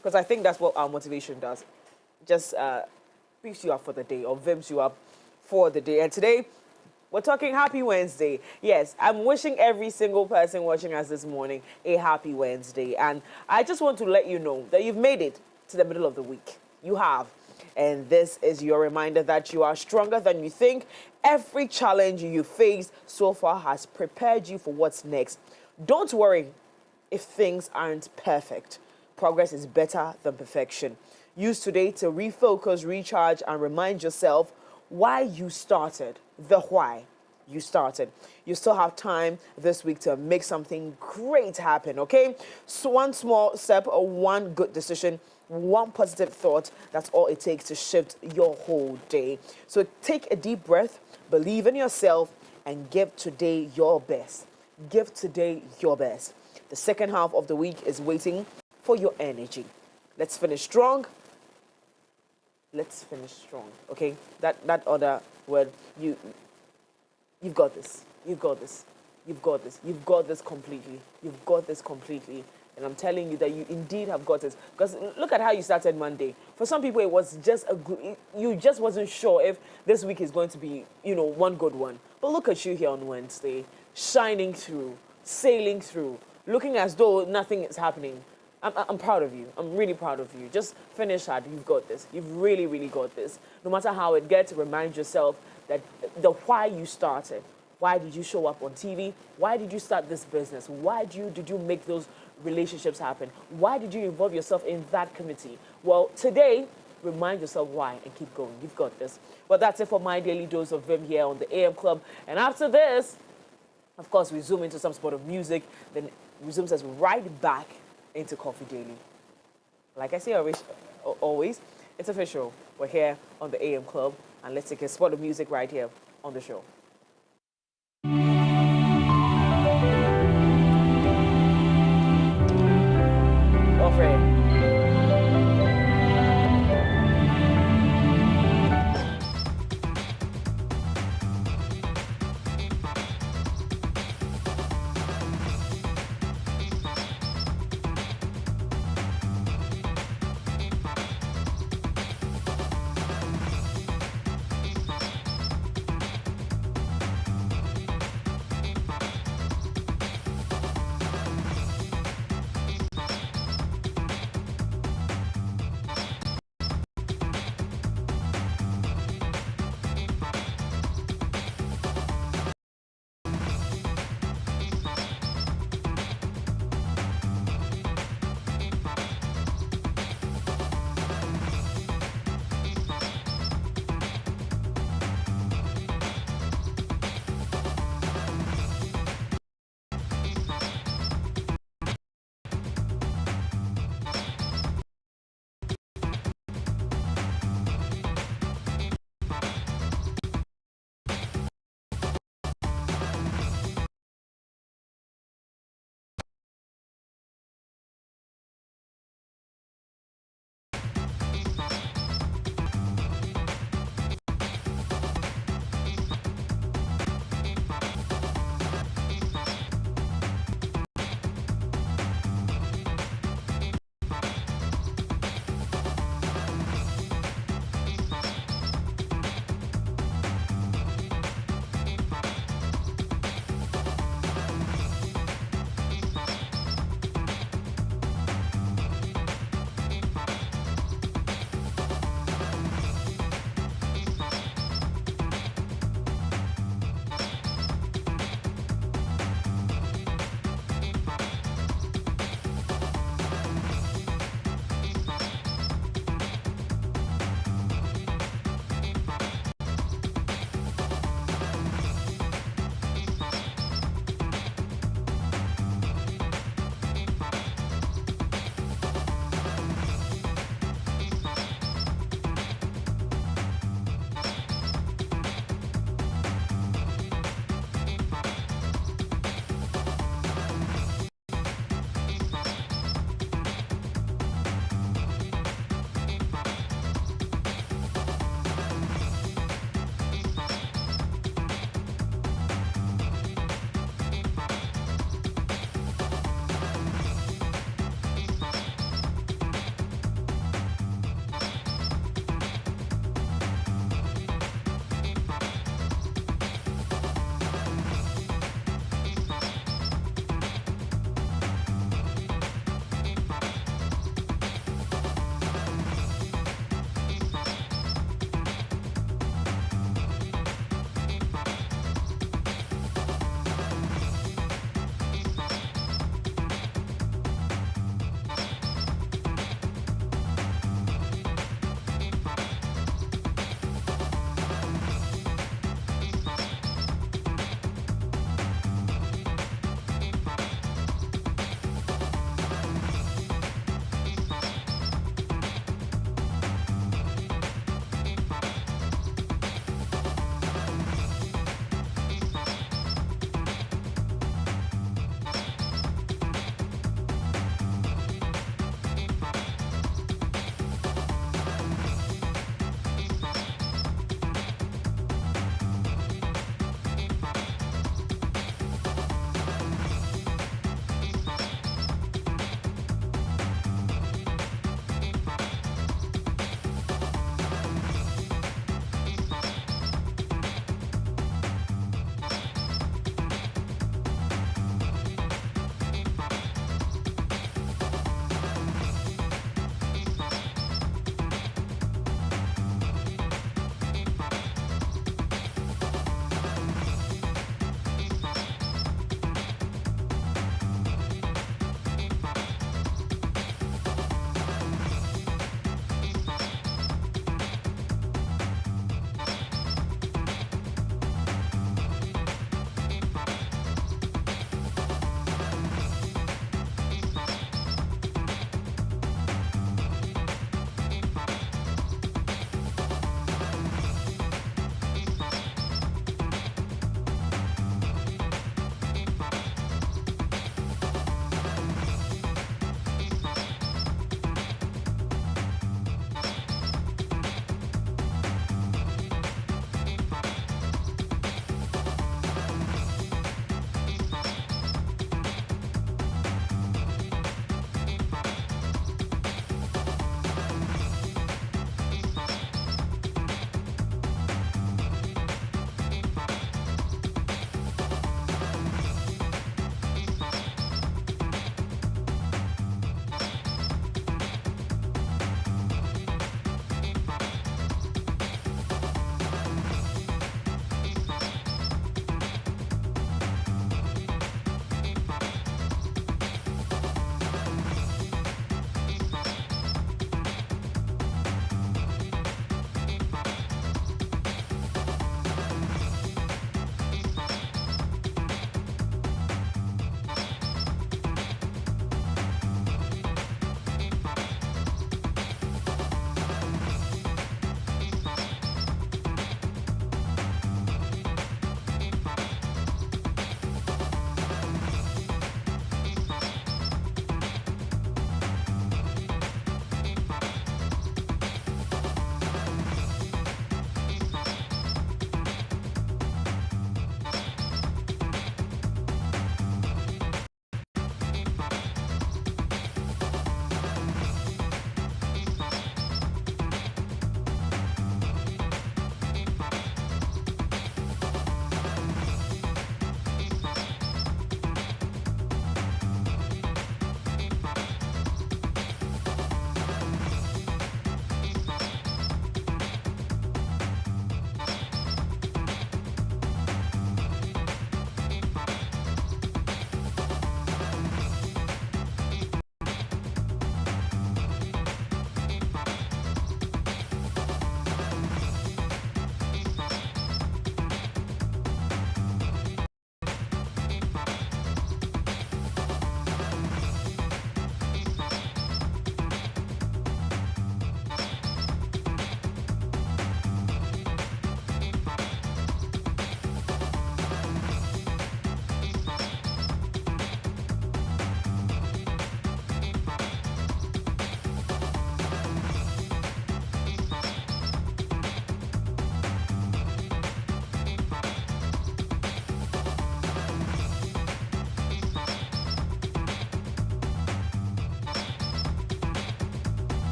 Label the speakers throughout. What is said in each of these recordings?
Speaker 1: because I think that's what our motivation does. Just beefs you up for the day or vimps you up for the day. And today, we're talking Happy Wednesday. Yes, I'm wishing every single person watching us this morning a happy Wednesday. And I just want to let you know that you've made it to the middle of the week. You have. And this is your reminder that you are stronger than you think. Every challenge you faced so far has prepared you for what's next. Don't worry if things aren't perfect. Progress is better than perfection. Use today to refocus, recharge, and remind yourself why you started, the why you started. You still have time this week to make something great happen, okay? So one small step or one good decision, one positive thought, that's all it takes to shift your whole day. So take a deep breath, believe in yourself, and give today your best. Give today your best. The second half of the week is waiting for your energy. Let's finish strong. Let's finish strong, okay? That other word, you've got this. You've got this. You've got this. You've got this completely. You've got this completely. And I'm telling you that you indeed have got it. Because look at how you started Monday. For some people, it was just you just wasn't sure if this week is going to be, one good one. But look at you here on Wednesday, shining through, sailing through, looking as though nothing is happening. I'm proud of you. I'm really proud of you. Just finish hard. You've got this. You've really, really got this. No matter how it gets, remind yourself that the why you started. Why did you show up on TV? Why did you start this business? Why did you make those relationships happen? Why did you involve yourself in that committee? Well, today, remind yourself why and keep going. You've got this. Well, that's it for my daily dose of Vim here on the AM Club. And after this, of course, we zoom into some sort of music, then resumes us right back into Coffee Daily. Like I say always, it's official. We're here on the AM Club, and let's take a spot of music right here on the show. Alfred.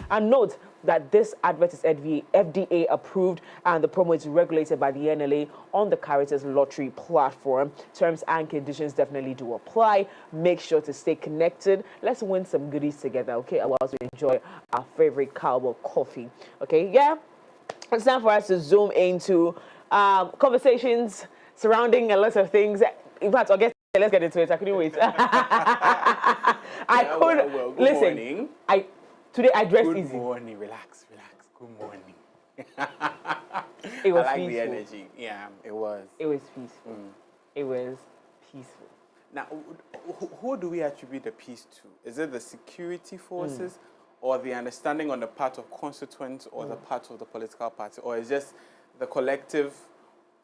Speaker 1: And note that this advert is FDA approved and the promo is regulated by the NLA on the Caritas Lottery platform. Terms and conditions definitely do apply. Make sure to stay connected. Let's win some goodies together, okay? Whilst we enjoy our favorite cowboy coffee, okay? Yeah, it's time for us to zoom into conversations surrounding a lot of things. In fact, I guess let's get into it. I couldn't wait. Good
Speaker 2: morning.
Speaker 1: Today I dressed easy.
Speaker 2: Good morning. Relax. Good morning.
Speaker 1: It was
Speaker 2: I like
Speaker 1: peaceful.
Speaker 2: the energy. Yeah, it was.
Speaker 1: It was peaceful. It was peaceful.
Speaker 2: Now, who do we attribute the peace to? Is it the security forces, or the understanding on the part of constituents, or the part of the political party, or is just the collective,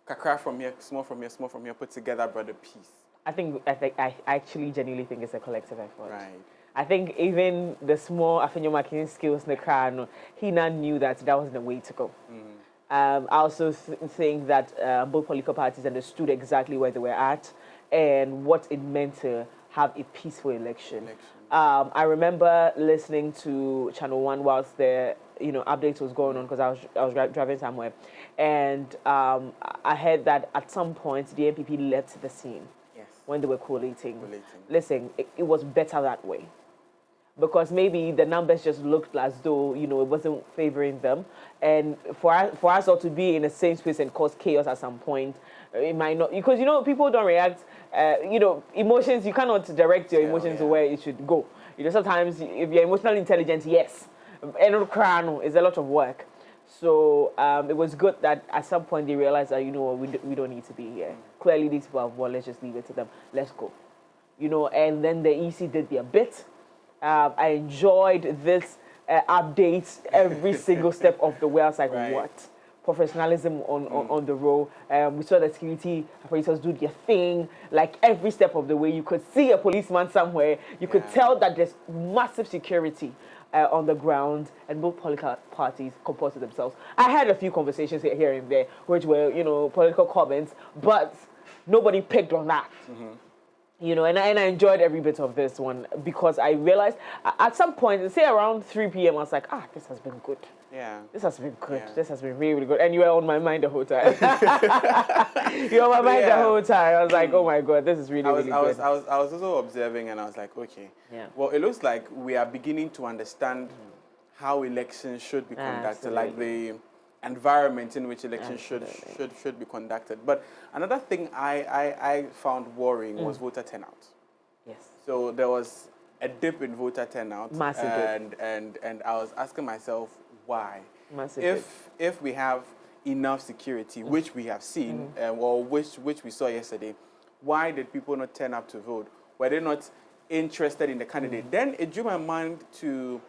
Speaker 2: kakra from here, small from here, put together, brought the peace?
Speaker 1: I actually genuinely think it's a collective effort.
Speaker 2: Right.
Speaker 1: I think even the small Afenyo skills in the car, he now knew that wasn't the way to go. I also think that both political parties understood exactly where they were at and what it meant to have a peaceful election. I remember listening to Channel 1 whilst the updates was going on, because I was driving somewhere, and I heard that at some point the NPP left the scene. When they were collating. Listen, it was better that way, because maybe the numbers just looked as though it wasn't favoring them, and for us all to be in the same space and cause chaos at some point, it might not, because people don't react. Emotions, you cannot direct your emotions to where it should go. Sometimes if you're emotionally intelligent, yes, and it's a lot of work. So it was good that at some point they realized that, we don't need to be here. Clearly these people have won, let's just leave it to them. Let's go. And then the EC did their bit. I enjoyed this update every single step of the way. I was like, what? Professionalism on the road. We saw the security operators do their thing, like every step of the way. You could see a policeman somewhere. You could tell that there's massive security on the ground, and both political parties composed themselves. I had a few conversations here and there, which were, political comments, but nobody picked on that. And I enjoyed every bit of this one, because I realized at some point, say around 3 p.m., I was like, this has been good.
Speaker 2: Yeah.
Speaker 1: This has been good. Yeah. This has been really, really good. And you were on my mind the whole time. You were on my mind the whole time. I was like, oh my God, this is really, really good.
Speaker 2: I was also observing, and I was like, okay. Yeah. Well, it looks like we are beginning to understand how elections should be conducted, like the environment in which elections should be conducted. But another thing I found worrying was voter turnout.
Speaker 1: Yes.
Speaker 2: So there was a dip in voter turnout.
Speaker 1: Massive dip.
Speaker 2: And I was asking myself, why?
Speaker 1: Massive
Speaker 2: if we have enough security, which we have seen, or which we saw yesterday, why did people not turn up to vote? Were they not interested in the candidate? Then it drew my mind to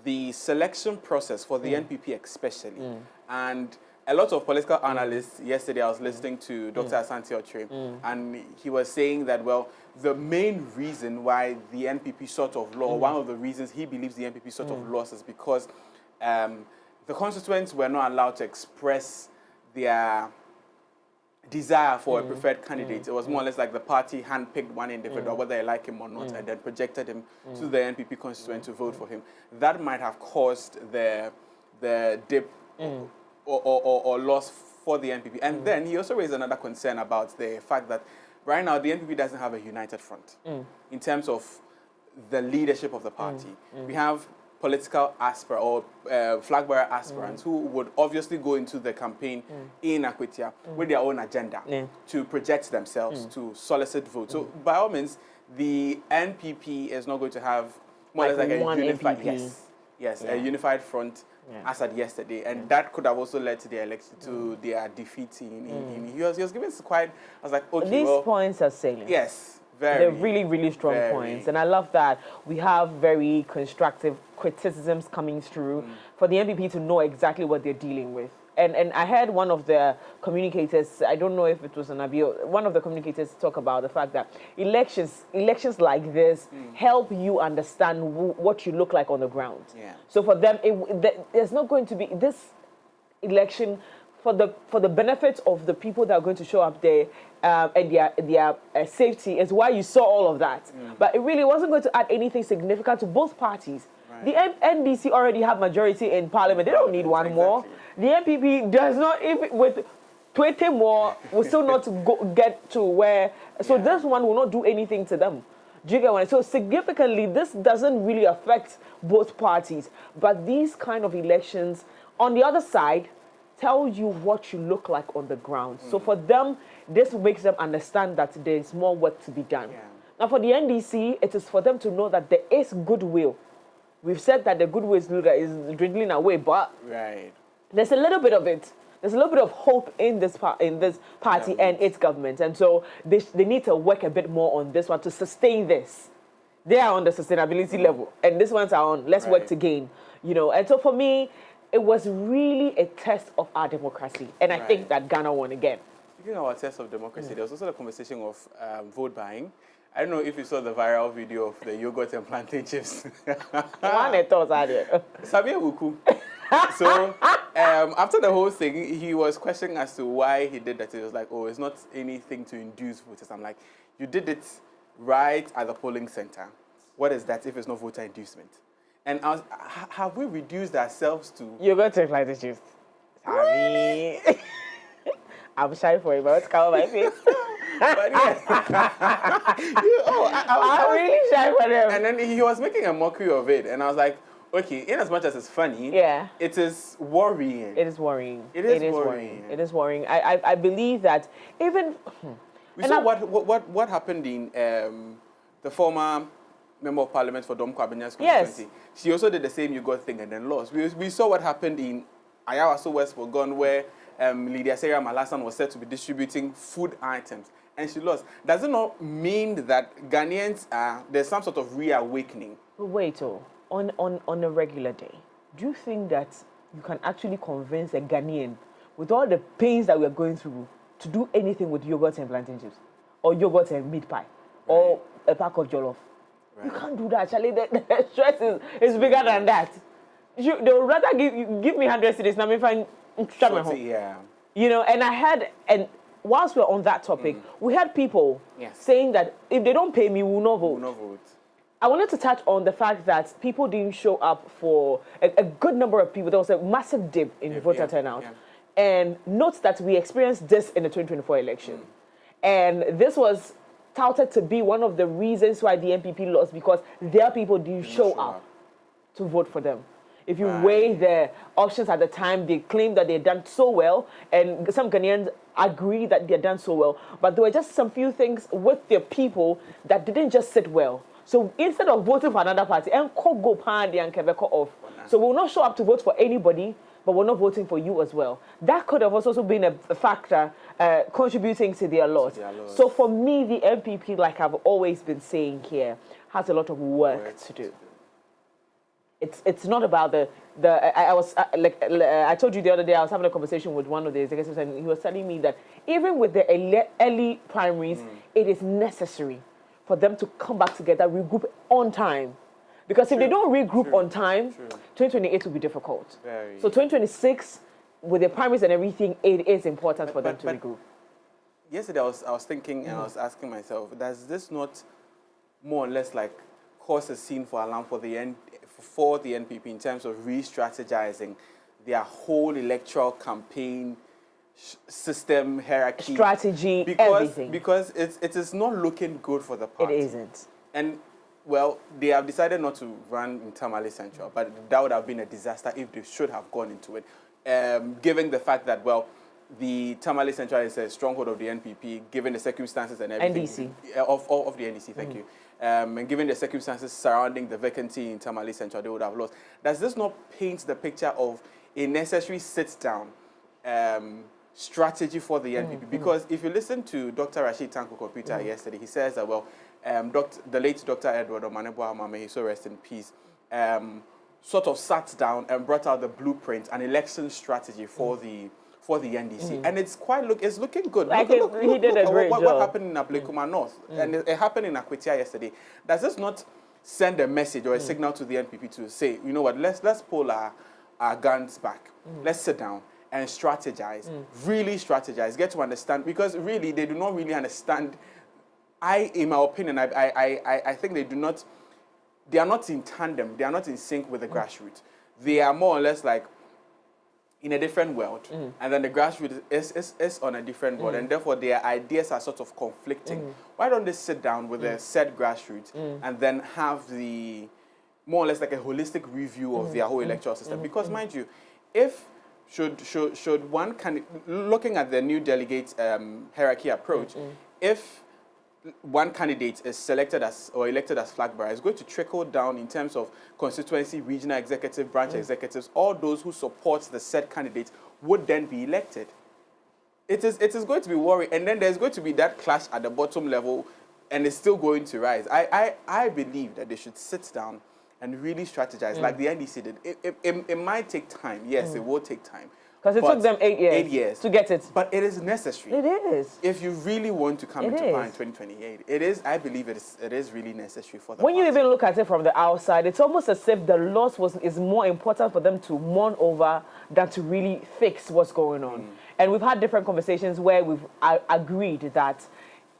Speaker 2: the selection process for the NPP especially. And a lot of political analysts, yesterday I was listening to Dr. Asante Otre, and he was saying that, well, the main reason why the NPP sort of lost, one of the reasons he believes the NPP sort of lost, is because the constituents were not allowed to express their desire for a preferred candidate. It was more or less like the party handpicked one individual, whether they like him or not, and then projected him to the NPP constituent to vote for him. That might have caused the dip or loss for the NPP. And then he also raised another concern about the fact that right now the NPP doesn't have a united front in terms of the leadership of the party. We have political aspirants or flag bearer aspirants who would obviously go into the campaign in Akwetia with their own agenda to project themselves, to solicit votes. So by all means, the NPP is not going to have more or less like a unified, a unified front as at yesterday, and that could have also led to their election, to their defeat he was giving quite. I was like, okay,
Speaker 1: these points are salient.
Speaker 2: Yes.
Speaker 1: They're really, really strong points. And I love that we have very constructive criticisms coming through for the NPP to know exactly what they're dealing with. And I heard one of the communicators, I don't know if it was Anabi, one of the communicators talk about the fact that elections like this help you understand what you look like on the ground. Yeah. So for them, there's not going to be this election for the benefit of the people that are going to show up there and their safety is why you saw all of that. But it really wasn't going to add anything significant to both parties. The NDC already have majority in parliament. They don't need one more. The NPP does not, even with 20 more, will still not get to where. So this one will not do anything to them. Do you get what? So significantly, this doesn't really affect both parties. But these kind of elections, on the other side, tell you what you look like on the ground. So for them, this makes them understand that there is more work to be done. Now for the NDC, it is for them to know that there is goodwill. We've said that the goodwill is dwindling away, but there's a little bit of it. There's a little bit of hope in this party and its government. And so they need to work a bit more on this one to sustain this. They are on the sustainability level, and this ones are on let's work to gain. And so for me, it was really a test of our democracy. And I think that Ghana won again.
Speaker 2: Speaking of our test of democracy, there was also a conversation of vote buying. I don't know if you saw the viral video of the yogurt and plantain chips. Sabia Wuku. So after the whole thing, he was questioning as to why he did that. He was like, oh, it's not anything to induce voters. I'm like, you did it right at the polling center. What is that if it's not voter inducement? And have we reduced ourselves to...
Speaker 1: Yogurt and plantain chips. Really? I'm shy for it, but let's cover my face.
Speaker 2: But yeah.
Speaker 1: I'm really shy for them.
Speaker 2: And then he was making a mockery of it, and I was like, okay, in as much as it's funny, it is worrying.
Speaker 1: It is worrying. It is worrying. It is worrying. I believe that even...
Speaker 2: We saw what happened in the former Member of Parliament for Dom Kwabenya's constituency. Yes. She also did the same Yogurt thing and then lost. We saw what happened in Ayawaso West Bogon, where Lydia Sarah Malasan was said to be distributing food items, and she lost. Does it not mean that Ghanaians there's some sort of reawakening?
Speaker 1: Wait, on a regular day, do you think that you can actually convince a Ghanaian, with all the pains that we are going through, to do anything with yogurt and plantain chips, or yogurt and meat pie, or a pack of jollof? You can't do that, Charlie. The stress is bigger than that. They would rather give me 100 cedis. Now, if I shut my home. And whilst we're on that topic, we had people saying that if they don't pay me, we will not vote. I wanted to touch on the fact that people didn't show up for a good number of people. There was a massive dip in voter turnout. And note that we experienced this in the 2024 election. And this was touted to be one of the reasons why the NPP lost, because their people didn't show up to vote for them. If you weigh the options at the time, they claimed that they had done so well, and some Ghanaians agree that they had done so well, but there were just some few things with their people that didn't just sit well. So instead of voting for another party, so we'll not show up to vote for anybody, but we're not voting for you as well. That could have also been a factor contributing to their loss. So for me, the MPP, like I've always been saying here, has a lot of work to do. It's not about I told you the other day, I was having a conversation with one of the executives, and he was telling me that even with the early primaries, it is necessary for them to come back together, regroup on time. Because if they don't regroup on time, 2028 will be difficult. So 2026, with the primaries and everything, it is important for them to regroup.
Speaker 2: Yesterday, I was thinking and I was asking myself, does this not more or less like cause a scene for alarm for the NPP in terms of re-strategizing their whole electoral campaign system, hierarchy,
Speaker 1: strategy, everything?
Speaker 2: Because it is not looking good for the party.
Speaker 1: It isn't.
Speaker 2: And well, they have decided not to run in Tamale Central, but that would have been a disaster if they should have gone into it, given the fact that, well, the Tamale Central is a stronghold of the NPP, given the circumstances and everything.
Speaker 1: NDC.
Speaker 2: Of the NDC, thank you. And given the circumstances surrounding the vacancy in Tamale Central, they would have lost. Does this not paint the picture of a necessary sit-down strategy for the NPP? Because if you listen to Dr. Rashid Tanko Computer yesterday, he says that, well, the late Dr. Edward Omanebo, may he so rest in peace, sort of sat down and brought out the blueprint, an election strategy for the NDC, and it's looking good.
Speaker 1: He did a great job.
Speaker 2: What happened in Ablekuma North, and it happened in Akwetia yesterday. Does this not send a message or a signal to the NPP to say, you know what, let's pull our guns back, let's sit down and strategize, really strategize, get to understand, because really they do not really understand. In my opinion, I think they do not they are not in tandem. They are not in sync with the grassroots. They are more or less like in a different world, and then the grassroots is on a different world, and therefore their ideas are sort of conflicting. Why don't they sit down with the said grassroots and then have the more or less like a holistic review of their whole electoral system? Because mind you, if should one looking at the new delegate hierarchy approach, if one candidate is selected as or elected as flag bearer, it's going to trickle down in terms of constituency, regional executive, branch executives. All those who support the said candidate would then be elected. It is going to be worrying, and then there's going to be that clash at the bottom level, and it's still going to rise. I believe that they should sit down and really strategize, like the NDC did. It might take time. Yes, it will take time.
Speaker 1: Because it took them 8 years.
Speaker 2: 8 years
Speaker 1: to get it.
Speaker 2: But it is necessary.
Speaker 1: It is.
Speaker 2: If you really want to come into power in 2028, it is. I believe it is really necessary for the
Speaker 1: When
Speaker 2: party.
Speaker 1: you even look at it from the outside, it's almost as if the loss is more important for them to mourn over than to really fix what's going on. And we've had different conversations where we've agreed that,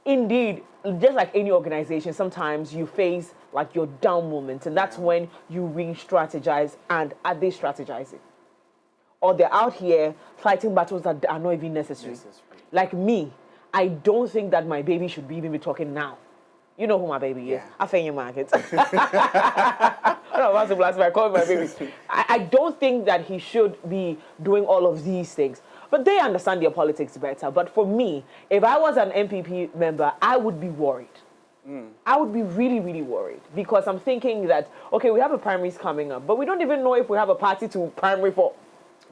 Speaker 1: indeed, just like any organization, sometimes you face like your down moments, and that's when you re-strategize. And are they strategizing? Or they're out here fighting battles that are not even necessary. Like me, I don't think that my baby should even be talking now. You know who my baby is. I think you market. I don't want to blast my call my baby. I don't think that he should be doing all of these things. But they understand their politics better. But for me, if I was an MPP member, I would be worried. I would be really, really worried, because I'm thinking that, okay, we have a primaries coming up, but we don't even know if we have a party to primary for.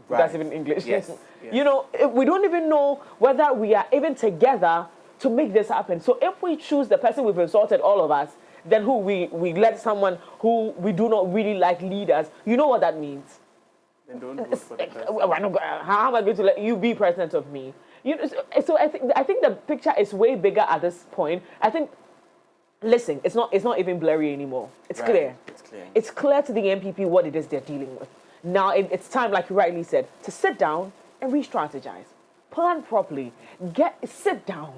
Speaker 2: Right.
Speaker 1: That's even English.
Speaker 2: Yes.
Speaker 1: You know, we don't even know whether we are even together to make this happen. So if we choose the person we've insulted, all of us, then who we let someone who we do not really like lead us, you know what that means?
Speaker 2: Then don't vote for the person.
Speaker 1: How am I going to let you be president of me? You know, so I think the picture is way bigger at this point. I think, listen, it's not even blurry anymore. It's clear.
Speaker 2: It's clear.
Speaker 1: It's clear to the MPP what it is they're dealing with. Now it's time, like you rightly said, to sit down and re-strategize. Plan properly. Sit down.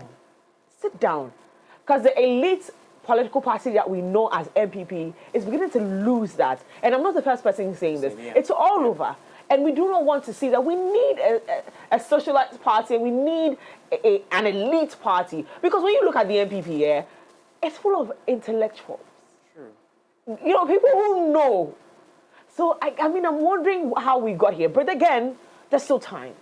Speaker 1: Because the elite political party that we know as MPP is beginning to lose that. And I'm not the first person saying this. It's all over. And we do not want to see that. We need a socialist party, and we need an elite party. Because when you look at the MPP, it's full of intellectuals.
Speaker 2: True.
Speaker 1: You know, people who know. So, I mean, I'm wondering how we got here. But again, there's still time.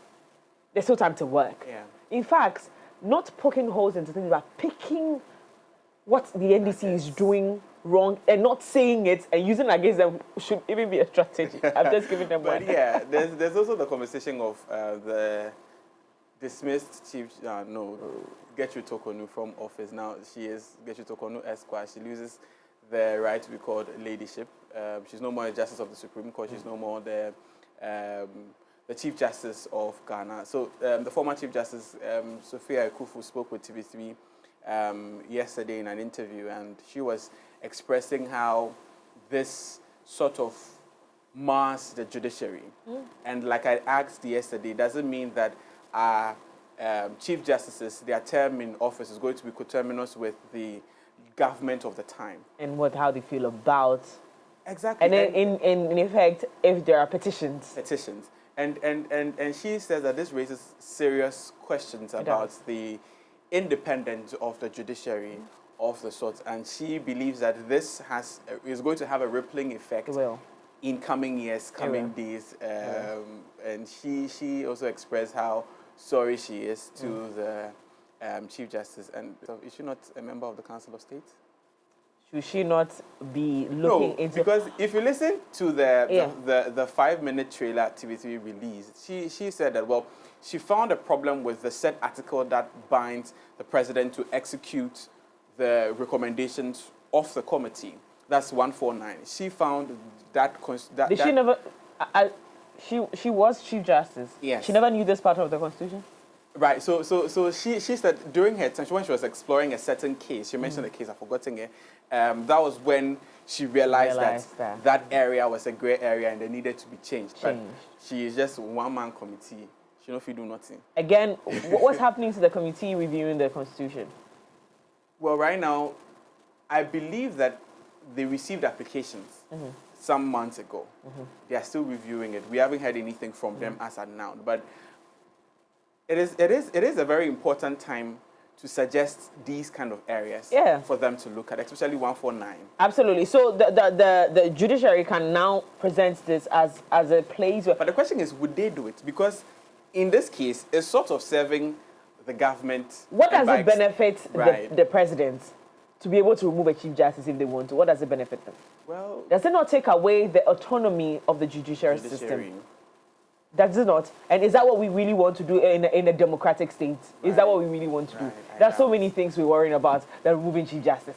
Speaker 1: There's still time to work.
Speaker 2: Yeah.
Speaker 1: In fact, not poking holes into things, but picking what the NDC is doing wrong and not saying it and using it against them should even be a strategy. I'm just giving them one.
Speaker 2: But yeah, there's also the conversation of the dismissed chief, Gertrude Tokonu from office. Now she is Gertrude Tokonu Esquire. She loses the right to be called ladyship. She's no more a justice of the Supreme Court. She's no more the Chief Justice of Ghana. So the former Chief Justice, Sophia Ekufu, spoke with TV3 yesterday in an interview, and she was expressing how this sort of mars the judiciary. And like I asked yesterday, does it mean that our Chief Justices, their term in office is going to be coterminous with the government of the time?
Speaker 1: And how they feel about...
Speaker 2: Exactly.
Speaker 1: And then in effect, if there are petitions.
Speaker 2: And she says that this raises serious questions about the independence of the judiciary of the sort, and she believes that this is going to have a rippling effect in coming years, coming days. And she also expressed how sorry she is to the Chief Justice. And so is she not a member of the Council of State?
Speaker 1: Should she not be looking into...
Speaker 2: because if you listen to the 5-minute trailer TV3 released, she said that, well, she found a problem with the said article that binds the president to execute the recommendations of the committee. That's 149. She found that...
Speaker 1: she never... she was Chief Justice.
Speaker 2: Yes.
Speaker 1: She never knew this part of the Constitution?
Speaker 2: Right, so she said during her time, when she was exploring a certain case, she mentioned a case, I've forgotten it, that was when she realized that area was a grey area and they needed to be changed. But she is just one-man committee. She don't do nothing. Again,
Speaker 1: what's happening to the committee reviewing the Constitution?
Speaker 2: Well, right now, I believe that they received applications some months ago. They are still reviewing it. We haven't heard anything from them as at now. But it is a very important time to suggest these kind of areas for them to look at, especially 149.
Speaker 1: Absolutely. So the judiciary can now present this as a place where...
Speaker 2: But the question is, would they do it? Because in this case, it's sort of serving the government.
Speaker 1: What does it benefit the president to be able to remove a chief justice if they want to? What does it benefit them?
Speaker 2: Well,
Speaker 1: does it not take away the autonomy of the judiciary system? Does it not? And is that what we really want to do in a democratic state? Is that what we really want to do? There are so many things we're worrying about than removing chief justice.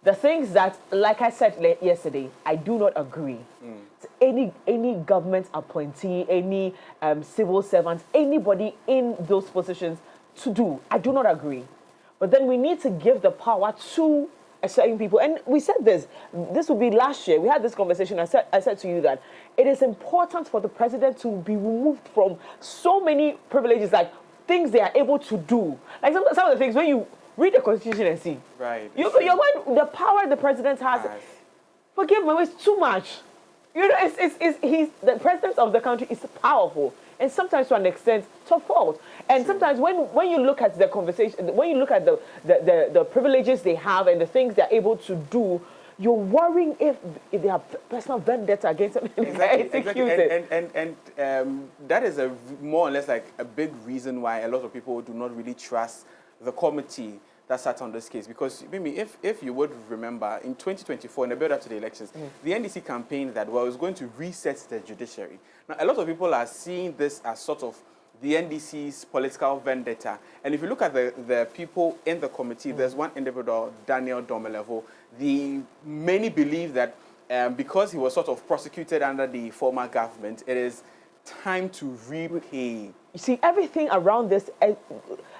Speaker 1: The things that, like I said yesterday, I do not agree. Any government appointee, any civil servant, anybody in those positions to do, I do not agree. But then we need to give the power to certain people. And we said this would be last year. We had this conversation. I said to you that it is important for the president to be removed from so many privileges, like things they are able to do. Like some of the things, when you read the Constitution and see, the power the president has, forgive me, it's too much. You know, he's the president of the country is powerful, and sometimes to an extent to a fault. And sometimes when you look at the conversation, when you look at the privileges they have and the things they're able to do, you're worrying if they have personal vendetta against them.
Speaker 2: Exactly. And that is more or less like a big reason why a lot of people do not really trust the committee that sat on this case. Because, Mimi, if you would remember, in 2024, in the build-up to the elections, the NDC campaigned that, well, it was going to reset the judiciary. Now, a lot of people are seeing this as sort of the NDC's political vendetta. And if you look at the people in the committee, there's one individual, Daniel Domelevo. Many believe that because he was sort of prosecuted under the former government, it is time to repay.
Speaker 1: You see, everything around this,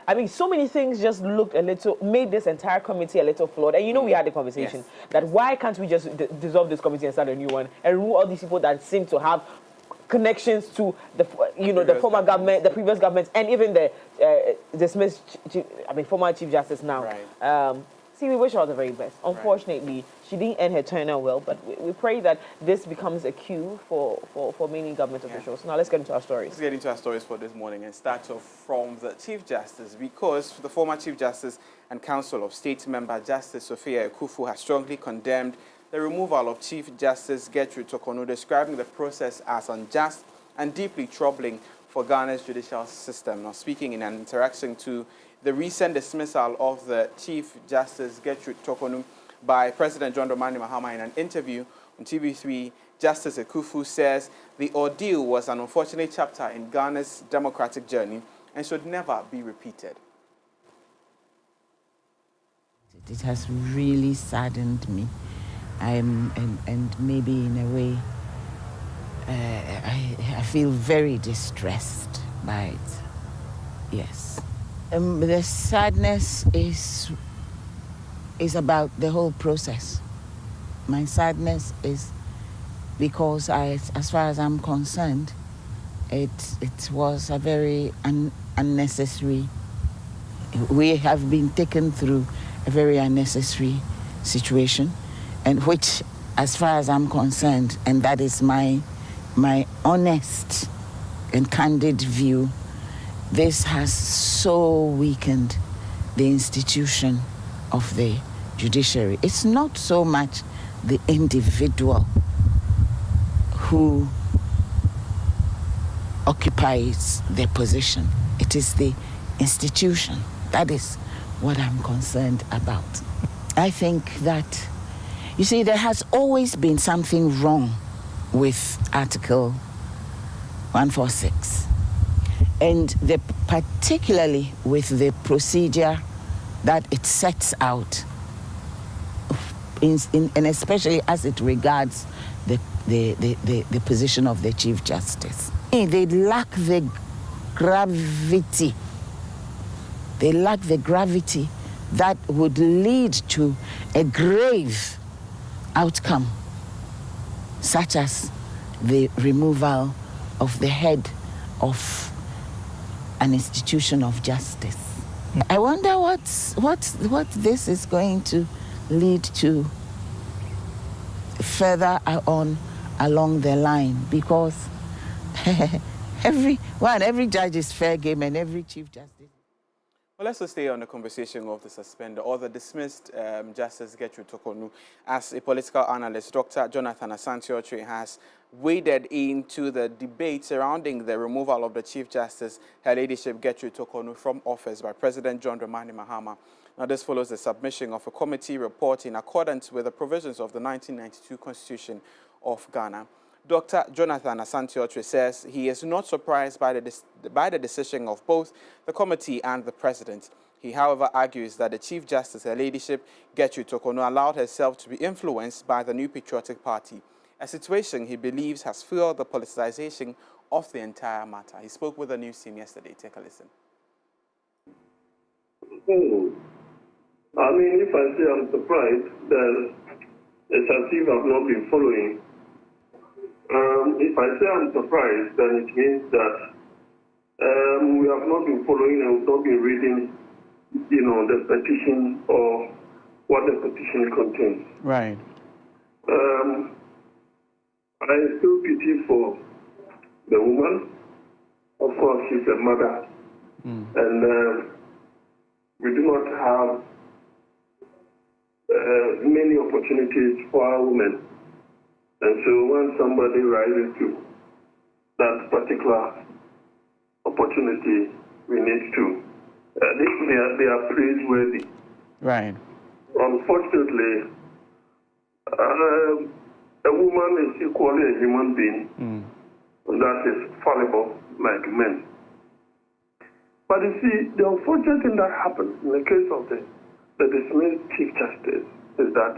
Speaker 1: I mean, so many things just looked made this entire committee a little flawed. And you know, we had the conversation that why can't we just dissolve this committee and start a new one and remove all these people that seem to have connections to the former government, the previous government, and even the dismissed, former Chief Justice now. See, we wish her the very best. Unfortunately, she didn't end her tenure well, but we pray that this becomes a cue for many government officials. Now, let's get into our stories.
Speaker 2: Let's get into our stories for this morning and start off from the Chief Justice, because the former Chief Justice and Council of State member Justice Sophia Ekufu has strongly condemned the removal of Chief Justice Gertrude Torkornoo, describing the process as unjust and deeply troubling for Ghana's judicial system. Now, speaking in an interaction to the recent dismissal of the Chief Justice Gertrude Torkornoo by President John Dramani Mahama in an interview on TV3, Justice Ekufu says the ordeal was an unfortunate chapter in Ghana's democratic journey and should never be repeated.
Speaker 3: It has really saddened me. And maybe in a way, I feel very distressed by it. Yes. The sadness is about the whole process. My sadness is because as far as I'm concerned, it was a very unnecessary. We have been taken through a very unnecessary situation, and which, as far as I'm concerned, and that is my honest and candid view, this has so weakened the institution of the judiciary. It's not so much the individual who occupies their position. It is the institution. That is what I'm concerned about. I think that, you see, there has always been something wrong with Article 146. And particularly with the procedure that it sets out, and especially as it regards the position of the Chief Justice. They lack the gravity. They lack the gravity that would lead to a grave outcome, such as the removal of the head of an institution of justice. I wonder what this is going to lead to further on along the line, because every judge is fair game and every chief justice.
Speaker 2: Well, let's just stay on the conversation of the suspended or the dismissed Justice Gertrude Tokonu. As a political analyst, Dr. Jonathan Asante-Ochoa has waded into the debate surrounding the removal of the Chief Justice, Her Ladyship Gertrude Tokonu, from office by President John Dramani Mahama. Now, this follows the submission of a committee report in accordance with the provisions of the 1992 Constitution of Ghana. Dr. Jonathan Asante-Ochoa says he is not surprised by the decision of both the committee and the president. He, however, argues that the Chief Justice, Her Ladyship Gertrude Tokonu, allowed herself to be influenced by the New Patriotic Party, a situation he believes has fueled the politicization of the entire matter. He spoke with the news team yesterday. Take a listen.
Speaker 4: I mean, if I say I'm surprised, then it's as if I've not been following. If I say I'm surprised, then it means that we have not been following and we've not been reading, the petition or what the petition contains.
Speaker 2: Right.
Speaker 4: I feel pity for the woman. Of course, she's a mother. And we do not have many opportunities for our women. And so when somebody rises to that particular opportunity, we need to, they are praiseworthy.
Speaker 2: Right.
Speaker 4: Unfortunately, a woman is equally a human being, and that is fallible like men. But you see, the unfortunate thing that happens in the case of the dismissed Chief Justice is that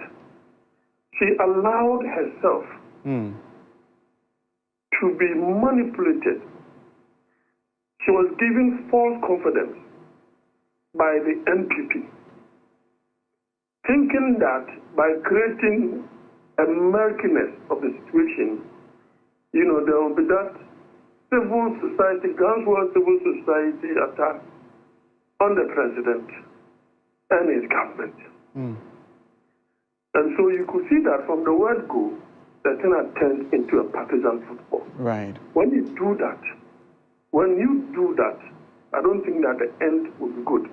Speaker 4: she allowed herself to be manipulated. She was given false confidence by the NPP, thinking that by creating a murkiness of the situation, there will be that civil society, groundswell civil society attack on the president and his government. And so you could see that from the word go, the thing had turned into a partisan football.
Speaker 2: Right.
Speaker 4: When you do that, I don't think that the end will be good.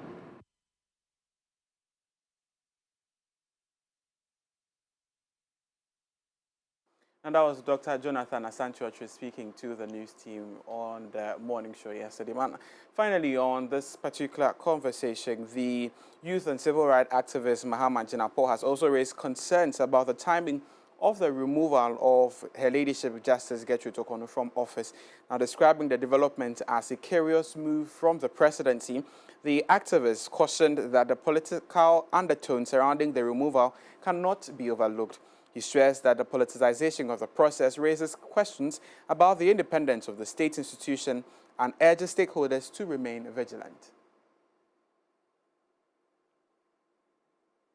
Speaker 2: And that was Dr. Jonathan Asante-Ochoa speaking to the news team on the morning show yesterday. And finally, on this particular conversation, the youth and civil rights activist Mahama Jinapo has also raised concerns about the timing of the removal of Her Ladyship Justice Gertrude Tokonu from office. Now, describing the development as a curious move from the presidency, the activist cautioned that the political undertone surrounding the removal cannot be overlooked. He stressed that the politicization of the process raises questions about the independence of the state institution and urges stakeholders to remain vigilant.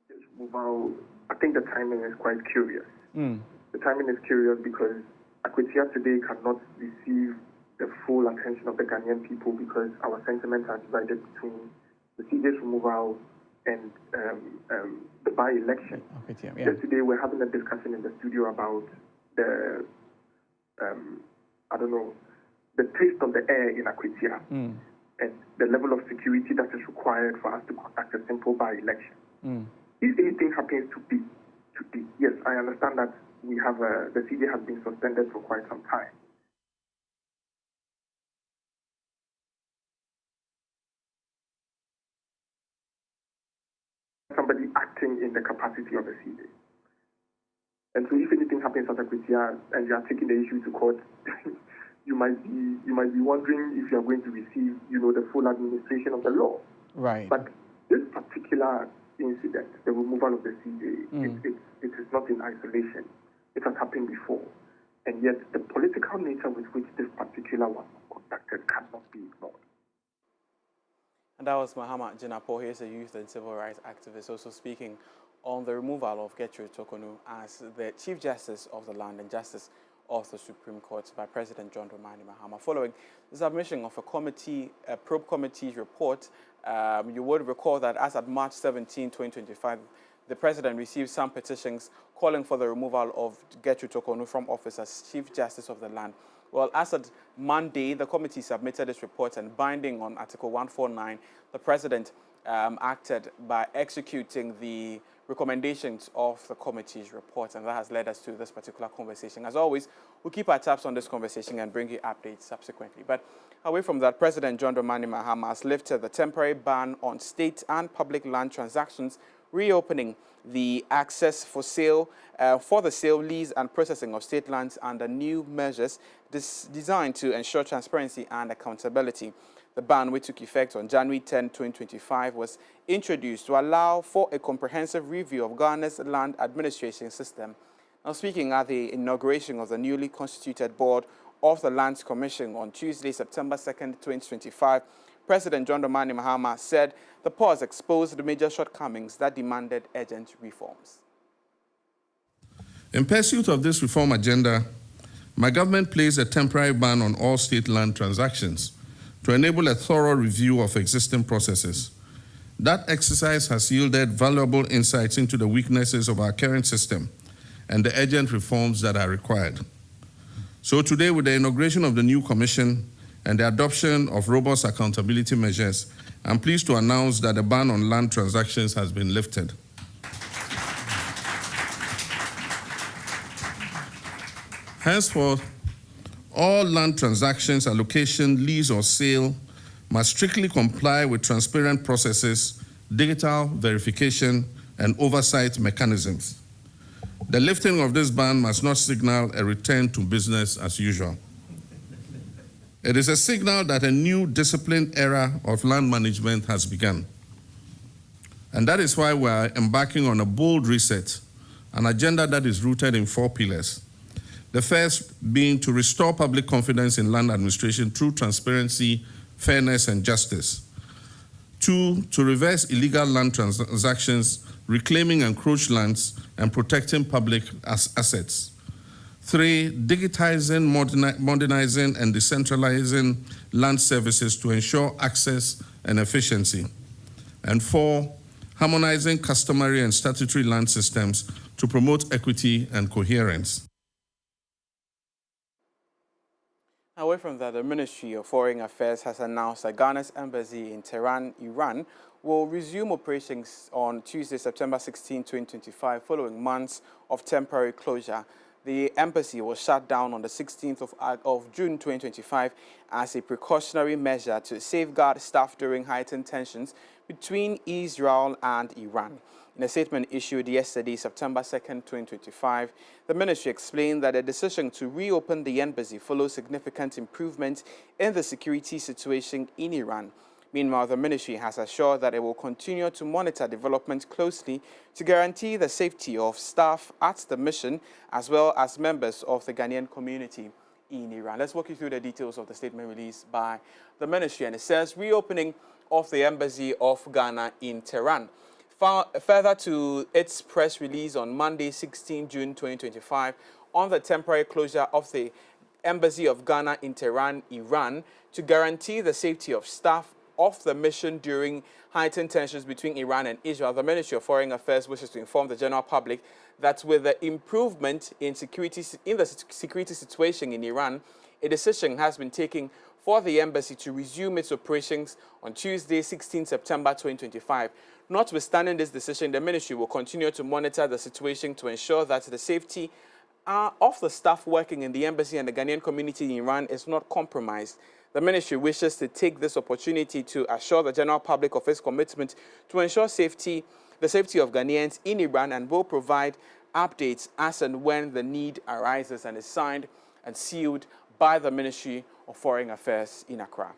Speaker 5: This removal, I think the timing is quite curious. The timing is curious because Akwetia today cannot receive the full attention of the Ghanaian people because our sentiments are divided between the CJ's removal and the by-election. Yesterday, we're having a discussion in the studio about the, the taste of the air in Akwetia and the level of security that is required for us to conduct a simple by-election. If anything happens to be today, yes, I understand that we have the CJ has been suspended for quite some time. Somebody acting in the capacity of a CJ. And so if anything happens at Akwetia and you are taking the issue to court, you might be wondering if you are going to receive, the full administration of the law.
Speaker 2: Right.
Speaker 5: But this particular incident, the removal of the CJ, it is not in isolation. It has happened before. And yet the political nature with which this particular one was conducted cannot be ignored.
Speaker 2: And that was Mahama Jinapo. He is a youth and civil rights activist, also speaking on the removal of Gertrude Tokonu as the Chief Justice of the land and Justice of the Supreme Court by President John Dramani Mahama. Following the submission of a probe committee's report, you would recall that as at March 17, 2025, the president received some petitions calling for the removal of Gertrude Tokonu from office as Chief Justice of the land. Well, as of Monday, the committee submitted its report, and binding on Article 149, the president acted by executing the recommendations of the committee's report, and that has led us to this particular conversation. As always, we'll keep our tabs on this conversation and bring you updates subsequently. But away from that, President John Dramani Mahama has lifted the temporary ban on state and public land transactions, reopening the access for sale, for the sale, lease, and processing of state lands under new measures designed to ensure transparency and accountability. The ban, which took effect on January 10, 2025, was introduced to allow for a comprehensive review of Ghana's land administration system. Now, speaking at the inauguration of the newly constituted board of the Lands Commission on Tuesday, September 2nd, 2025, President John Dramani Mahama said the pause exposed the major shortcomings that demanded urgent reforms.
Speaker 6: In pursuit of this reform agenda, my government placed a temporary ban on all state land transactions to enable a thorough review of existing processes. That exercise has yielded valuable insights into the weaknesses of our current system and the urgent reforms that are required. So today, with the inauguration of the new commission and the adoption of robust accountability measures, I'm pleased to announce that the ban on land transactions has been lifted. Henceforth, all land transactions, allocation, lease, or sale must strictly comply with transparent processes, digital verification, and oversight mechanisms. The lifting of this ban must not signal a return to business as usual. It is a signal that a new disciplined era of land management has begun. And that is why we are embarking on a bold reset, an agenda that is rooted in 4 pillars. The first being to restore public confidence in land administration through transparency, fairness, and justice. 2, to reverse illegal land transactions, reclaiming encroached lands, and protecting public assets. 3, digitizing, modernizing, and decentralizing land services to ensure access and efficiency. And 4, harmonizing customary and statutory land systems to promote equity and coherence.
Speaker 2: Away from that, the Ministry of Foreign Affairs has announced that Ghana's embassy in Tehran, Iran, will resume operations on Tuesday, September 16, 2025, following months of temporary closure. The embassy was shut down on the 16th of June 2025 as a precautionary measure to safeguard staff during heightened tensions between Israel and Iran. In a statement issued yesterday, September 2nd, 2025, the ministry explained that the decision to reopen the embassy follows significant improvement in the security situation in Iran. Meanwhile, the ministry has assured that it will continue to monitor developments closely to guarantee the safety of staff at the mission as well as members of the Ghanaian community in Iran. Let's walk you through the details of the statement released by the ministry. And it says reopening of the embassy of Ghana in Tehran. Further to its press release on Monday, 16 June 2025, on the temporary closure of the Embassy of Ghana in Tehran, Iran, to guarantee the safety of staff of the mission during heightened tensions between Iran and Israel, the Ministry of Foreign Affairs wishes to inform the general public that with the improvement in the security situation in Iran, a decision has been taken for the embassy to resume its operations on Tuesday, 16 September 2025. Notwithstanding this decision, the ministry will continue to monitor the situation to ensure that the safety of the staff working in the embassy and the Ghanaian community in Iran is not compromised. The ministry wishes to take this opportunity to assure the general public of its commitment to ensure the safety of Ghanaians in Iran, and will provide updates as and when the need arises, and is signed and sealed by the Ministry of Foreign Affairs in Accra.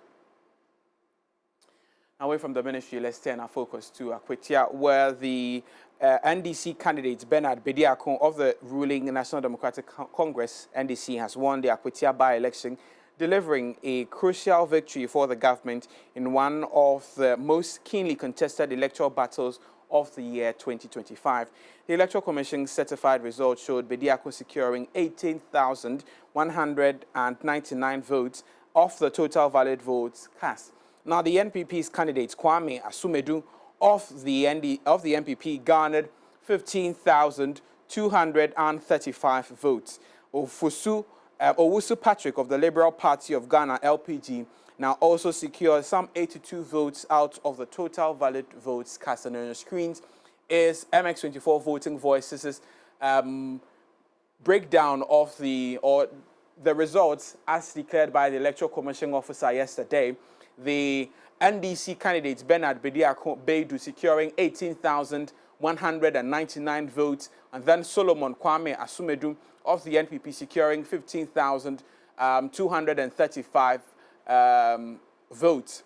Speaker 2: Away from the ministry, let's turn our focus to Akwetia, where the NDC candidate Bernard Bediako of the ruling National Democratic Congress, NDC, has won the Akwetia by-election, delivering a crucial victory for the government in one of the most keenly contested electoral battles of the year 2025. The Electoral Commission's certified results showed Bediako securing 18,199 votes of the total valid votes cast. Now, the NPP's candidate Kwame Asumedu of the NPP garnered 15,235 votes. Owusu Patrick of the Liberal Party of Ghana, LPG, now also secured some 82 votes out of the total valid votes cast. And on your screens is MX24 Voting Voices' breakdown of the results as declared by the Electoral Commission officer yesterday. The NDC candidate Bernard Bediako-Beidu securing 18,199 votes, and then Solomon Kwame Asumedu of the NPP securing 15,235 votes.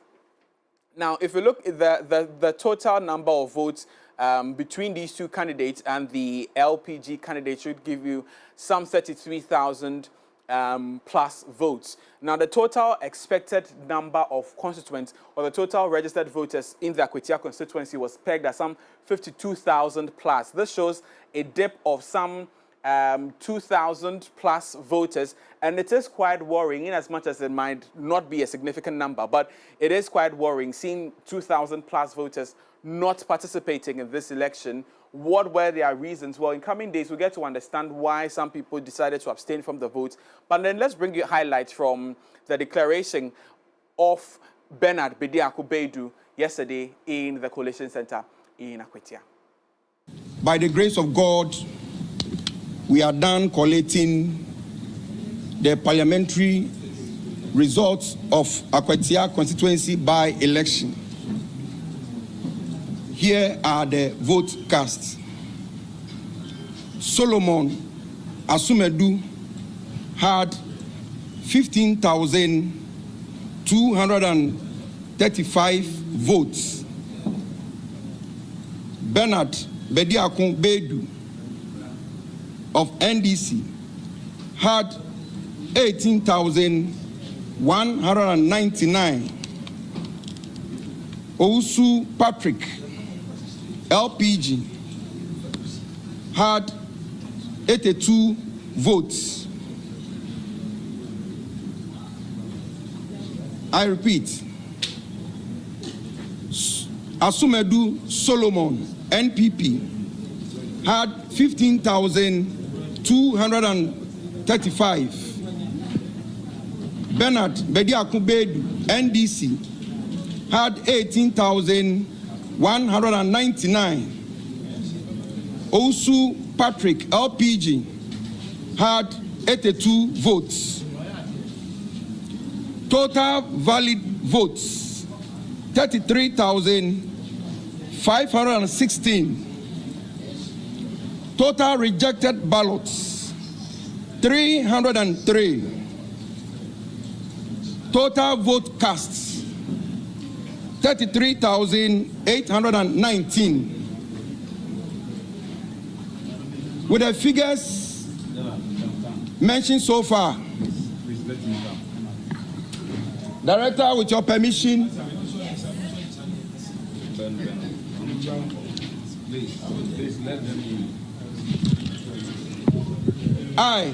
Speaker 2: Now, if you look at the total number of votes between these two candidates and the LPG candidate, should give you some 33,000 plus votes. Now, the total expected number of constituents, or the total registered voters in the Akwetia constituency, was pegged at some 52,000 plus. This shows a dip of some 2,000 plus voters, and it is quite worrying, in as much as it might not be a significant number, but it is quite worrying seeing 2,000 plus voters not participating in this election. What were their reasons? Well, in coming days, we'll get to understand why some people decided to abstain from the vote. But then let's bring you highlights from the declaration of Bernard Bediako-Beidu yesterday in the Coalition Center in Akwetia.
Speaker 7: By the grace of God, we are done collating the parliamentary results of Akwetia constituency by-election. Here are the vote cast. Solomon Asumedu had 15,235 votes. Bernard Bediako-Beidu of NDC had 18,199. Owusu Patrick, LPG, had 82 votes. I repeat, Asumedu Solomon, NPP, had 15,235. Bernard Bediako-Beidu, NDC, had 18,199. Owusu Patrick, LPG, had 82 votes. Total valid votes, 33,516. Total rejected ballots, 303. Total vote casts, 33,819. With the figures mentioned so far, Director, with your permission, I,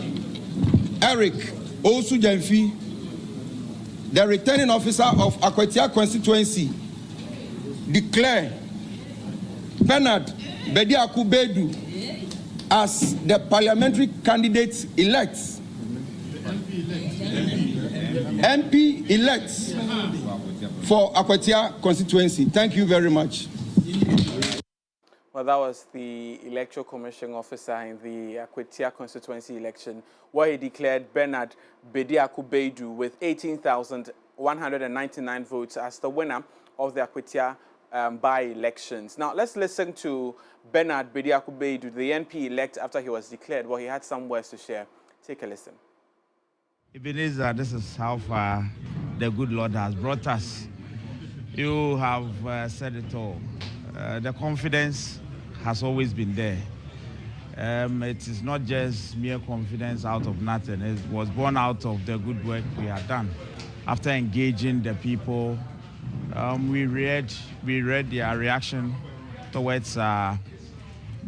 Speaker 7: Eric Osu-Jemfi, the returning officer of Akwetia constituency, declare Bernard Bediako-Beidu as the parliamentary candidate elect, MP elect for Akwetia constituency. Thank you very much.
Speaker 2: Well, that was the Electoral Commission officer in the Akwetia constituency election, where he declared Bernard Bediako-Beidu with 18,199 votes as the winner of the Akwetia by-elections. Now, let's listen to Bernard Bediako-Beidu, the MP elect, after he was declared. Well, he had some words to share. Take a listen.
Speaker 8: Ebenezer, this is how far the good Lord has brought us. You have said it all. The confidence has always been there. It is not just mere confidence out of nothing. It was born out of the good work we had done. After engaging the people, we read their reaction towards the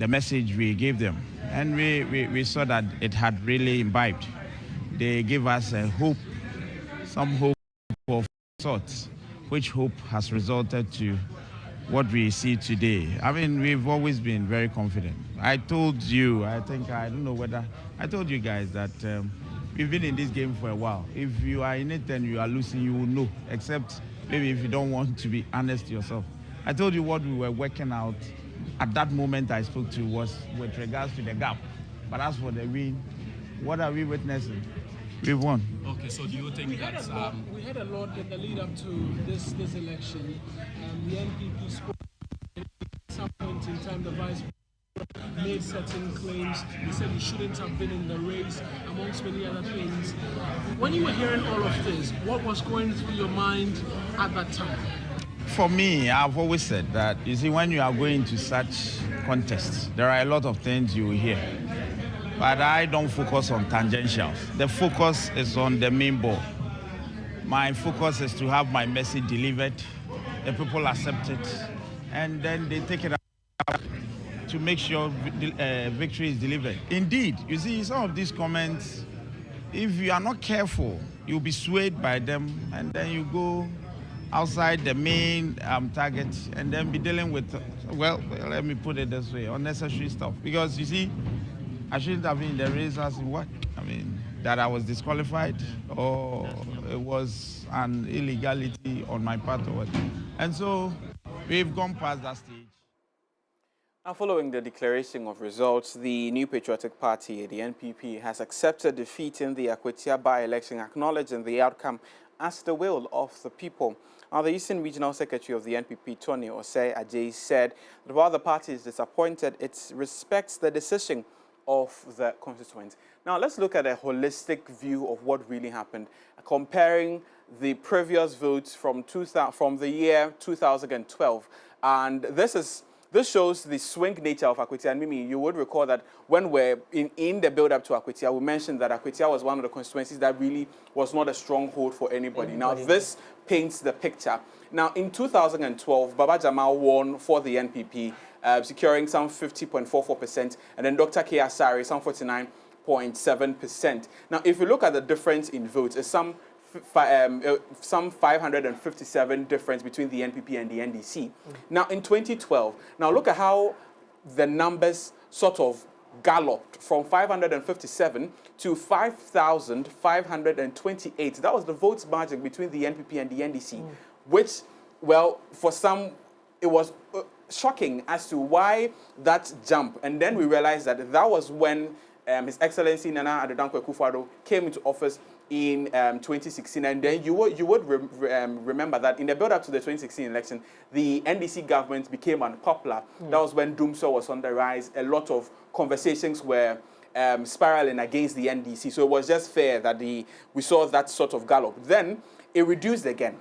Speaker 8: message we gave them. And we saw that it had really imbibed. They gave us a hope, some hope of sorts, which hope has resulted to what we see today. I mean, we've always been very confident. I told you, I don't know whether, I told you guys that we've been in this game for a while. If you are in it and you are losing, you will know, except maybe if you don't want to be honest to yourself. I told you what we were working out at that moment I spoke to was with regards to the gap. But as for the win, what are we witnessing? We've won.
Speaker 9: Okay, so do you think that...
Speaker 10: We had a lot in the lead up to this election. The NPP spoke at some point in time, the vice president made certain claims. He said he shouldn't have been in the race, amongst many other things. When you were hearing all of this, what was going through your mind at that time?
Speaker 8: For me, I've always said that, you see, when you are going to such contests, there are a lot of things you will hear. But I don't focus on tangentials. The focus is on the main ball. My focus is to have my message delivered, the people accept it, and then they take it up to make sure victory is delivered. Indeed, you see, some of these comments, if you are not careful, you'll be swayed by them, and then you go outside the main target and then be dealing with, well, let me put it this way, unnecessary stuff. Because you see, I shouldn't have been in the race as in what? I mean, that I was disqualified, or it was an illegality on my part or what. And so we've gone past that stage.
Speaker 2: Now, following the declaration of results, the New Patriotic Party, the NPP, has accepted defeat in the Akwetia by-election, acknowledging the outcome as the will of the people. Now, the Eastern Regional Secretary of the NPP, Tony Osei Ajay, said that while the party is disappointed, it respects the decision of the constituents. Now, let's look at a holistic view of what really happened, comparing the previous votes from the year 2012. And this shows the swing nature of Akwetia. And Mimi, you would recall that when we're in the build-up to Akwetia, we mentioned that Akwetia was one of the constituencies that really was not a stronghold for anybody. Now, this paints the picture. Now, in 2012, Baba Jamal won for the NPP, securing some 50.44%, and then Dr. K. Asari, some 49.7%. Now, if you look at the difference in votes, it's some 557 difference between the NPP and the NDC. Now, in 2012, now look at how the numbers sort of galloped from 557 to 5,528. That was the votes margin between the NPP and the NDC, which, well, for some, it was shocking as to why that jump. And then we realized that that was when His Excellency Nana Addo Dankwa Akufo-Addo came into office in 2016, and then you would remember that in the build-up to the 2016 election, the NDC government became unpopular. That was when Doomsor was on the rise. A lot of conversations were spiraling against the NDC, so it was just fair that we saw that sort of gallop. Then it reduced again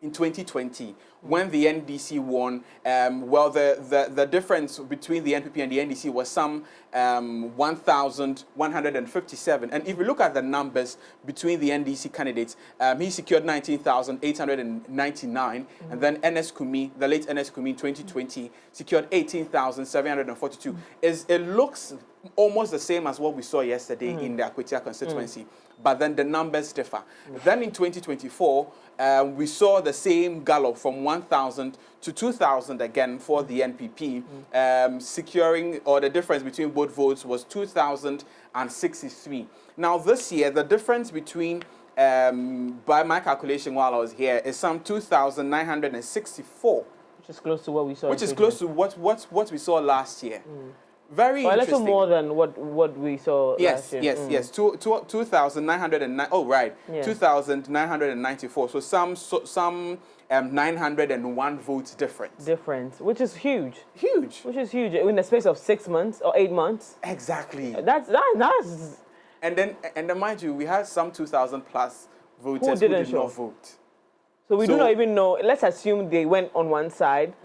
Speaker 2: in 2020, when the NDC won. Well, the difference between the NPP and the NDC was some 1,157. And if you look at the numbers between the NDC candidates, he secured 19,899, and then NS Kumi, the late NS Kumi in 2020, secured 18,742. It looks almost the same as what we saw yesterday in the Akwetia constituency, but then the numbers differ. Then in 2024, we saw the same gallop from 1,000 to 2,000 again for the NPP, securing, or the difference between both votes was 2,063. Now this year, the difference between, by my calculation while I was here, is some 2,964.
Speaker 1: Which is close to what we saw.
Speaker 2: Which is close to what we saw last year. Very
Speaker 1: well,
Speaker 2: interesting.
Speaker 1: a little more than what we saw last year.
Speaker 2: Yes. 2,909. Oh, right. Yeah. 2,994. So some 901 votes difference.
Speaker 1: Which is huge.
Speaker 2: Huge.
Speaker 1: Which is huge in the space of 6 months or 8 months.
Speaker 2: Exactly.
Speaker 1: That's.
Speaker 2: And then mind you, we had some 2,000 plus voters who did not vote.
Speaker 1: So we do not even know. Let's assume they went on one side.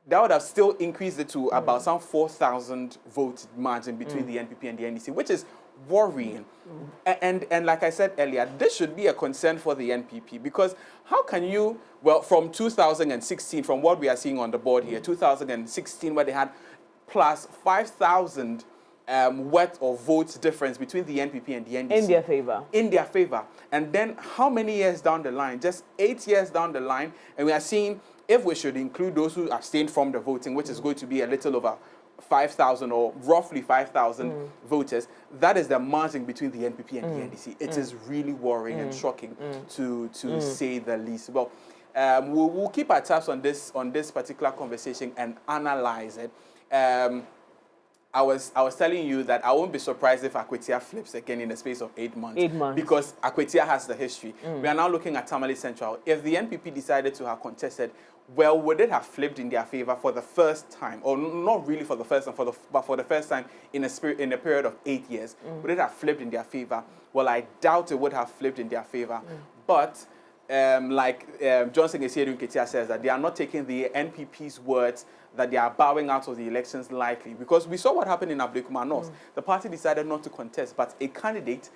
Speaker 2: That would have still increased it to about some 4,000 vote margin between the NPP and the NDC, which is worrying. And like I said earlier, this should be a concern for the NPP, because how can you, well, from 2016, from what we are seeing on the board here, 2016, where they had plus 5,000 worth of votes difference between the NPP and the NDC.
Speaker 1: In their favor.
Speaker 2: In their favor. And then how many years down the line? Just 8 years down the line, and we are seeing if we should include those who abstained from the voting, which is going to be a little over 5,000 or roughly 5,000 voters, that is the margin between the NPP and the NDC. It is really worrying and shocking to say the least. Well, we'll keep our tabs on this particular conversation and analyze it. I was telling you that I won't be surprised if Akwetia flips again in the space of 8 months.
Speaker 1: 8 months.
Speaker 2: Because Akwetia has the history. We are now looking at Tamale Central. If the NPP decided to have contested, well, would it have flipped in their favor for the first time? Or not really for the first time, but for the first time in a period of 8 years? Would it have flipped in their favor? Well, I doubt it would have flipped in their favor. But Johnson Esiedu Nketia says that they are not taking the NPP's words that they are bowing out of the elections lightly. Because we saw what happened in Ablekuma North. The party decided not to contest, but a candidate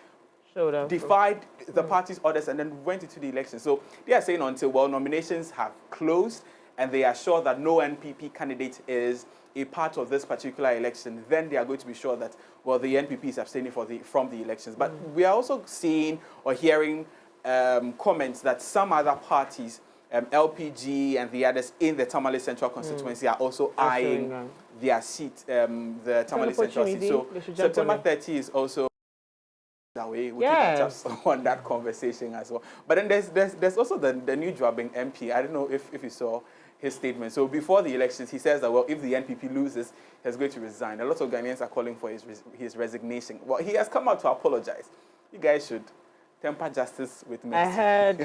Speaker 2: defied the party's orders and then went into the election. So they are saying until, well, nominations have closed and they are sure that no NPP candidate is a part of this particular election, then they are going to be sure that, well, the NPP is abstaining from the elections. But we are also seeing or hearing comments that some other parties, LPG and the others in the Tamale Central constituency are also eyeing their seat, the Tamale Central seat. So September 30 is also that way. We'll keep on that conversation as well. But then there's also the new Joabing MP. I don't know if you saw his statement. So before the elections, he says that, well, if the NPP loses, he's going to resign. A lot of Ghanaians are calling for his resignation. Well, he has come out to apologize. You guys should temper justice with mercy.
Speaker 1: I heard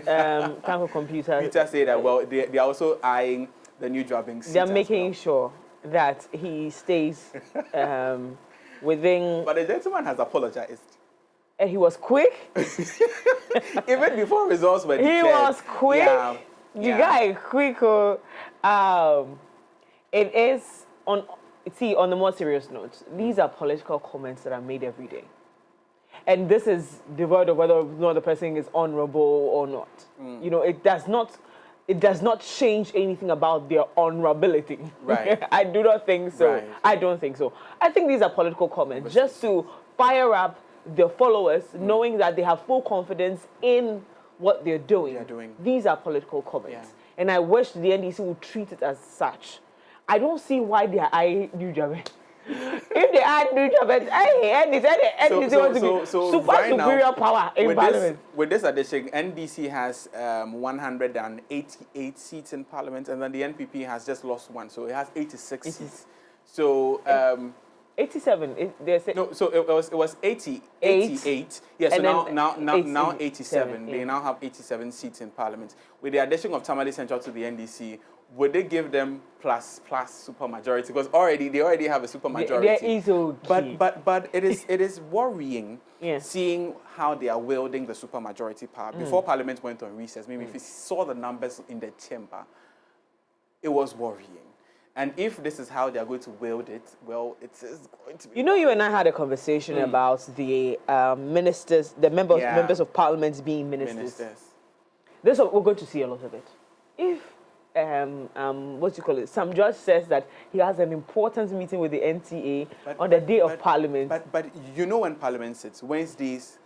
Speaker 1: Kanko Computer
Speaker 2: say that, well, they are also eyeing the new Joabing seat.
Speaker 1: They're making sure that he stays within...
Speaker 2: But the gentleman has apologized.
Speaker 1: And he was quick.
Speaker 2: Even before results were declared.
Speaker 1: He was quick.
Speaker 2: Yeah.
Speaker 1: The guy quick. It is on the more serious note, these are political comments that are made every day. And this is devoid of whether or not the person is honorable or not. You know, it does not change anything about their honorability.
Speaker 2: Right.
Speaker 1: I do not think so.
Speaker 2: Right.
Speaker 1: I don't think so. I think these are political comments just to fire up the followers, knowing that they have full confidence in what they're doing. These are political comments. And I wish the NDC would treat it as such. I don't see why they are eyeing New Japan. If they add New Japan, NDC wants to be superior power in Parliament.
Speaker 2: With this addition, NDC has 188 seats in Parliament, and then the NPP has just lost one, so it has 86 seats. So
Speaker 1: 87.
Speaker 2: So it was 88. Yes.
Speaker 1: And
Speaker 2: so now 87. They now have 87 seats in Parliament. With the addition of Tamale Central to the NDC, would they give them plus supermajority? Because they already have a supermajority. But it is worrying seeing how they are wielding the supermajority power. Before Parliament went on recess, maybe if you saw the numbers in the chamber, it was worrying. And if this is how they are going to wield it, well, it is going to be...
Speaker 1: You know, you and I had a conversation about the ministers, the members of Parliament being ministers. This we're going to see a lot of it. If Sam George says that he has an important meeting with the NTA on the day of Parliament.
Speaker 2: But you know when Parliament sits, Wednesdays,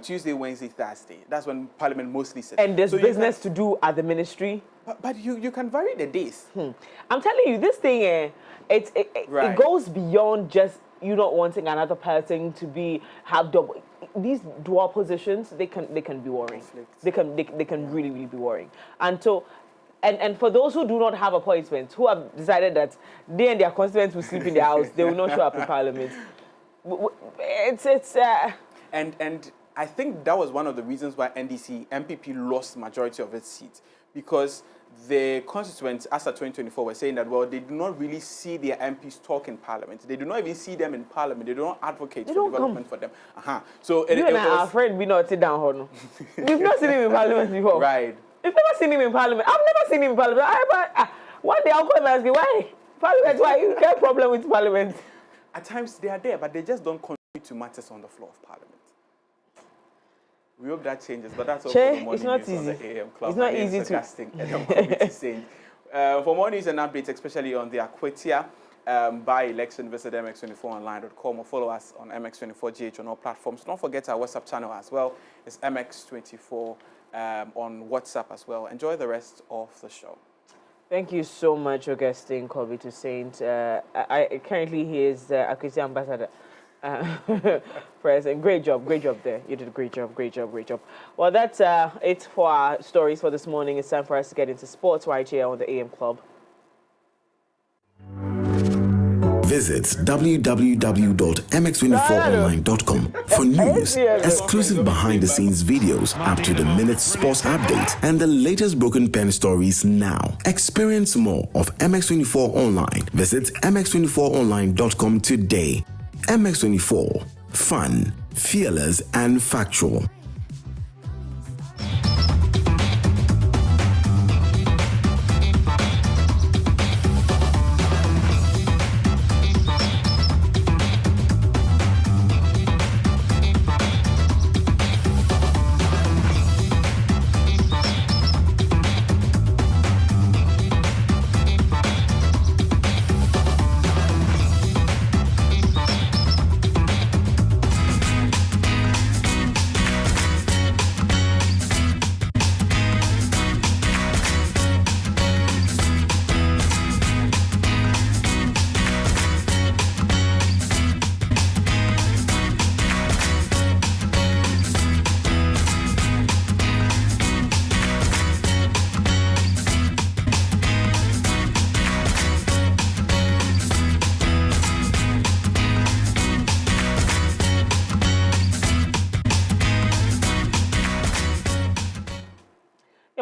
Speaker 2: Tuesday, Wednesday, Thursday. That's when Parliament mostly sits.
Speaker 1: And there's business to do at the ministry.
Speaker 2: But you can vary the days.
Speaker 1: I'm telling you, this thing, it goes beyond just you not wanting another person to have double. These dual positions, they can be worrying. They can really be worrying. And so, and for those who do not have appointments, who have decided that they and their constituents will sleep in their house, they will not show up in Parliament.
Speaker 2: And I think that was one of the reasons why MPP lost majority of its seats, because the constituents, as of 2024, were saying that, well, they do not really see their MPs talk in Parliament. They do not even see them in Parliament. They do not advocate for development for them. So
Speaker 1: you and I are afraid we not sit down. We've not seen him in Parliament before.
Speaker 2: Right.
Speaker 1: We've never seen him in Parliament. I've never seen him in Parliament. One day I'll come and ask you, why? Parliament, why? You have a problem with Parliament?
Speaker 2: At times they are there, but they just don't contribute to matters on the floor of Parliament. We hope that changes, but that's all for the morning news on the AM Club.
Speaker 1: It's not easy to...
Speaker 2: For more news and updates, especially on the Akwetia by-election, visit mx24online.com or follow us on MX24GH on all platforms. Don't forget our WhatsApp channel as well. It's MX24 on WhatsApp as well. Enjoy the rest of the show.
Speaker 1: Thank you so much, Augustine Kobe to Saint. I currently he is Akwesi ambassador. President, great job there. You did a great job. Well, that's it for our stories for this morning. It's time for us to get into sports right here on the AM Club.
Speaker 9: Visit www.mx24online.com for news, exclusive behind-the-scenes videos, up-to-the-minute sports updates, and the latest broken pen stories now. Experience more of MX24 Online. Visit mx24online.com today. MX24, fun, fearless, and factual.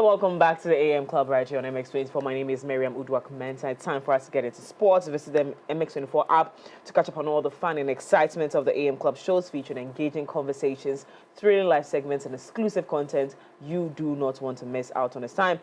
Speaker 1: Welcome back to the AM Club right here on MX24. My name is Miriam Udwak-Mensah. It's time for us to get into sports. Visit the MX24 app to catch up on all the fun and excitement of the AM Club shows, featuring engaging conversations, thrilling live segments, and exclusive content you do not want to miss out on. It's time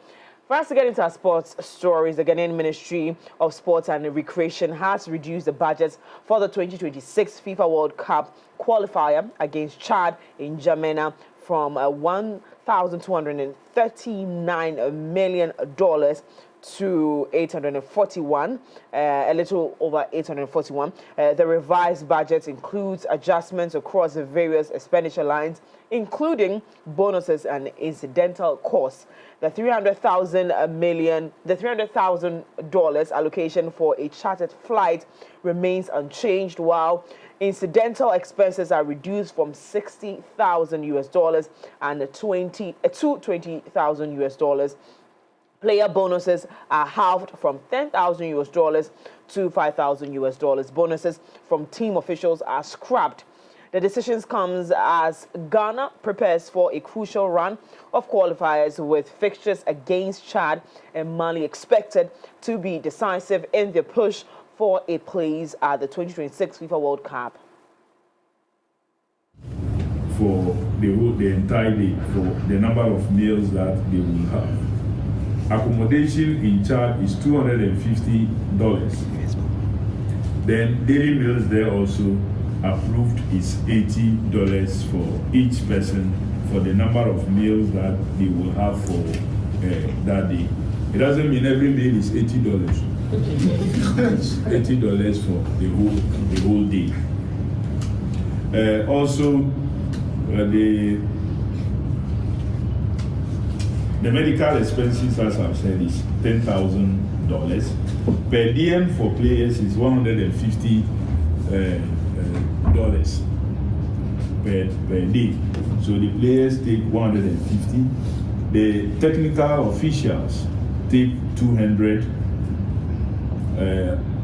Speaker 1: for us to get into our sports stories. The Ghanaian Ministry of Sports and Recreation has reduced the budgets for the 2026 FIFA World Cup qualifier against Chad in N'Djamena from $1,239 million to 841, a little over 841. The revised budget includes adjustments across the various expenditure lines, including bonuses and incidental costs. The $300,000 allocation for a chartered flight remains unchanged, while incidental expenses are reduced from $60,000 and to $20,000. Player bonuses are halved from $10,000 to $5,000. Bonuses from team officials are scrapped. The decision comes as Ghana prepares for a crucial run of qualifiers, with fixtures against Chad and Mali expected to be decisive in their push for a place at the 2026 FIFA World Cup.
Speaker 11: For the entire day, for the number of meals that they will have. Accommodation in Chad is $250. Then daily meals there also approved is $80 for each person for the number of meals that they will have for that day. It doesn't mean every meal is $80. It's $80 for the whole day. Also, the medical expenses, as I've said, is $10,000. Per diem for players is $150 per day. So the players take $150. The technical officials take $200.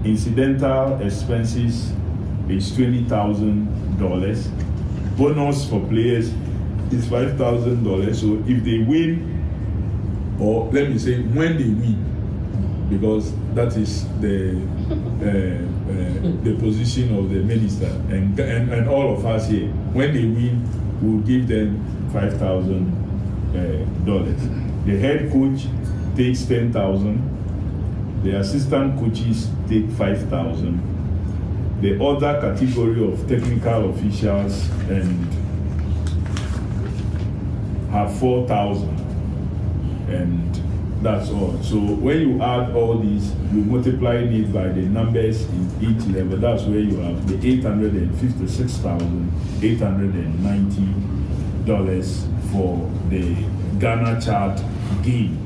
Speaker 11: Incidental expenses is $20,000. Bonus for players is $5,000. So if they win, or let me say when they win, because that is the position of the minister and all of us here. When they win, we'll give them $5,000. The head coach takes $10,000. The assistant coaches take $5,000. The other category of technical officials and have $4,000, and that's all. So when you add all these, you multiply it by the numbers in each level. That's where you have the $856,890 for the Ghana Chad game.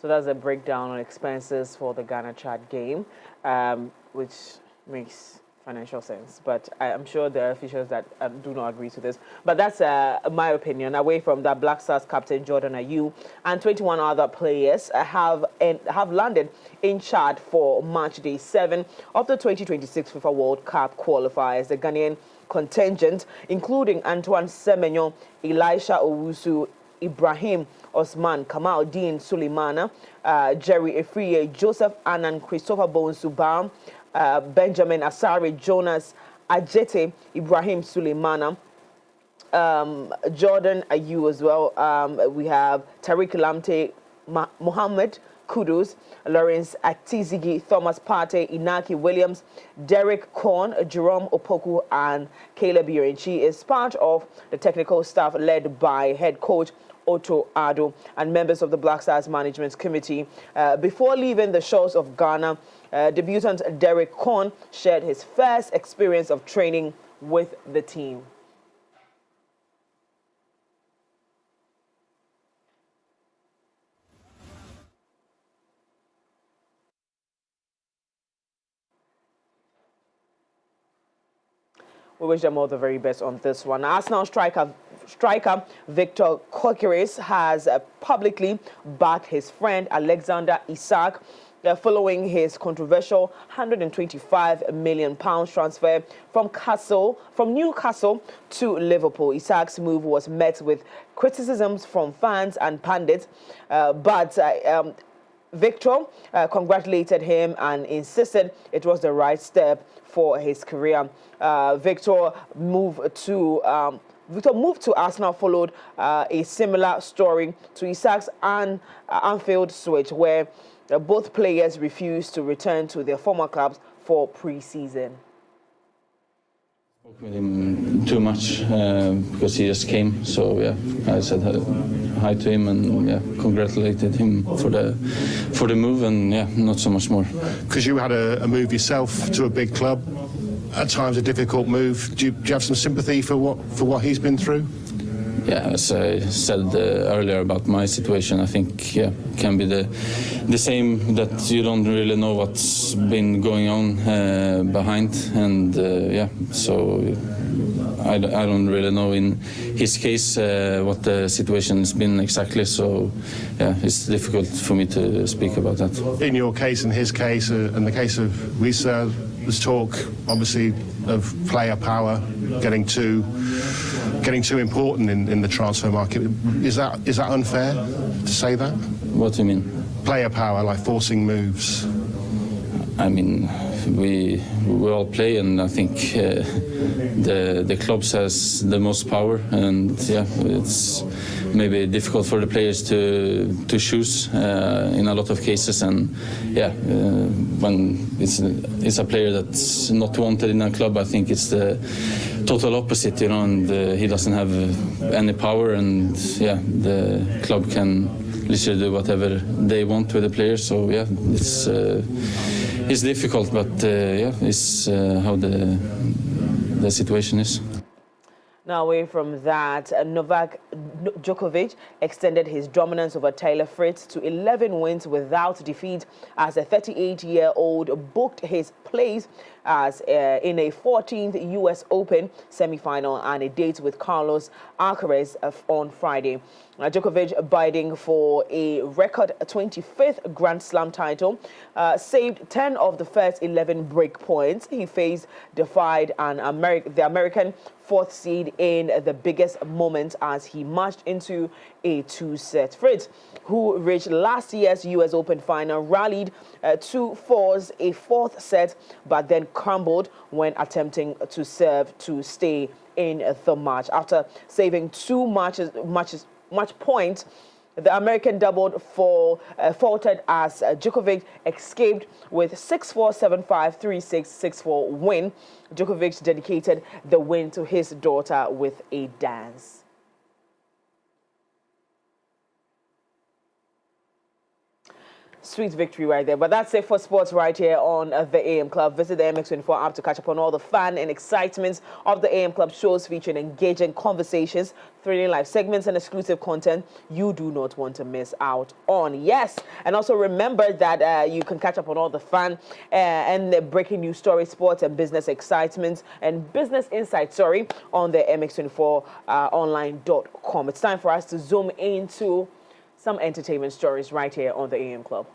Speaker 1: So that's a breakdown on expenses for the Ghana-Chad game, which makes financial sense. But I'm sure there are officials that do not agree to this. But that's my opinion. Away from that, Black Stars captain Jordan Ayew and 21 other players have landed in Chad for match day 7 of the 2026 FIFA World Cup qualifiers. The Ghanaian contingent, including Antoine Semenyo, Elisha Owusu, Ibrahim Osman, Kamal Dean Suleimana, Jerry Efriye, Joseph Annan, Christopher Bowen-Subam, Benjamin Asare, Jonas Ajete, Ibrahim Suleimana, Jordan Ayew as well. We have Tariq Lamte, Mohammed Kudus, Lawrence Atizigi, Thomas Partey, Inaki Williams, Derek Korn, Jerome Opoku, and Caleb Urenchi is part of the technical staff led by head coach Otto Addo and members of the Black Stars Management Committee. Before leaving the shores of Ghana, debutant Derek Korn shared his first experience of training with the team. We wish them all the very best on this one. Arsenal striker Victor Gyökeres has publicly backed his friend Alexander Isak following his controversial £125 million transfer from Newcastle to Liverpool. Isak's move was met with criticisms from fans and pundits, but Victor congratulated him and insisted it was the right step for his career. Victor moved to Arsenal followed a similar story to Isak's Anfield switch, where both players refused to return to their former clubs for pre-season.
Speaker 12: Spoke with him too much because he just came. So yeah, I said hi to him and congratulated him for the move, and not so much more.
Speaker 13: Because you had a move yourself to a big club, at times a difficult move. Do you have some sympathy for what he's been through?
Speaker 12: Yeah, as I said earlier about my situation, I think it can be the same, that you don't really know what's been going on behind, and so I don't really know in his case what the situation has been exactly. So it's difficult for me to speak about that.
Speaker 13: In your case, in his case, and the case of Wissa, there's talk obviously of player power getting too important in the transfer market. Is that unfair to say that?
Speaker 12: What do you mean?
Speaker 13: Player power, like forcing moves.
Speaker 12: I mean, we all play, and I think the clubs has the most power, and it's maybe difficult for the players to choose in a lot of cases, and when it's a player that's not wanted in a club, I think it's the total opposite, and he doesn't have any power, and the club can literally do whatever they want with the players. So it's difficult, but it's how the situation is.
Speaker 1: Now, away from that, Novak Djokovic extended his dominance over Taylor Fritz to 11 wins without defeat as the 38-year-old booked his place as in a 14th U.S. Open semi-final and a date with Carlos Alcaraz on Friday. Djokovic, bidding for a record 25th Grand Slam title, saved 10 of the first 11 break points. He defied the American fourth seed in the biggest moment as he marched into a two-set. Fritz, who reached last year's U.S. Open final, rallied to force a fourth set, but then crumbled when attempting to serve to stay in the match. After saving two match points, the American faltered as Djokovic escaped with 6-4, 7-5, 3-6, 6-4 win. Djokovic dedicated the win to his daughter with a dance. Sweet victory right there. But that's it for sports right here on the AM Club. Visit the MX24 app to catch up on all the fun and excitements of the AM Club shows featuring engaging conversations, thrilling live segments, and exclusive content you do not want to miss out on. Yes, and also remember that you can catch up on all the fun and the breaking news stories, sports and business excitements and business insights, on the mx24online.com. It's time for us to zoom into some entertainment stories right here on the AM Club.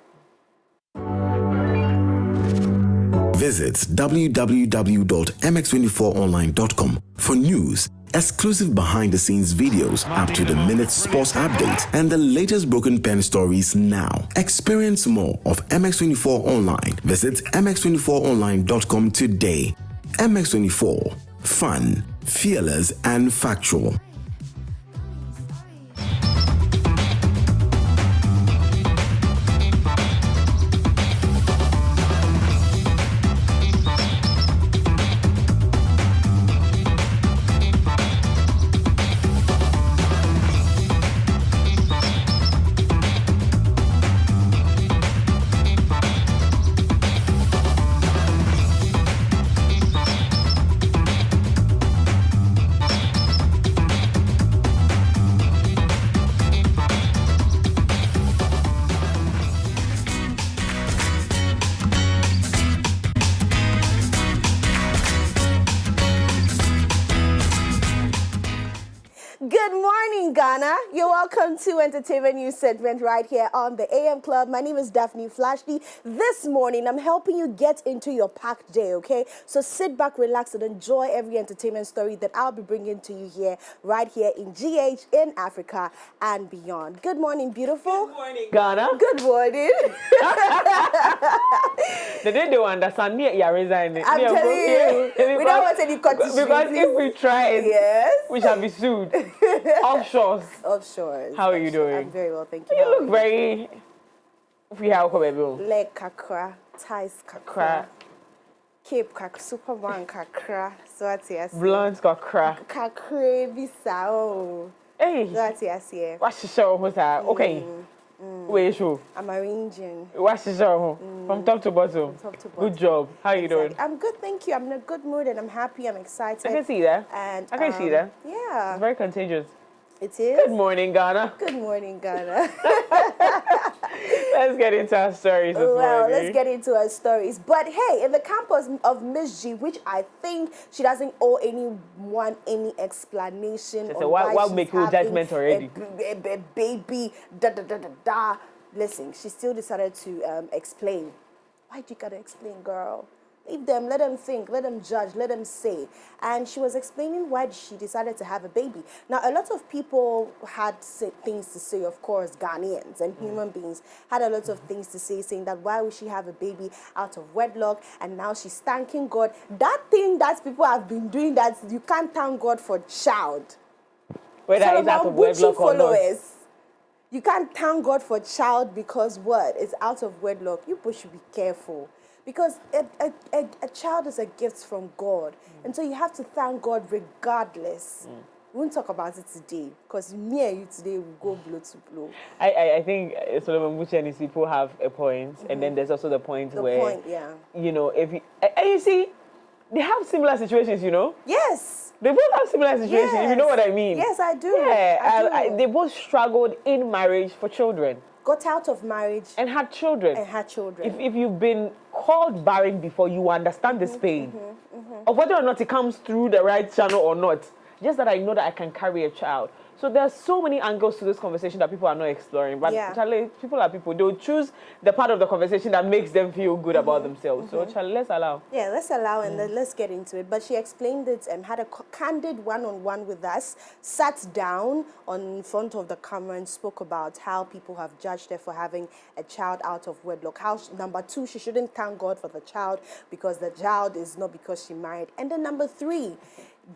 Speaker 9: Visit www.mx24online.com for news, exclusive behind-the-scenes videos, up-to-the-minute sports updates, and the latest broken pen stories now. Experience more of MX24 Online. Visit mx24online.com today. MX24. Fun, fearless, and factual.
Speaker 14: Ghana. You're welcome to Entertainment News segment right here on the AM Club. My name is Daphne Flashley. This morning, I'm helping you get into your packed day, okay? So sit back, relax, and enjoy every entertainment story that I'll be bringing to you here, right here in GH, in Africa, and beyond. Good morning, beautiful.
Speaker 1: Good morning, Ghana.
Speaker 14: Good morning.
Speaker 1: They didn't understand me. You're resigning.
Speaker 14: I'm telling you, we don't want any continuity.
Speaker 1: Because if we try it,
Speaker 14: yes,
Speaker 1: we shall be sued. Offshores.
Speaker 14: Offshores.
Speaker 1: How are you doing?
Speaker 14: I'm very well, thank you.
Speaker 1: You look very...
Speaker 14: Leg kakra, ties kakra, cape kakra, superman kakra, so what's yes?
Speaker 1: Blonde kakra.
Speaker 14: Kakra bisao.
Speaker 1: Hey.
Speaker 14: So what's yes, yeah.
Speaker 1: What's the show? What's that? Okay. Where you?
Speaker 14: I'm arranging.
Speaker 1: What's the show? From top to bottom.
Speaker 14: From top to bottom.
Speaker 1: Good job. How are you doing?
Speaker 14: I'm good, thank you. I'm in a good mood and I'm happy. I'm excited.
Speaker 1: I can see that.
Speaker 14: And
Speaker 1: I can see that.
Speaker 14: Yeah.
Speaker 1: It's very contagious.
Speaker 14: It is.
Speaker 1: Good morning, Ghana.
Speaker 14: Good morning, Ghana.
Speaker 1: Let's get into our stories this morning.
Speaker 14: Let's get into our stories. But hey, in the campus of Miss G, which I think she doesn't owe anyone any explanation on
Speaker 1: why make you judgment already?
Speaker 14: A baby, da da da da da. Listen, she still decided to explain. Why do you gotta explain, girl? Leave them, let them think, let them judge, let them say. And she was explaining why she decided to have a baby. Now, a lot of people had things to say, of course, Ghanaians and human beings had a lot of things to say, saying that why would she have a baby out of wedlock? And now she's thanking God. That thing that people have been doing, that you can't thank God for child.
Speaker 1: Whether it's out of wedlock or not.
Speaker 14: You can't thank God for child because what? It's out of wedlock. You both should be careful. Because a child is a gift from God. And so you have to thank God regardless. We won't talk about it today. Because me and you today will go blow to blow.
Speaker 1: I think Solomon Buchi and his people have a point. And then there's also the point where, you know, if you... And you see, they have similar situations, you know?
Speaker 14: Yes.
Speaker 1: They both have similar situations, if you know what I mean.
Speaker 14: Yes, I do.
Speaker 1: Yeah,
Speaker 14: I do.
Speaker 1: They both struggled in marriage for children.
Speaker 14: Got out of marriage.
Speaker 1: And had children. If you've been called barren before, you understand this pain. Or whether or not it comes through the right channel or not. Just that I know that I can carry a child. So there's so many angles to this conversation that people are not exploring. But Charlie, people are people. They'll choose the part of the conversation that makes them feel good about themselves. So Charlie, let's allow.
Speaker 14: Yeah, let's allow and let's get into it. But she explained it and had a candid one-on-one with us, sat down in front of the camera and spoke about how people have judged her for having a child out of wedlock. How, number 2, she shouldn't thank God for the child because the child is not because she married. And then number 3,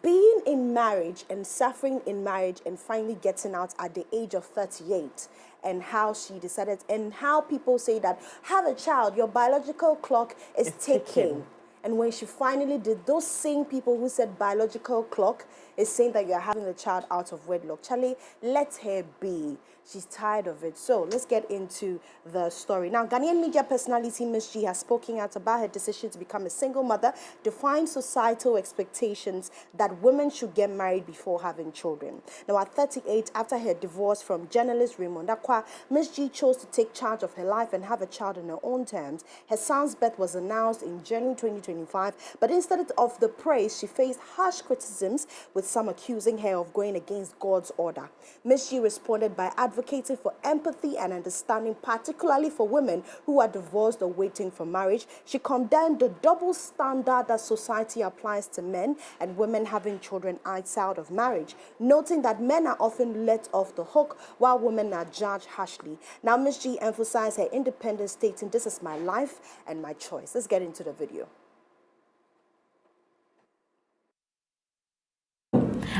Speaker 14: being in marriage and suffering in marriage and finally getting out at the age of 38 and how she decided and how people say that have a child, your biological clock is ticking. And when she finally did, those same people who said biological clock is saying that you're having the child out of wedlock. Charlie, let her be. She's tired of it. So let's get into the story. Now, Ghanaian media personality Miss G has spoken out about her decision to become a single mother, defying societal expectations that women should get married before having children. Now, at 38, after her divorce from journalist Raymond Akwa, Miss G chose to take charge of her life and have a child on her own terms. Her son's birth was announced in January 2025, but instead of the praise, she faced harsh criticisms, with some accusing her of going against God's order. Miss G responded by advocating for empathy and understanding, particularly for women who are divorced or waiting for marriage. She condemned the double standard that society applies to men and women having children outside of marriage, noting that men are often let off the hook while women are judged harshly. Now, Miss G emphasized her independence, stating, "This is my life and my choice." Let's get into the video.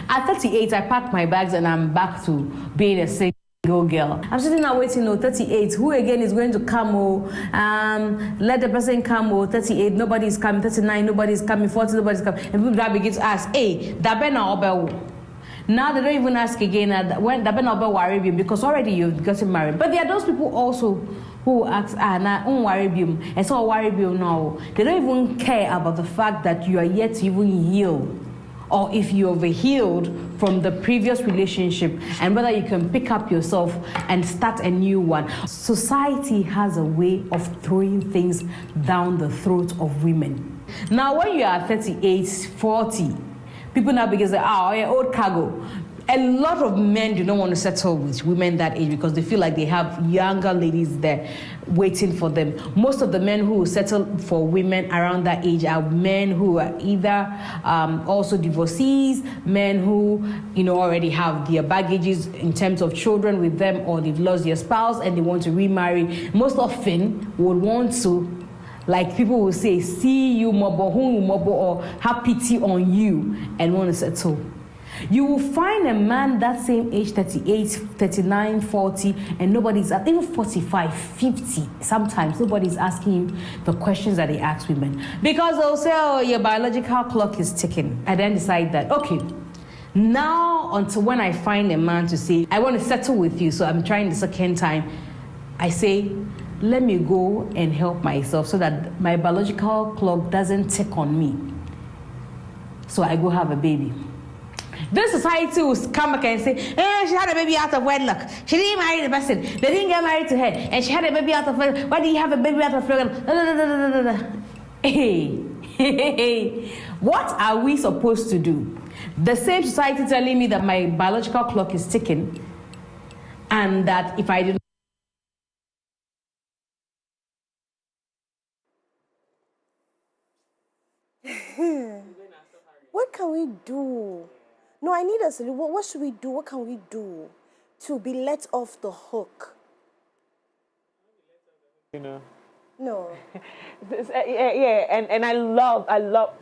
Speaker 15: At 38, I packed my bags and I'm back to being a single girl. I'm sitting there waiting, 38, who again is going to come? Let the person come, 38, nobody's coming, 39, nobody's coming, 40, nobody's coming. And people that begin to ask, hey, Dabena Obel. Now they don't even ask again when Dabena Obel worry because already you've gotten married. But there are those people also who ask, now worry and so worry now. They don't even care about the fact that you are yet to even heal, or if you're healed from the previous relationship, and whether you can pick up yourself and start a new one. Society has a way of throwing things down the throat of women. Now, when you are 38, 40, people now begin to say, oh, yeah, old cargo. A lot of men do not want to settle with women that age because they feel like they have younger ladies there waiting for them. Most of the men who settle for women around that age are men who are either also divorcees, men who already have their baggages in terms of children with them, or they've lost their spouse and they want to remarry. Most often would want to, like people will say, see you mobo, who you mobo, or have pity on you and want to settle. You will find a man that same age, 38, 39, 40, and nobody's, even 45, 50, sometimes nobody's asking him the questions that they ask women. Because they'll say, oh, your biological clock is ticking. I then decide that, okay, now until when I find a man to say, I want to settle with you, so I'm trying the second time, I say, let me go and help myself so that my biological clock doesn't tick on me. So I go have a baby. This society will come back and say, she had a baby out of wedlock. She didn't marry the person. They didn't get married to her. And she had a baby out of wedlock. Why did you have a baby out of wedlock? Hey. What are we supposed to do? The same society telling me that my biological clock is ticking, and that if I do
Speaker 14: What can we do? No, I need a solution. What should we do? What can we do to be let off the hook? No.
Speaker 1: Yeah, and I love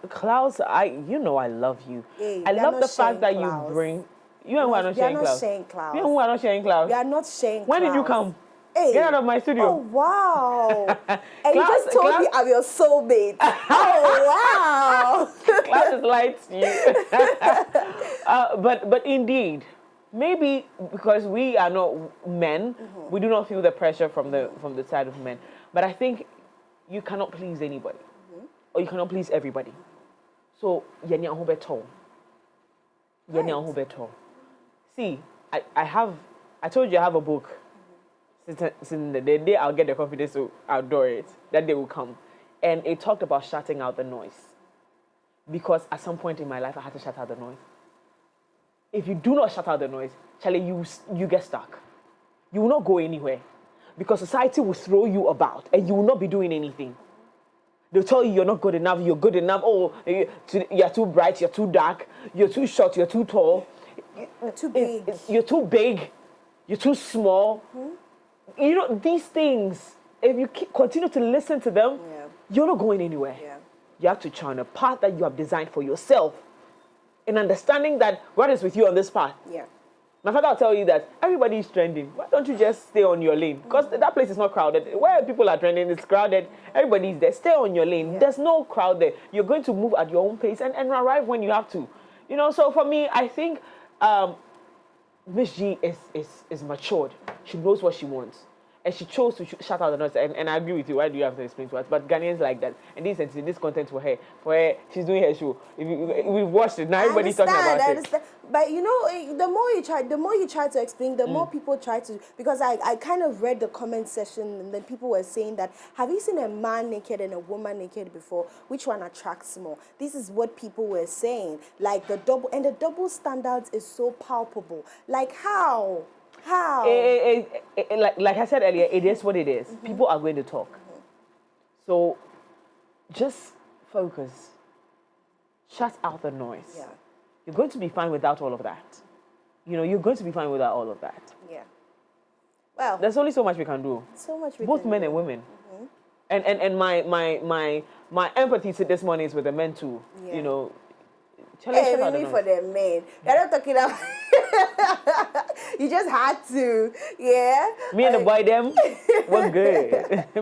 Speaker 1: Klaus. I love you.
Speaker 14: Hey,
Speaker 1: I love the fact that
Speaker 14: Klaus.
Speaker 1: you bring. You and who are not sharing Klaus. You and who are not sharing Klaus.
Speaker 14: We are not sharing Klaus.
Speaker 1: When did you come?
Speaker 14: Hey.
Speaker 1: Get out of my studio.
Speaker 14: Oh, wow. And you just told me I'm your soulmate. Oh, wow.
Speaker 1: Klaus is light to you. But indeed, maybe because we are not men, we do not feel the pressure from the side of men. But I think you cannot please anybody, or you cannot please everybody. So, see, I told you I have a book. Since the day I'll get the confidence to outdoor it, that day will come. And it talked about shutting out the noise. Because at some point in my life, I had to shut out the noise. If you do not shut out the noise, Charlie, you get stuck. You will not go anywhere. Because society will throw you about and you will not be doing anything. They'll tell you you're not good enough, you're good enough, oh, you're too bright, you're too dark, you're too short, you're too tall.
Speaker 14: You're too big.
Speaker 1: You're too big, you're too small. These things, if you continue to listen to them, you're not going anywhere.
Speaker 14: Yeah.
Speaker 1: You have to chart a path that you have designed for yourself. And understanding that God is with you on this path.
Speaker 14: Yeah.
Speaker 1: My father will tell you that everybody is trending. Why don't you just stay on your lane? Because that place is not crowded. Where people are trending, it's crowded. Everybody is there. Stay on your lane. Yeah. There's no crowd there. You're going to move at your own pace and arrive when you have to. You know, so for me, I think Miss G is matured. She knows what she wants. And she chose to shut out the noise. And I agree with you. Why do you have to explain to us? But Ghanaians like that. And this content for her. She's doing her show. We've watched it. Now everybody's talking about it.
Speaker 14: I understand. But you know, the more you try to explain, the more people try to. Because I kind of read the comment section, and then people were saying that, have you seen a man naked and a woman naked before? Which one attracts more? This is what people were saying. Like the double standards is so palpable. Like how? How?
Speaker 1: Like I said earlier, it is what it is. People are going to talk. So just focus. Shut out the noise.
Speaker 14: Yeah.
Speaker 1: You're going to be fine without all of that. You know, you're going to be fine without all of that.
Speaker 14: Yeah. Well,
Speaker 1: there's only so much we can do.
Speaker 14: So much we
Speaker 1: both
Speaker 14: can
Speaker 1: men
Speaker 14: do.
Speaker 1: and women. And my empathy to this morning is with the men too.
Speaker 14: Yeah.
Speaker 1: You know.
Speaker 14: Hey, really for the men. You're not talking about. You just had to, yeah.
Speaker 1: Me and the boy them was good.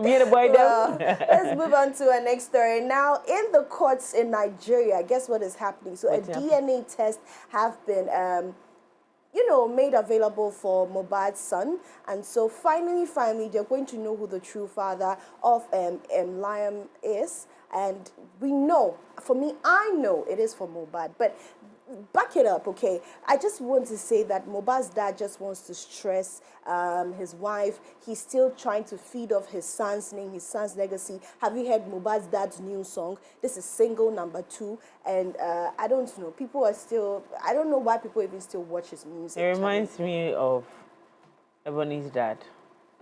Speaker 1: Me and the boy them.
Speaker 14: Let's move on to our next story. Now, in the courts in Nigeria, guess what is happening? So a DNA test have been, made available for Mohbad's son. And so finally, they're going to know who the true father of Liam is. And we know, for me, I know it is for Mohbad, but back it up, okay? I just want to say that Mohbad's dad just wants to stress his wife. He's still trying to feed off his son's name, his son's legacy. Have you heard Mohbad's dad's new song? This is single number 2, and I don't know. People are still, I don't know why people even still watch his music.
Speaker 1: It reminds me of Ebony's dad.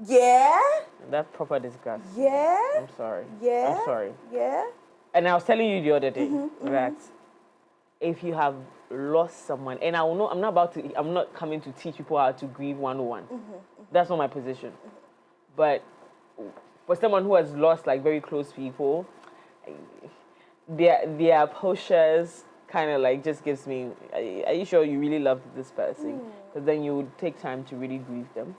Speaker 14: Yeah?
Speaker 1: That proper disgust.
Speaker 14: Yeah?
Speaker 1: I'm sorry.
Speaker 14: Yeah?
Speaker 1: I'm sorry.
Speaker 14: Yeah?
Speaker 1: And I was telling you the other day that if you have lost someone, and I'm not coming to teach people how to grieve 101. That's not my position. But for someone who has lost like very close people, their postures kind of like just gives me, are you sure you really loved this person? Because then you would take time to really grieve them.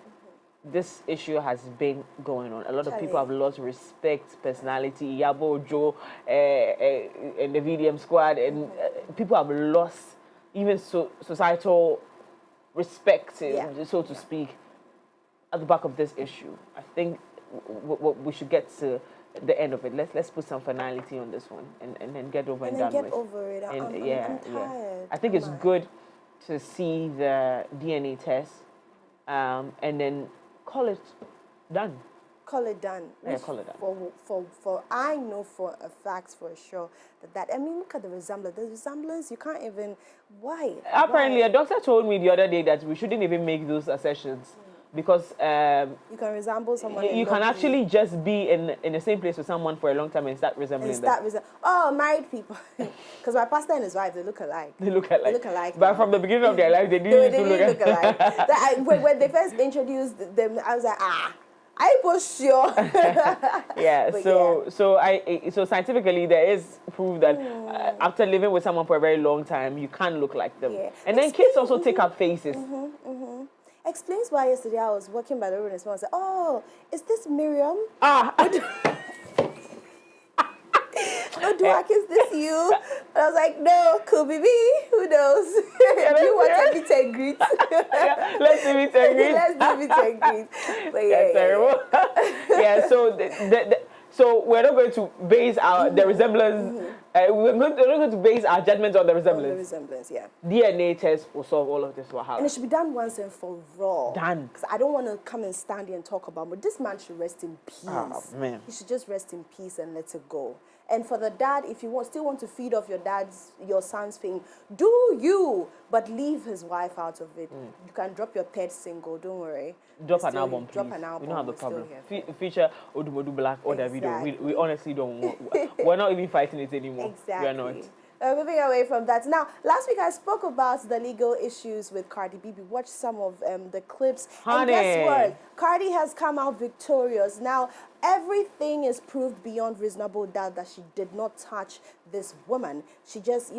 Speaker 1: This issue has been going on. A lot of people have lost respect, personality. Yabo, Joe, and the VDM squad, and people have lost even societal respect, so to speak, at the back of this issue. I think we should get to the end of it. Let's put some finality on this one and then get over and done with.
Speaker 14: Get over it.
Speaker 1: And
Speaker 14: I'm tired.
Speaker 1: I think it's good to see the DNA test, and then call it done.
Speaker 14: Call it done.
Speaker 1: Yeah, call it done.
Speaker 14: For I know for a fact, for sure, that I mean, look at the resemblance. The resemblance, you can't even, why?
Speaker 1: Apparently, a doctor told me the other day that we shouldn't even make those assertions. Because
Speaker 14: you can resemble someone.
Speaker 1: You can actually just be in the same place with someone for a long time and start resembling them.
Speaker 14: Married people. Because my pastor and his wife, they look alike.
Speaker 1: They look alike.
Speaker 14: They look alike.
Speaker 1: But from the beginning of their life, they didn't look alike.
Speaker 14: When they first introduced them, I was like, I was sure.
Speaker 1: Yeah. So scientifically, there is proof that after living with someone for a very long time, you can't look like them.
Speaker 14: Yeah.
Speaker 1: And then kids also take up faces.
Speaker 14: Explains why yesterday I was walking by the road and someone said, "Oh, is this Miriam?" Is this you? And I was like, no, could be me. Who knows? Do you want to meet and greet?
Speaker 1: Let's do meet and greet.
Speaker 14: Let's do meet and greet. But
Speaker 1: That's terrible. Yeah, so we're not going to base the resemblance. We're not going to base our judgment on the resemblance.
Speaker 14: On the resemblance, yeah.
Speaker 1: DNA test will solve all of this wahala.
Speaker 14: And it should be done once and for all.
Speaker 1: Done.
Speaker 14: Because I don't want to come and stand here and talk about, but this man should rest in peace.
Speaker 1: Oh, man.
Speaker 14: He should just rest in peace and let it go. And for the dad, if you still want to feed off your son's fame, do you, but leave his wife out of it. You can drop your third single, don't worry.
Speaker 1: Drop an album, please.
Speaker 14: Drop an album.
Speaker 1: We don't have a problem.
Speaker 14: Feature
Speaker 1: Odumodu Black or Davido. We honestly don't want. We're not even fighting it anymore.
Speaker 14: Exactly.
Speaker 1: We are not.
Speaker 14: Moving away from that. Now, last week I spoke about the legal issues with Cardi B. We watched some of the clips.
Speaker 1: Honey.
Speaker 14: And guess what? Cardi has come out victorious. Now, everything is proved beyond reasonable doubt that she did not touch this woman. She just,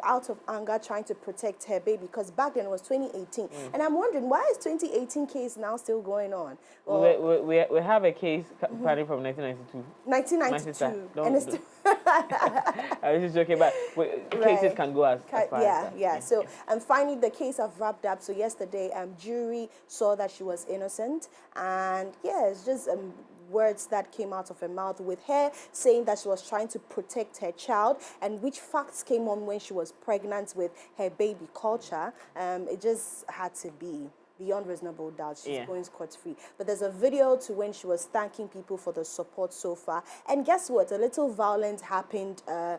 Speaker 14: out of anger, trying to protect her baby. Because back then it was 2018. And I'm wondering, why is 2018 case now still going on?
Speaker 1: Well, we have a case starting from 1992.
Speaker 14: 1992.
Speaker 1: I was just joking, but cases can go as far as that.
Speaker 14: Yeah. So, and finally, the case have wrapped up. So yesterday, jury saw that she was innocent, and yeah, it's just words that came out of her mouth with her saying that she was trying to protect her child, and which facts came on when she was pregnant with her baby Culture. It just had to be beyond reasonable doubt. She's going scot-free. But there's a video to when she was thanking people for the support so far. And guess what? A little violence happened. A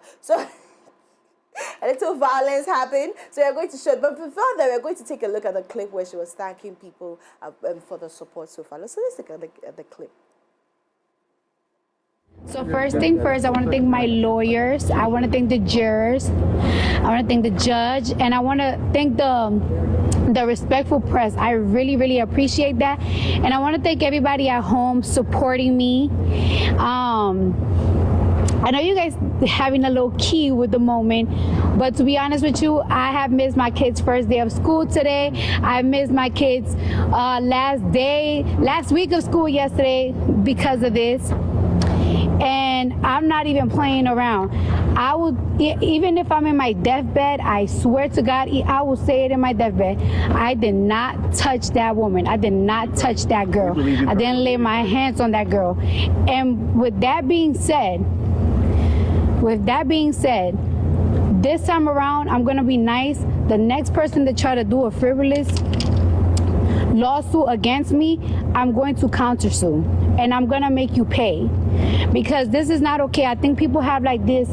Speaker 14: little violence happened. So we're going to show it. But before that, we're going to take a look at the clip where she was thanking people for the support so far. Let's take a look at the clip.
Speaker 16: So first thing first, I want to thank my lawyers. I want to thank the jurors. I want to thank the judge. And I want to thank the respectful press. I really, really appreciate that. And I want to thank everybody at home supporting me. I know you guys having a little key with the moment, but to be honest with you, I have missed my kids' first day of school today. I missed my kids' last week of school yesterday because of this. And I'm not even playing around. I will, even if I'm in my deathbed, I swear to God, I will say it in my deathbed. I did not touch that woman. I did not touch that girl. I didn't lay my hands on that girl. And with that being said, this time around, I'm gonna be nice. The next person that try to do a frivolous lawsuit against me, I'm going to countersue, and I'm gonna make you pay, because this is not okay. I think people have like this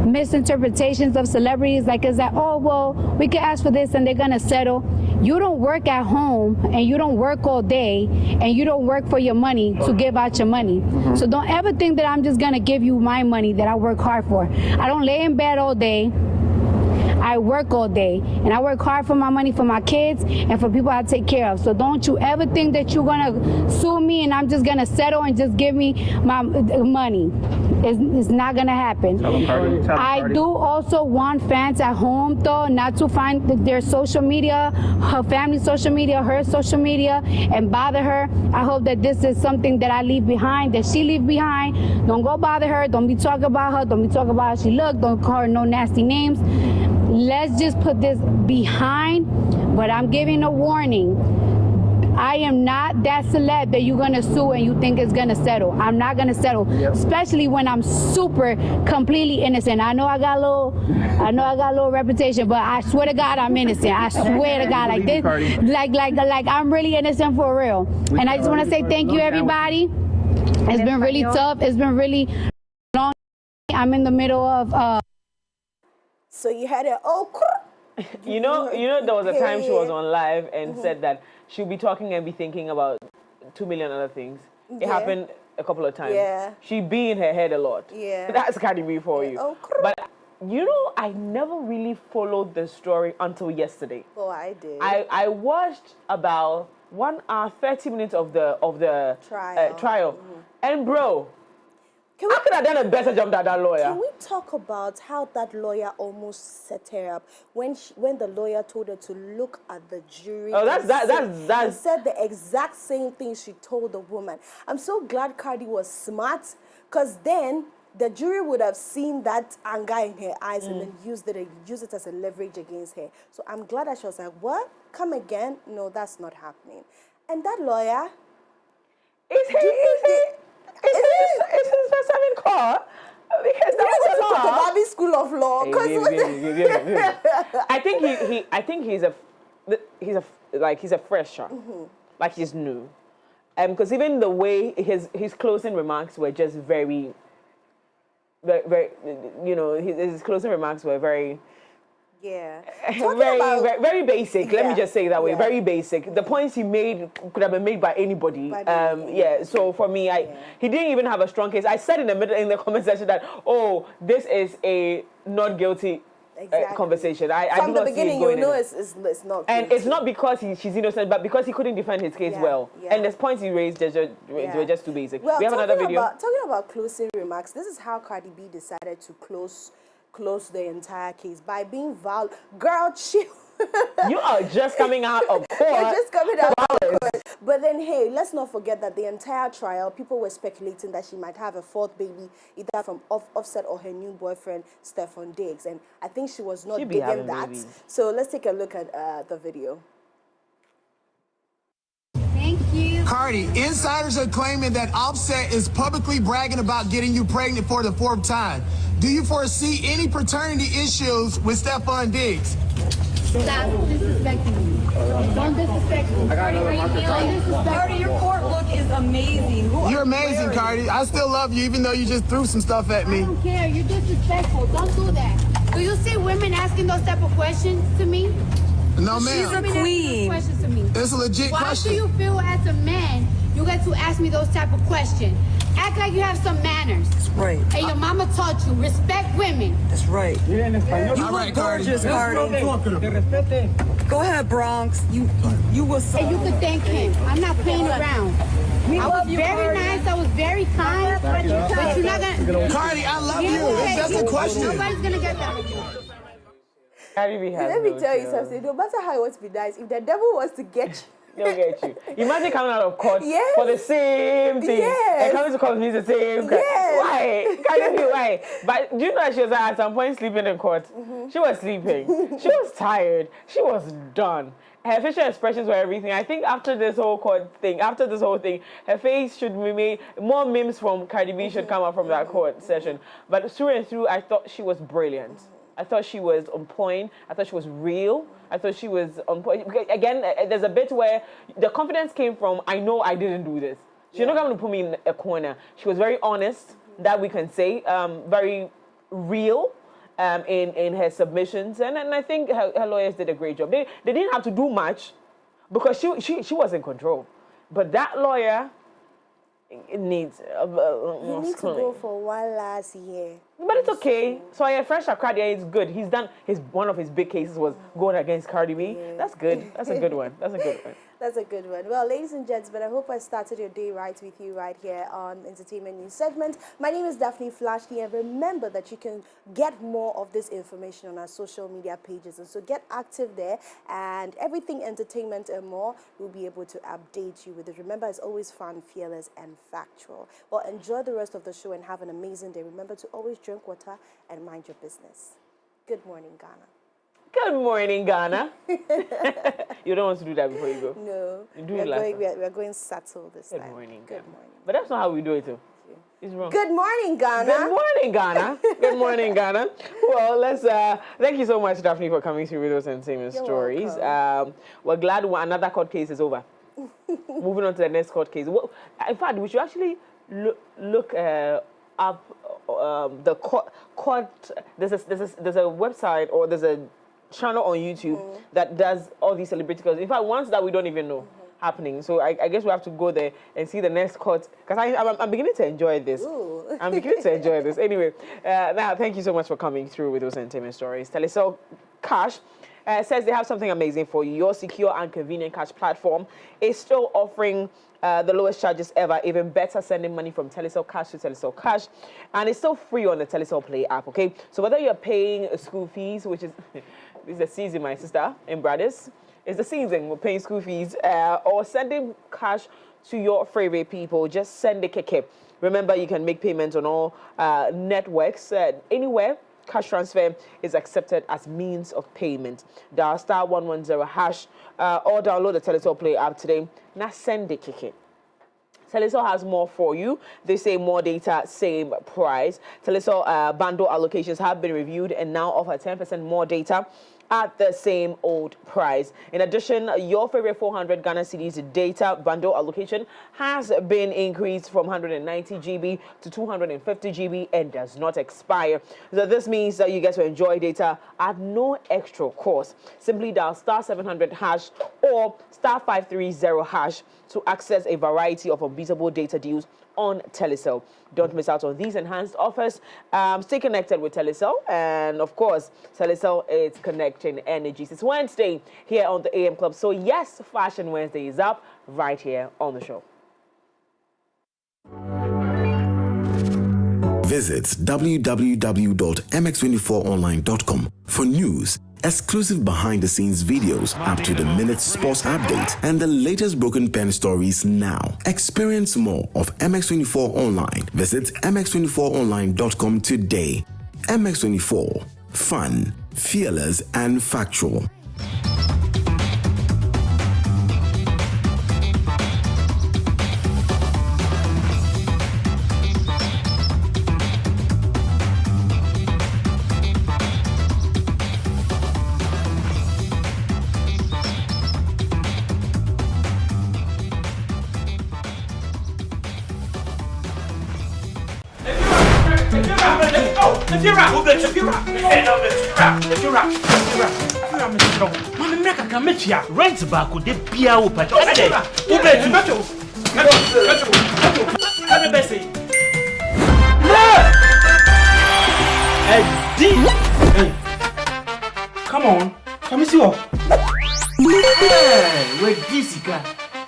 Speaker 16: misinterpretations of celebrities, like it's like, oh well, we could ask for this and they're gonna settle. You don't work at home, and you don't work all day, and you don't work for your money to give out your money. So don't ever think that I'm just gonna give you my money that I work hard for. I don't lay in bed all day. I work all day, and I work hard for my money, for my kids, and for people I take care of. So don't you ever think that you're gonna sue me and I'm just gonna settle and just give me my money. It's not gonna happen. I do also want fans at home, though, not to find their social media, her family's social media, her social media, and bother her. I hope that this is something that I leave behind, that she leave behind. Don't go bother her. Don't be talking about her. Don't be talking about how she look. Don't call her no nasty names. Let's just put this behind, but I'm giving a warning. I am not that celeb that you're gonna sue and you think it's gonna settle. I'm not gonna settle, especially when I'm super completely innocent. I know I got a little reputation, but I swear to God I'm innocent. I swear to God, like this, like I'm really innocent for real. And I just want to say thank you, everybody. It's been really tough. It's been really long. I'm in the middle of.
Speaker 14: So you had it.
Speaker 1: You know, there was a time she was on live and said that she'll be talking and be thinking about 2 million other things. It happened a couple of times. Yeah. She be in her head a lot. Yeah. That's Cardi B for you. But I never really followed the story until yesterday.
Speaker 14: Oh, I did.
Speaker 1: I watched about 1 hour, 30 minutes of the trial. And bro, I could have done a better job than that lawyer.
Speaker 14: Can we talk about how that lawyer almost set her up when the lawyer told her to look at the jury?
Speaker 1: Oh, that's
Speaker 14: and said the exact same thing she told the woman. I'm so glad Cardi was smart, because then the jury would have seen that anger in her eyes and then use it as a leverage against her. So I'm glad that she was like, "What? Come again? No, that's not happening." And that lawyer,
Speaker 1: is his first time in court? Because that was
Speaker 14: the Barbie School of Law.
Speaker 1: I think he's a fresher, like he's new, because even the way his closing remarks were just very, his closing remarks were very.
Speaker 14: Yeah.
Speaker 1: Very basic. Let me just say it that way. Very basic. The points he made could have been made by anybody. So for me, he didn't even have a strong case. I said in the comment section that, this is a not guilty conversation.
Speaker 14: From the beginning, you know it's not guilty.
Speaker 1: And it's not because she's innocent, but because he couldn't defend his case well. Yeah. And the points he raised were just too basic.
Speaker 14: Well,
Speaker 1: we have another video.
Speaker 14: Talking about closing remarks, this is how Cardi B decided to close the entire case by being violent. Girl, chill.
Speaker 1: You are just coming out of court.
Speaker 14: You're just coming out of court. But But then, hey, let's not forget that the entire trial, people were speculating that she might have a fourth baby, either from Offset or her new boyfriend, Stefan Diggs. And I think she was not digging that.
Speaker 1: Babies.
Speaker 14: So let's take a look at the video.
Speaker 17: Thank you.
Speaker 18: Cardi, insiders are claiming that Offset is publicly bragging about getting you pregnant for the 4th time. Do you foresee any paternity issues with Stefan Diggs?
Speaker 17: Stop disrespecting me. Don't disrespect me.
Speaker 18: I got another marker.
Speaker 17: Cardi, your court look is amazing.
Speaker 18: You're amazing, Cardi. I still love you, even though you just threw some stuff at me.
Speaker 17: I don't care. You're disrespectful. Don't do that. Do you see women asking those type of questions to me?
Speaker 18: No, ma'am.
Speaker 17: She's a queen. Questions to me.
Speaker 18: It's a legit question.
Speaker 17: Why do you feel as a man you get to ask me those type of questions? Act like you have some manners. That's
Speaker 19: right.
Speaker 17: And your mama taught you respect women.
Speaker 19: That's right.
Speaker 18: You look
Speaker 19: gorgeous, Cardi. Go ahead, Bronx. You was so.
Speaker 17: And you could thank him. I'm not playing around. I was very nice. I was very kind. But you're not gonna.
Speaker 18: Cardi, I love you. It's just a question.
Speaker 17: Nobody's gonna get that with you.
Speaker 14: Let me tell you something. No matter how it wants to be nice, if the devil wants to get you,
Speaker 1: they'll get you. Imagine coming out of court
Speaker 14: Yes.
Speaker 1: for the same thing.
Speaker 14: Yes.
Speaker 1: And coming to court means the same.
Speaker 14: Yes.
Speaker 1: Why? Can it be why? But do you know that she was at some point sleeping in court? She was sleeping. She was tired. She was done. Her facial expressions were everything. I think after this whole court thing, her face should be made, more memes from Cardi B should come out from that court session. But through and through, I thought she was brilliant. I thought she was on point. I thought she was real. I thought she was on point. Again, there's a bit where the confidence came from, I know I didn't do this. She's not going to put me in a corner. She was very honest, that we can say, very real in her submissions. And I think her lawyers did a great job. They didn't have to do much because she was in control. But that lawyer, it needs
Speaker 14: you need to go for one last year.
Speaker 1: But it's okay. So yeah, Fresh Accra is good. He's done one of his big cases was going against Cardi B. Yeah. That's good. That's a good one. That's a good one.
Speaker 14: That's a good one. Well, ladies and gents, but I hope I started your day right with you right here on Entertainment News segment. My name is Daphne Flashley, and remember that you can get more of this information on our social media pages. And so get active there, and everything entertainment and more, we'll be able to update you with it. Remember, it's always fun, fearless, and factual. Well, enjoy the rest of the show and have an amazing day. Remember to always drink water and mind your business. Good morning, Ghana.
Speaker 1: Good morning, Ghana. You don't want to do that before you go?
Speaker 14: No.
Speaker 1: You do it last time.
Speaker 14: We're going subtle this time.
Speaker 1: Good morning,
Speaker 14: Good
Speaker 1: Ghana.
Speaker 14: morning.
Speaker 1: But that's not how we do it, too. It's wrong.
Speaker 14: Good morning, Ghana.
Speaker 1: Good morning, Ghana. Good morning, Ghana. Well, let's thank you so much, Daphne, for coming through with those entertainment stories. We're glad another court case is over. Moving on to the next court case. Well, in fact, we should actually look up the court. There's a website or there's a channel on YouTube that does all these celebrity cases. In fact, ones that we don't even know happening. So I guess we have to go there and see the next court, because I'm beginning to enjoy this.
Speaker 14: Ooh.
Speaker 1: I'm beginning to enjoy this. Anyway, now thank you so much for coming through with those entertainment stories. Telecel Cash says they have something amazing for you. Your secure and convenient cash platform is still offering the lowest charges ever, even better sending money from Telecel Cash to Telecel Cash, and it's still free on the Telecel Play app, okay? So whether you're paying school fees, which is, this is the season, my sister, in Brothers, it's the season, we're paying school fees, or sending cash to your favorite people, just send the keke. Remember, you can make payments on all networks, anywhere. Cash transfer is accepted as means of payment. Dial *110# or download the Telecel Play app today. Now send the keke. Telecel has more for you. They say more data, same price. Telecel bundle allocations have been reviewed and now offer 10% more data at the same old price. In addition, your favorite 400 Ghana cedis data bundle allocation has been increased from 190 GB to 250 GB and does not expire. So this means that you get to enjoy data at no extra cost. Simply dial *700# or *530# to access a variety of unbeatable data deals on Telecel. Don't miss out on these enhanced offers. Stay connected with Telecel, and of course, Telecel is connecting energies. It's Wednesday here on the AM Club, so yes, Fashion Wednesday is up right here on the show.
Speaker 9: Visit www.mx24online.com for news, exclusive behind-the-scenes videos, up-to-the-minute sports update, and the latest broken pen stories now. Experience more of MX24 Online. Visit mx24online.com today. MX24. Fun, fearless, and factual.
Speaker 20: Rent back with the beer open. Come on, come see what? Hey, where this guy?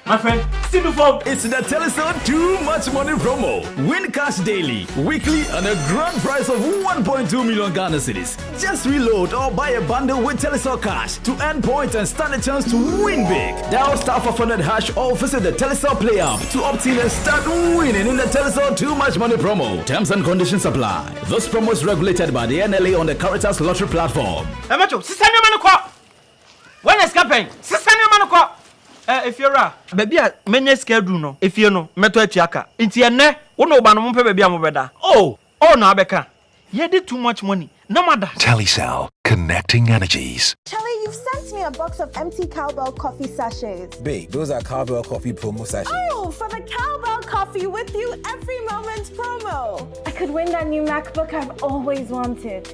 Speaker 20: My friend, see before.
Speaker 21: It's the Telestar Too Much Money promo. Win cash daily, weekly, and a grand prize of 1.2 million Ghana cedis. Just reload or buy a bundle with Telestar Cash to earn points and stand a chance to win big. Dial *500# or visit the Telestar Play app to opt in and start winning in the Telestar Too Much Money promo. Terms and conditions apply. This promo is regulated by the NLA on the Caritas Lottery platform.
Speaker 20: When is campaign? If you're a baby, many scared do no. If you know, meto etiaka. Inti ene, uno ba no mpe baby amobeda. Oh, no abeka. You did too much money. No matter.
Speaker 22: Telecel, connecting energies.
Speaker 14: Charlie, you've sent me a box of empty cowbell coffee sachets.
Speaker 23: Babe, those are cowbell coffee promo sachets.
Speaker 14: Oh, for the cowbell coffee with you every moment promo. I could win that new MacBook I've always wanted.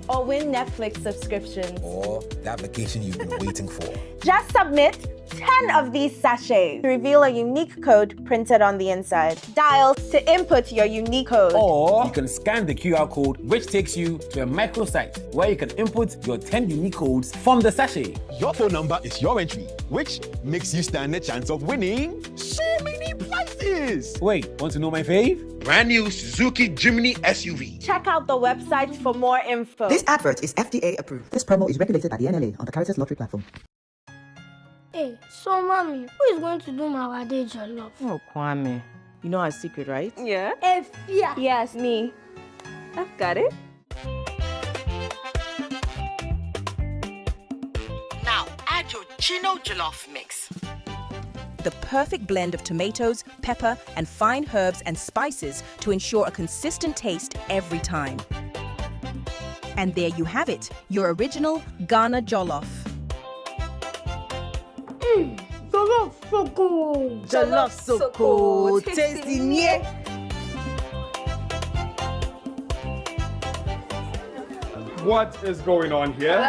Speaker 14: Or win Netflix subscriptions.
Speaker 23: Or that vacation you've been waiting for.
Speaker 14: Just submit 10 of these sachets to reveal a unique code printed on the inside. Dial to input your unique code.
Speaker 23: Or you can scan the QR code, which takes you to a microsite where you can input your 10 unique codes from the sachet.
Speaker 24: Your phone number is your entry, which makes you stand a chance of winning so many prizes.
Speaker 23: Wait, want to know my fave?
Speaker 24: Brand new Suzuki Jimny SUV.
Speaker 14: Check out the website for more info.
Speaker 25: This advert is FDA approved. This promo is regulated by the NLA on the Caritas Lottery platform.
Speaker 26: Hey, so mommy, who is going to do my wedding jollof?
Speaker 1: Oh, Kwame. You know our secret, right?
Speaker 26: Yeah.
Speaker 14: Yes, me. I've got it.
Speaker 27: Now add your Chino jollof mix.
Speaker 28: The perfect blend of tomatoes, pepper, and fine herbs and spices to ensure a consistent taste every time. And there you have it, your original Ghana jollof.
Speaker 26: Jollof so good.
Speaker 1: Jollof so good. Tasty near.
Speaker 29: What is going on here?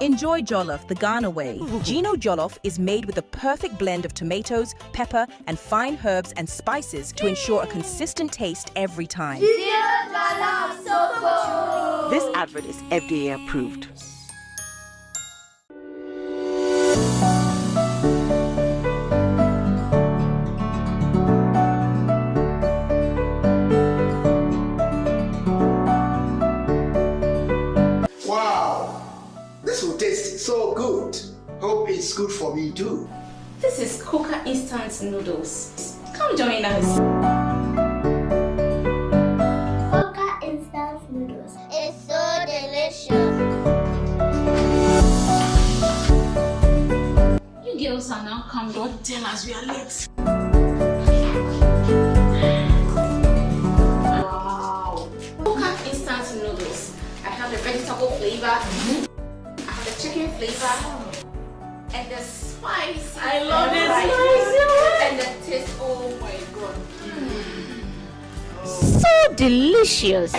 Speaker 28: Enjoy jollof the Ghana way. Gino jollof is made with the perfect blend of tomatoes, pepper, and fine herbs and spices to ensure a consistent taste every time.
Speaker 27: This advert is FDA approved.
Speaker 30: This will taste so good. Hope it's good for me too.
Speaker 31: This is Coca instant noodles. Come join us.
Speaker 32: Coca instant noodles. It's so delicious.
Speaker 31: You girls are now come. Don't tell us we are late. Wow. Coca instant noodles. I have the vegetable flavor. Chicken flavor and the spice. I love it. And the taste. Oh my god.
Speaker 32: So delicious.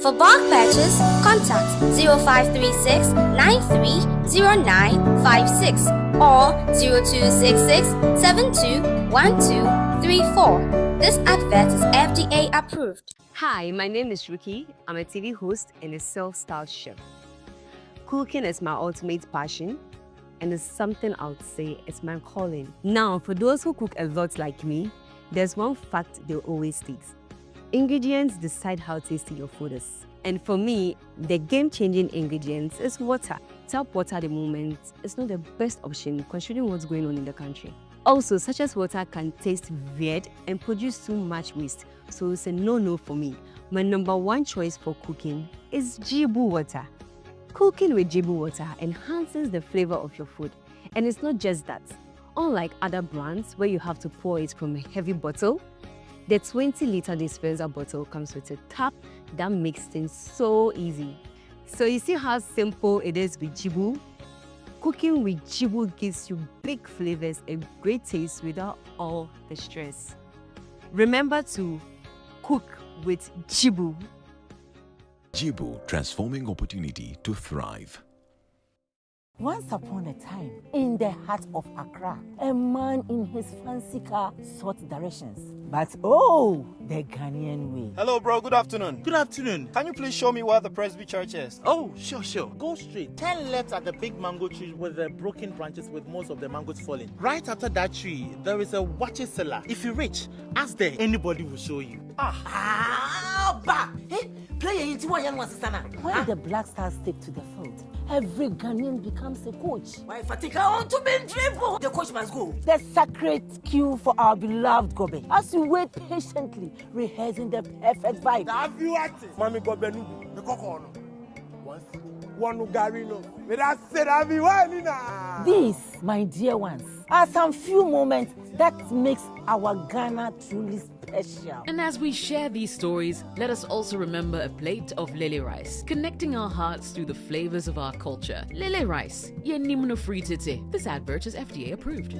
Speaker 33: For bulk purchase, contact 0536 930956 or 0266 721234. This advert is FDA approved.
Speaker 34: Hi, my name is Ruki. I'm a TV host and a self-styled chef. Cooking is my ultimate passion, and it's something I would say is my calling. Now, for those who cook a lot like me, there's one fact they'll always state. Ingredients decide how tasty your food is. And for me, the game-changing ingredients is water. Tap water at the moment is not the best option considering what's going on in the country. Also, such as water can taste weird and produce too much waste, so it's a no-no for me. My number one choice for cooking is Jibu water. Cooking with Jibu water enhances the flavor of your food. And it's not just that. Unlike other brands where you have to pour it from a heavy bottle, the 20-liter dispenser bottle comes with a tap that makes things so easy. So you see how simple it is with Jibu? Cooking with Jibu gives you big flavors and great taste without all the stress. Remember to cook with Jibu.
Speaker 22: Jibu, transforming opportunity to thrive.
Speaker 2: Once upon a time, in the heart of Accra, a man in his fancy car sought directions. But oh, the Ghanaian way.
Speaker 3: Hello, bro. Good afternoon. Good afternoon. Can you please show me where the Presby Church is?
Speaker 4: Oh, sure. Go straight. 10 left at the big mango tree with the broken branches with most of the mangoes falling. Right after that tree, there is a water cellar. If you reach, ask there. Anybody will show you.
Speaker 2: When the Black Stars stick to the field, every Ghanaian becomes a coach. The coach must go. The sacred cue for our beloved Gobe. As we wait patiently, rehearsing the perfect vibe.
Speaker 5: Have you acted? Mami Gobe Nubu, the Cocono. One Garino.
Speaker 2: These, my dear ones, are some few moments that makes our Ghana truly special.
Speaker 6: And as we share these stories, let us also remember a plate of lele rice, connecting our hearts through the flavors of our culture. Lele rice, ye nimno free tete. This advert is FDA approved.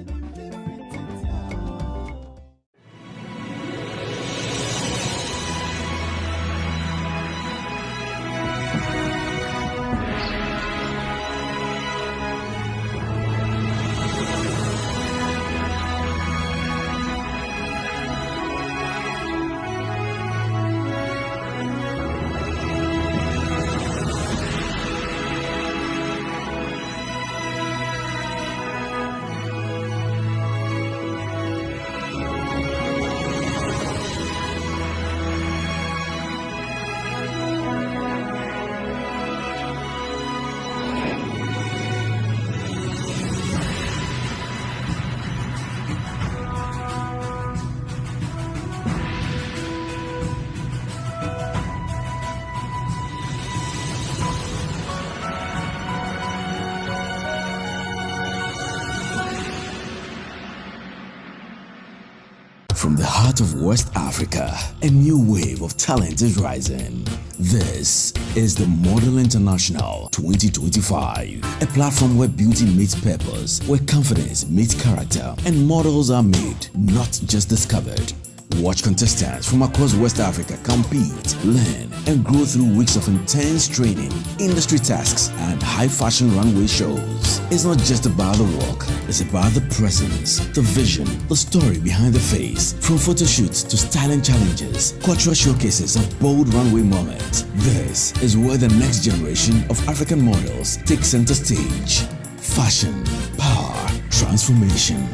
Speaker 7: From the heart of West Africa, a new wave of talent is rising. This is the Model International 2025, a platform where beauty meets purpose, where confidence meets character, and models are made, not just discovered. Watch contestants from across West Africa compete, learn, and grow through weeks of intense training, industry tasks, and high-fashion runway shows. It's not just about the walk, it's about the presence, the vision, the story behind the face. From photo shoots to styling challenges, cultural showcases of bold runway moments. This is where the next generation of African models take center stage. Fashion, power, transformation.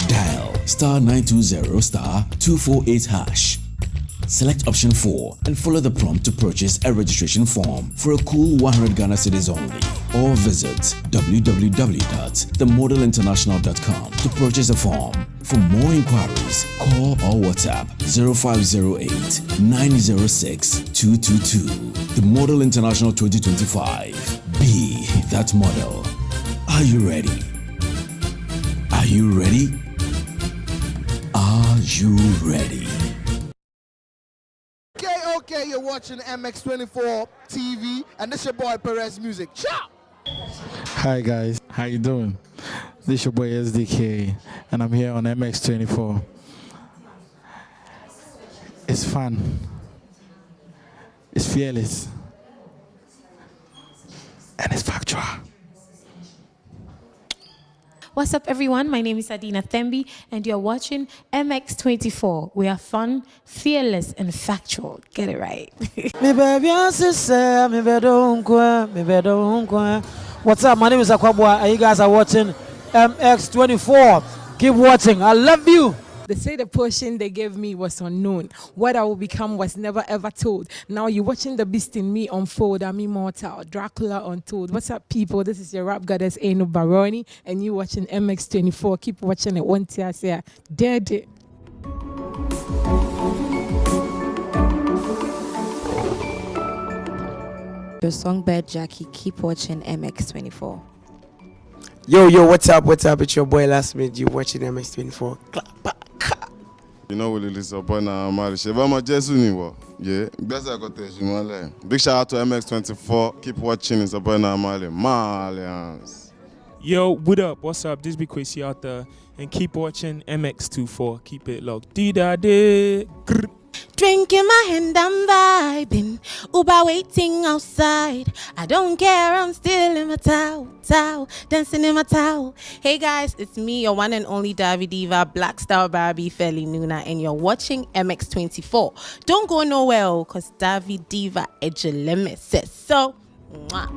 Speaker 7: Dial *920*248#. Select option 4 and follow the prompt to purchase a registration form for a cool 100 Ghana cedis only. Or visit www.themodelinternational.com to purchase a form. For more inquiries, call or WhatsApp 0508-906-222. The Model International 2025. Be that model. Are you ready? Are you ready? Are you ready?
Speaker 18: Okay, you're watching MX24 TV, and this your boy Perez Music. Ciao!
Speaker 8: Hi guys, how you doing? This your boy SDK, and I'm here on MX24. It's fun. It's fearless. And it's factual.
Speaker 10: What's up, everyone? My name is Adina Thembi, and you're watching MX24. We are fun, fearless, and factual. Get it right.
Speaker 11: What's up? My name is Akwabwa, and you guys are watching MX24. Keep watching. I love you.
Speaker 9: They say the portion they gave me was unknown. What I will become was never ever told. Now you're watching the beast in me unfold. I'm immortal. Dracula untold. What's up, people? This is your rap goddess, Eno Baroni, and you watching MX24. Keep watching it. One tear say, dead.
Speaker 11: Your songbird Jackie, keep watching MX24.
Speaker 12: Yo, what's up? It's your boy Last Minute. You watching MX24.
Speaker 13: You know, we release up on our marriage. Yeah, big shout out to MX24. Keep watching. It's up on our Malians.
Speaker 14: Yo, what up? What's up? This be Quasi out there. And keep watching MX24. Keep it locked. Dee-da-dee.
Speaker 10: Drinking my hand, I'm vibing. Uber waiting outside. I don't care, I'm still in my towel, dancing in my towel. Hey guys, it's me, your one and only Davi Diva, Black Star Barbie, Feli Nuna, and you're watching MX24. Don't go nowhere, cause Davi Diva Ejeleme says so. Mwah.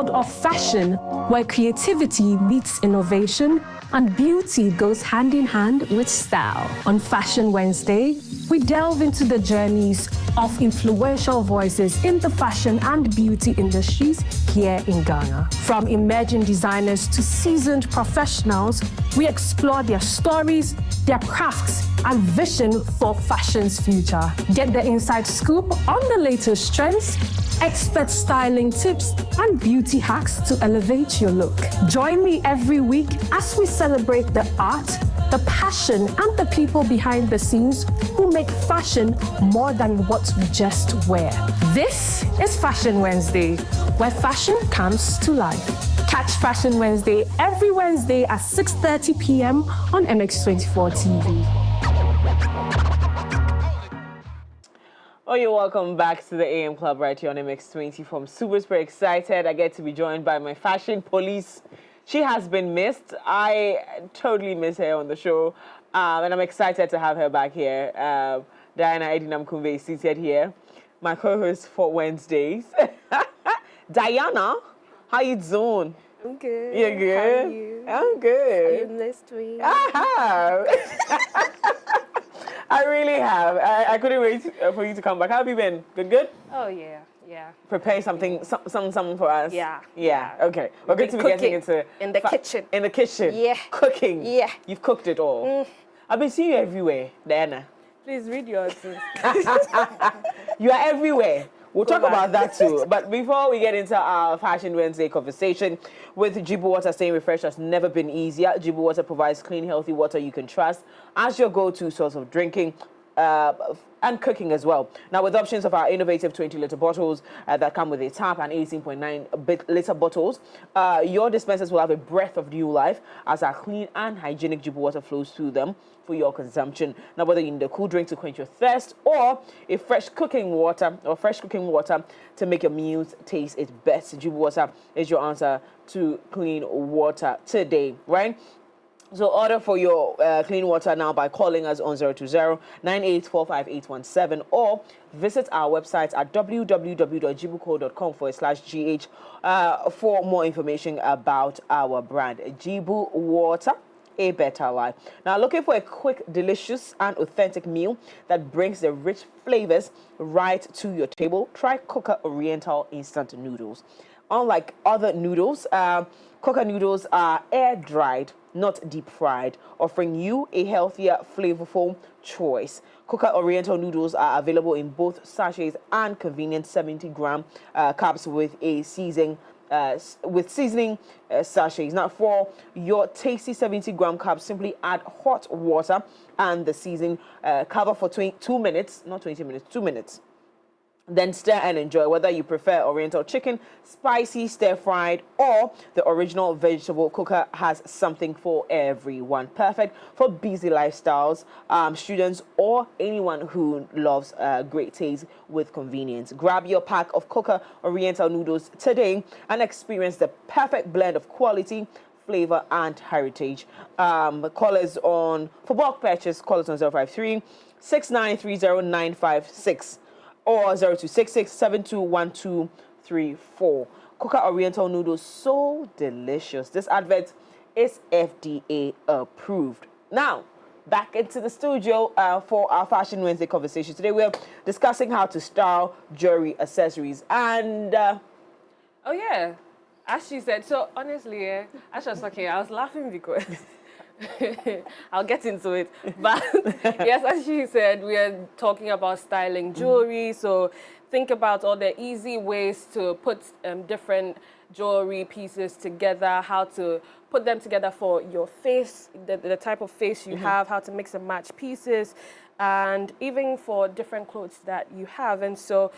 Speaker 15: Of fashion, where creativity meets innovation and beauty goes hand in hand with style. On Fashion Wednesday, we delve into the journeys of influential voices in the fashion and beauty industries here in Ghana. From emerging designers to seasoned professionals, we explore their stories, their crafts, and vision for fashion's future. Get the inside scoop on the latest trends, expert styling tips, and beauty hacks to elevate your look. Join me every week as we celebrate the art, the passion, and the people behind the scenes who make fashion more than what we just wear. This is Fashion Wednesday, where fashion comes to life. Catch Fashion Wednesday every Wednesday at 6:30 p.m. on MX24 TV.
Speaker 1: Oh, you're welcome back to the AM Club right here on MX20. I'm super excited. I get to be joined by my fashion police. She has been missed. I totally miss her on the show. And I'm excited to have her back here. Diana Edinam Kumbe is seated here. My co-host for Wednesdays. Diana, how you doing?
Speaker 16: I'm good.
Speaker 1: You're good?
Speaker 16: How are you?
Speaker 1: I'm good.
Speaker 16: You missed me.
Speaker 1: I have. I really have. I couldn't wait for you to come back. How have you been? Good?
Speaker 16: Oh, yeah.
Speaker 1: Prepare something for us?
Speaker 16: Yeah.
Speaker 1: Okay. We're going to be getting into...
Speaker 16: In the kitchen.
Speaker 1: In the kitchen?
Speaker 16: Yeah.
Speaker 1: Cooking?
Speaker 16: Yeah.
Speaker 1: You've cooked it all? I've been seeing you everywhere, Diana.
Speaker 16: Please read yours.
Speaker 1: You are everywhere. We'll talk about that too. But before we get into our Fashion Wednesday conversation, with Jibu Water, staying refreshed has never been easier. Jibu Water provides clean, healthy water you can trust as your go-to source of drinking and cooking as well. Now, with options of our innovative 20-liter bottles that come with a tap and 18.9-liter bottles, your dispensers will have a breath of new life as our clean and hygienic Jibu Water flows through them for your consumption. Now, whether you need a cool drink to quench your thirst or a fresh cooking water to make your meals taste its best, Jibu Water is your answer to clean water today, right? So order for your clean water now by calling us on 020-9845-817 or visit our website at www.jibuco.com/gh for more information about our brand, Jibu Water, a better life. Now, looking for a quick, delicious, and authentic meal that brings the rich flavors right to your table? Try Coca Oriental Instant Noodles. Unlike other noodles, Coca noodles are air-dried, not deep-fried, offering you a healthier, flavorful choice. Coca Oriental noodles are available in both sachets and convenient 70-gram cups with a seasoning sachets. Now, for your tasty 70-gram cup, simply add hot water and the seasoning. Cover for 2 minutes, not 20 minutes, 2 minutes. Then stir and enjoy, whether you prefer Oriental chicken, spicy, stir-fried, or the original vegetable cooker has something for everyone. Perfect for busy lifestyles, students, or anyone who loves great taste with convenience. Grab your pack of Cooker Oriental noodles today and experience the perfect blend of quality, flavor, and heritage. Call us on, for bulk purchase, call us on 053 6930956. or 0266-721234. Cooker Oriental noodles, so delicious. This advert is FDA approved. Now, back into the studio for our Fashion Wednesday conversation. Today we're discussing how to style jewelry accessories. And
Speaker 16: oh yeah, as she said. So honestly, as she was talking, I was laughing because I'll get into it. But yes, as she said, we are talking about styling jewelry. So think about all the easy ways to put different jewelry pieces together, how to put them together for your face, the type of face you have, how to mix and match pieces, and even for different clothes that you have. And so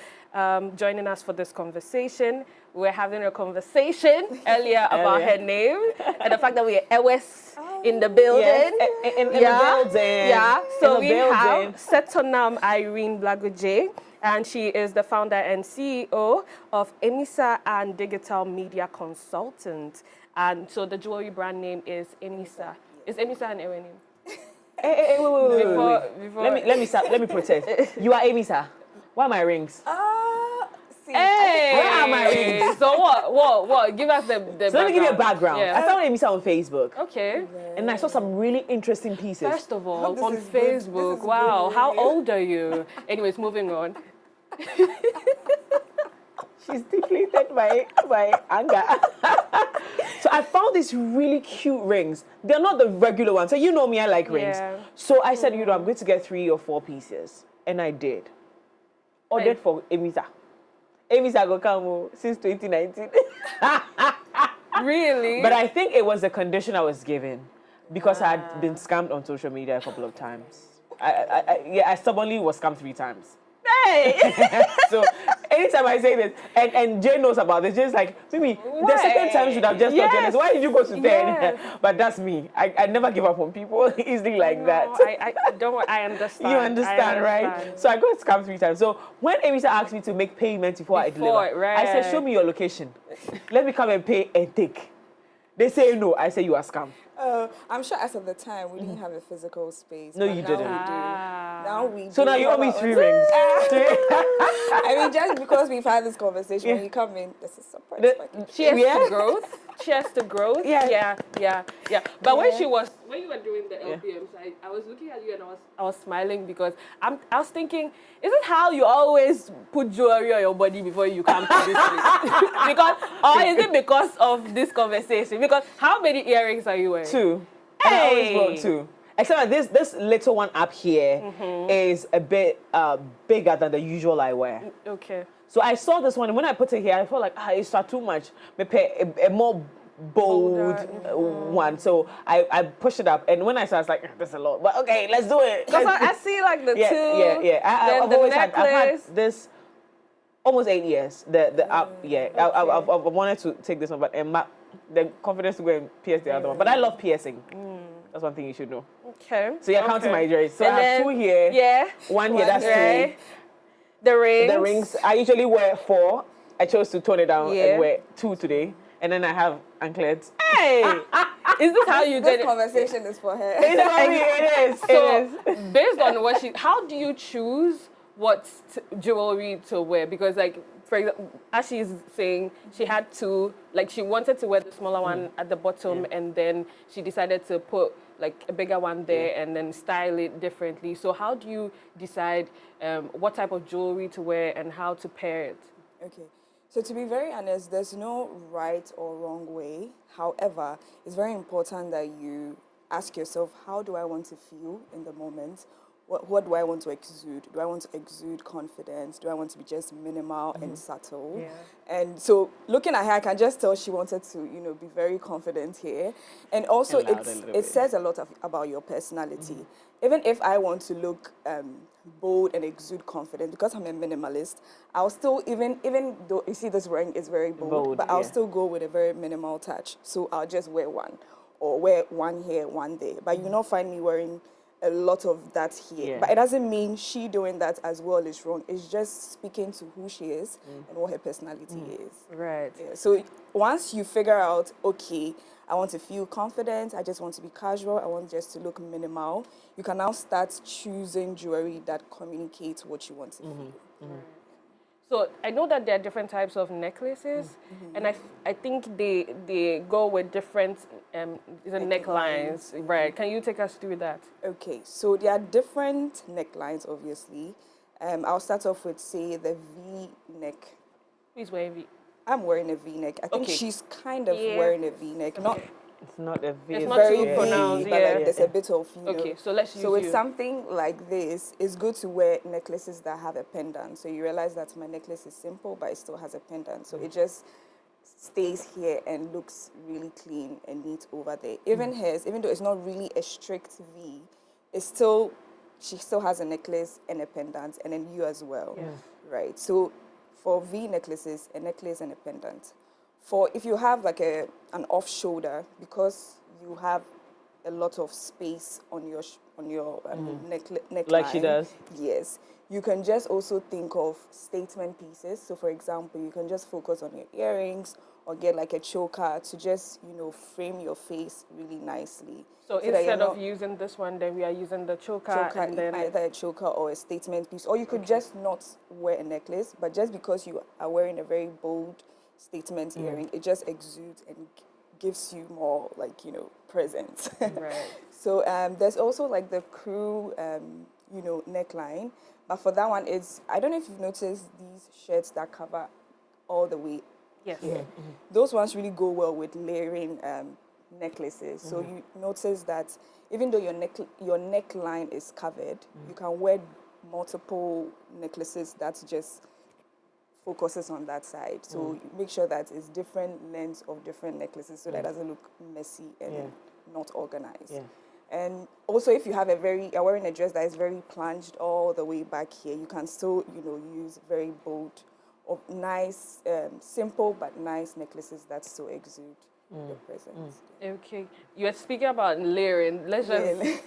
Speaker 16: joining us for this conversation, we're having a conversation earlier about her name and the fact that we are Ewes in the building.
Speaker 1: Yes, in the building.
Speaker 16: Yeah, so we
Speaker 1: building.
Speaker 16: have Setornam Irene Blagogee, and she is the founder and CEO of Emisa and Digital Media Consultant. And so the jewelry brand name is Emisa. Is Emisa an Ewe name?
Speaker 1: Hey, wait. Let me protest. You are Emisa. Where are my rings?
Speaker 16: Hey,
Speaker 1: where are my rings?
Speaker 16: So what? Give us the
Speaker 1: So let me give you a background.
Speaker 16: Yeah.
Speaker 1: I found Emisa on Facebook.
Speaker 16: Okay.
Speaker 1: And I saw some really interesting pieces.
Speaker 16: First of all, on Facebook. Wow, how old are you? Anyways, moving on.
Speaker 1: She's deflated by anger. So I found these really cute rings. They're not the regular ones. So you know me, I like rings.
Speaker 16: Yeah.
Speaker 1: So I said, I'm going to get 3 or 4 pieces. And I did. Ordered for Emisa. Emisa go come since 2019.
Speaker 16: Really?
Speaker 1: But I think it was the condition I was given because I had been scammed on social media a couple of times. I stubbornly was scammed 3 times. Hey! So anytime I say this, and Jay knows about this, Jay's like, Mimi, the second time should have just not jealous. Why did you go to 10?
Speaker 16: Yes.
Speaker 1: But that's me. I never give up on people easily like that.
Speaker 16: I understand.
Speaker 1: You understand, right? So I got scammed 3 times. So when Emisa asked me to make payment before I deliver,
Speaker 16: right.
Speaker 1: I said, show me your location. Let me come and pay and take. They say no. I say you are scam.
Speaker 17: I'm sure as of the time we didn't have a physical space.
Speaker 1: No, you didn't.
Speaker 17: Now we do.
Speaker 1: So now you owe me 3 rings.
Speaker 17: I mean, just because we've had this conversation, when you come in, this is surprise.
Speaker 16: Cheers to growth. Cheers to growth. Yeah. But when you were doing the LPMs, I was looking at you and I was smiling because I was thinking, is it how you always put jewelry on your body before you come to this place? Or is it because of this conversation? Because how many earrings are you wearing?
Speaker 1: 2. And I always wear 2. Except that this little one up here is a bit bigger than the usual I wear.
Speaker 16: Okay.
Speaker 1: So I saw this one, and when I put it here, I felt like it's too much. Maybe a more bold one. So I pushed it up, and when I saw it, I was like, that's a lot. But okay, let's do it.
Speaker 16: Because I see like the 2.
Speaker 1: Yeah. I've had this almost 8 years. I've wanted to take this one, but the confidence to go and pierce the other one. But I love piercing. That's one thing you should know.
Speaker 16: Okay.
Speaker 1: So you're counting my jewelry. So I have 2 here.
Speaker 16: Yeah.
Speaker 1: 1 here, that's 3.
Speaker 16: The
Speaker 1: rings. I usually wear 4. I chose to tone it down and wear 2 today. And then I have anklets.
Speaker 16: Hey! Is this how you get it?
Speaker 17: This conversation is for her.
Speaker 1: It is.
Speaker 16: So, based on what how do you choose what jewelry to wear? Because like, for example, as she's saying, she had 2, like she wanted to wear the smaller one at the bottom and then she decided to put like a bigger one there and then style it differently. So how do you decide what type of jewelry to wear and how to pair it?
Speaker 17: Okay. So to be very honest, there's no right or wrong way. However, it's very important that you ask yourself, how do I want to feel in the moment? what do I want to exude? Do I want to exude confidence? Do I want to be just minimal and subtle?
Speaker 16: Yeah.
Speaker 17: And so looking at her, I can just tell she wanted to, be very confident here. And also it says a lot about your personality. Even if I want to look bold and exude confidence, because I'm a minimalist, I'll still, even though you see this ring is very bold, but I'll still go with a very minimal touch. So I'll just wear one, or wear one here, one there. But you not find me wearing a lot of that here.
Speaker 1: Yeah.
Speaker 17: But it doesn't mean she doing that as well is wrong. It's just speaking to who she is and what her personality is.
Speaker 16: Right.
Speaker 17: Yeah. So once you figure out, okay, I want to feel confident, I just want to be casual, I want just to look minimal, you can now start choosing jewelry that communicates what you want to feel.
Speaker 16: So I know that there are different types of necklaces, and I think they go with different necklines, right? Can you take us through that?
Speaker 17: Okay, so there are different necklines, obviously. I'll start off with, say, the V-neck.
Speaker 16: Who's wearing V?
Speaker 17: I'm wearing a V-neck. I think she's kind of wearing a V-neck.
Speaker 1: It's not a V.
Speaker 16: It's not
Speaker 17: very
Speaker 16: too pronounced,
Speaker 17: but like there's a bit of,
Speaker 16: Okay, so let's use
Speaker 17: So with
Speaker 16: you.
Speaker 17: something like this, it's good to wear necklaces that have a pendant. So you realize that my necklace is simple, but it still has a pendant. So it just stays here and looks really clean and neat over there. Even hers, even though it's not really a strict V, she still has a necklace and a pendant, and then you as well, right? So for V necklaces, a necklace and a pendant. For if you have like an off shoulder, because you have a lot of space on your neckline,
Speaker 1: Like she does.
Speaker 17: Yes, you can just also think of statement pieces. So for example, you can just focus on your earrings or get like a choker to just frame your face really nicely.
Speaker 16: So instead of using this one, then we are using the choker and then
Speaker 17: either a choker or a statement piece. Or you could just not wear a necklace, but just because you are wearing a very bold statement earring, it just exudes and gives you more presence.
Speaker 16: Right.
Speaker 17: So there's also like the crew neckline, but for that one, I don't know if you've noticed these shirts that cover all the way here. Those ones really go well with layering necklaces. So you notice that even though your neckline is covered, you can wear multiple necklaces that's just focuses on that side. So you make sure that it's different lengths of different necklaces so that it doesn't look messy and not organized. And also, if you have you're wearing a dress that is very plunged all the way back here, you can still, use very bold or nice, simple but nice necklaces that still exude your presence.
Speaker 16: Okay, you were speaking about layering. Let's just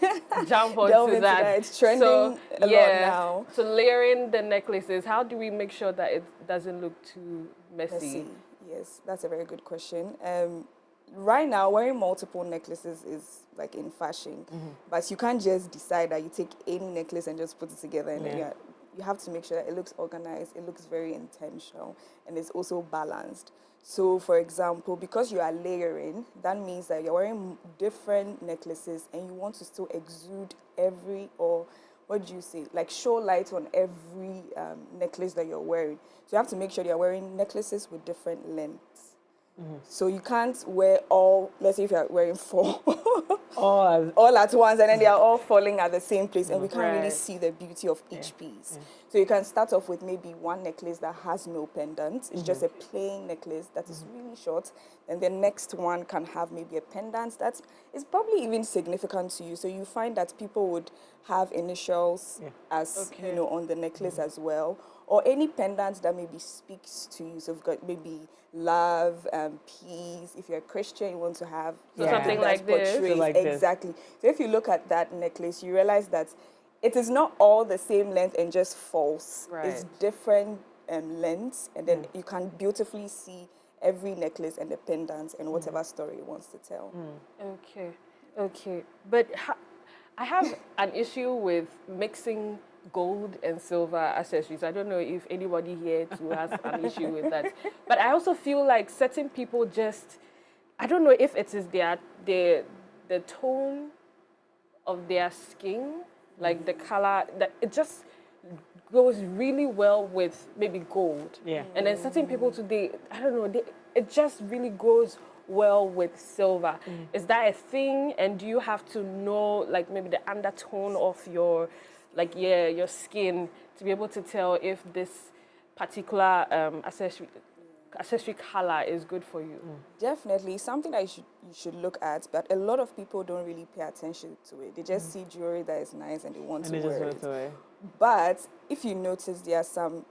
Speaker 16: jump
Speaker 17: Delve
Speaker 16: onto
Speaker 17: into
Speaker 16: that.
Speaker 17: It's trending a lot now.
Speaker 16: So layering the necklaces, how do we make sure that it doesn't look too messy?
Speaker 17: Yes, that's a very good question. Right now, wearing multiple necklaces is like in fashion, but you can't just decide that you take any necklace and just put it together. And then you have to make sure that it looks organized, it looks very intentional, and it's also balanced. So, for example, because you are layering, that means that you're wearing different necklaces and you want to still exude show light on every necklace that you're wearing. So you have to make sure you're wearing necklaces with different lengths. So you can't wear let's say if you're wearing 4 all at once and then they are all falling at the same place and we can't really see the beauty of each piece. So you can start off with maybe one necklace that has no pendant. It's just a plain necklace that is really short. And the next one can have maybe a pendant that is probably even significant to you. So you find that people would have initials as, on the necklace as well. Or any pendant that maybe speaks to you. So you've got maybe love, peace. If you're a Christian, you want to have
Speaker 16: something like this.
Speaker 17: Exactly. So if you look at that necklace, you realize that it is not all the same length and just false.
Speaker 16: Right.
Speaker 17: It's different lengths, and then you can beautifully see every necklace and the pendants and whatever story it wants to tell.
Speaker 16: Okay. But I have an issue with mixing gold and silver accessories. I don't know if anybody here too has an issue with that. But I also feel like certain people I don't know if it is the tone of their skin, like the color, that it just goes really well with maybe gold. And then certain people today, I don't know, it just really goes well with silver. Is that a thing? And do you have to know like maybe the undertone of your like your skin to be able to tell if this particular accessory color is good for you?
Speaker 17: Definitely, something that you should look at, but a lot of people don't really pay attention to it. They just see jewelry that is nice and they want to wear it. But if you notice, there are some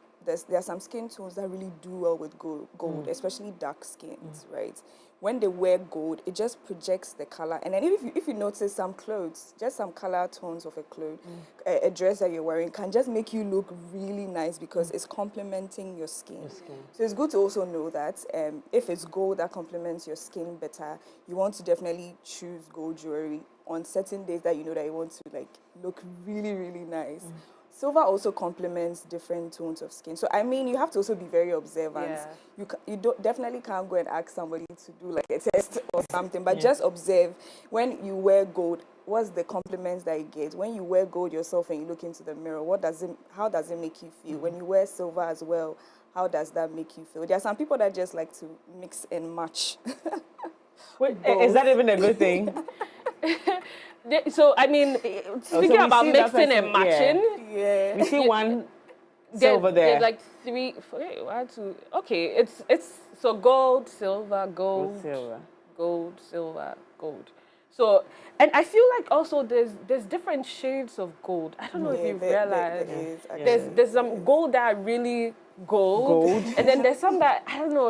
Speaker 17: skin tones that really do well with gold, especially dark skins, right? When they wear gold, it just projects the color. And then if you notice some clothes, just some color tones of a clothes, a dress that you're wearing can just make you look really nice because it's complementing your skin. So it's good to also know that if it's gold that complements your skin better, you want to definitely choose gold jewelry on certain days that you know that you want to like look really, really nice. Silver also complements different tones of skin. So, I mean, you have to also be very observant. Yeah. You definitely can't go and ask somebody to do like a test or something, but just observe when you wear gold, what's the compliments that you get? When you wear gold yourself and you look into the mirror, how does it make you feel? When you wear silver as well, how does that make you feel? There are some people that just like to mix and match.
Speaker 1: Wait, is that even a good thing?
Speaker 16: So, I mean, speaking about mixing and matching,
Speaker 1: we see one silver there.
Speaker 16: Like 3, 1, 2. Okay, it's so gold, silver, gold, silver, gold. So, and I feel like also there's different shades of gold. I don't know if you've realized. There's some gold that are really gold, and then there's some that I don't know.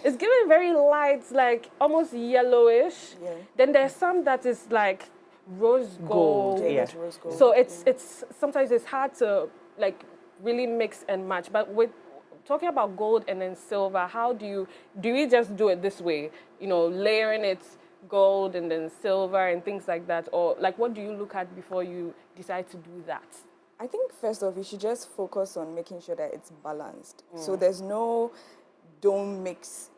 Speaker 16: It's giving very light, like almost yellowish. Yeah. Then there's some that is like rose gold.
Speaker 17: Rose gold.
Speaker 16: So it's sometimes it's hard to like really mix and match. But with talking about gold and then silver, how do we just do it this way? You know, layering it gold and then silver and things like that, or like what do you look at before you decide to do that?
Speaker 17: I think first off, you should just focus on making sure that it's balanced. So there's no. Don't mix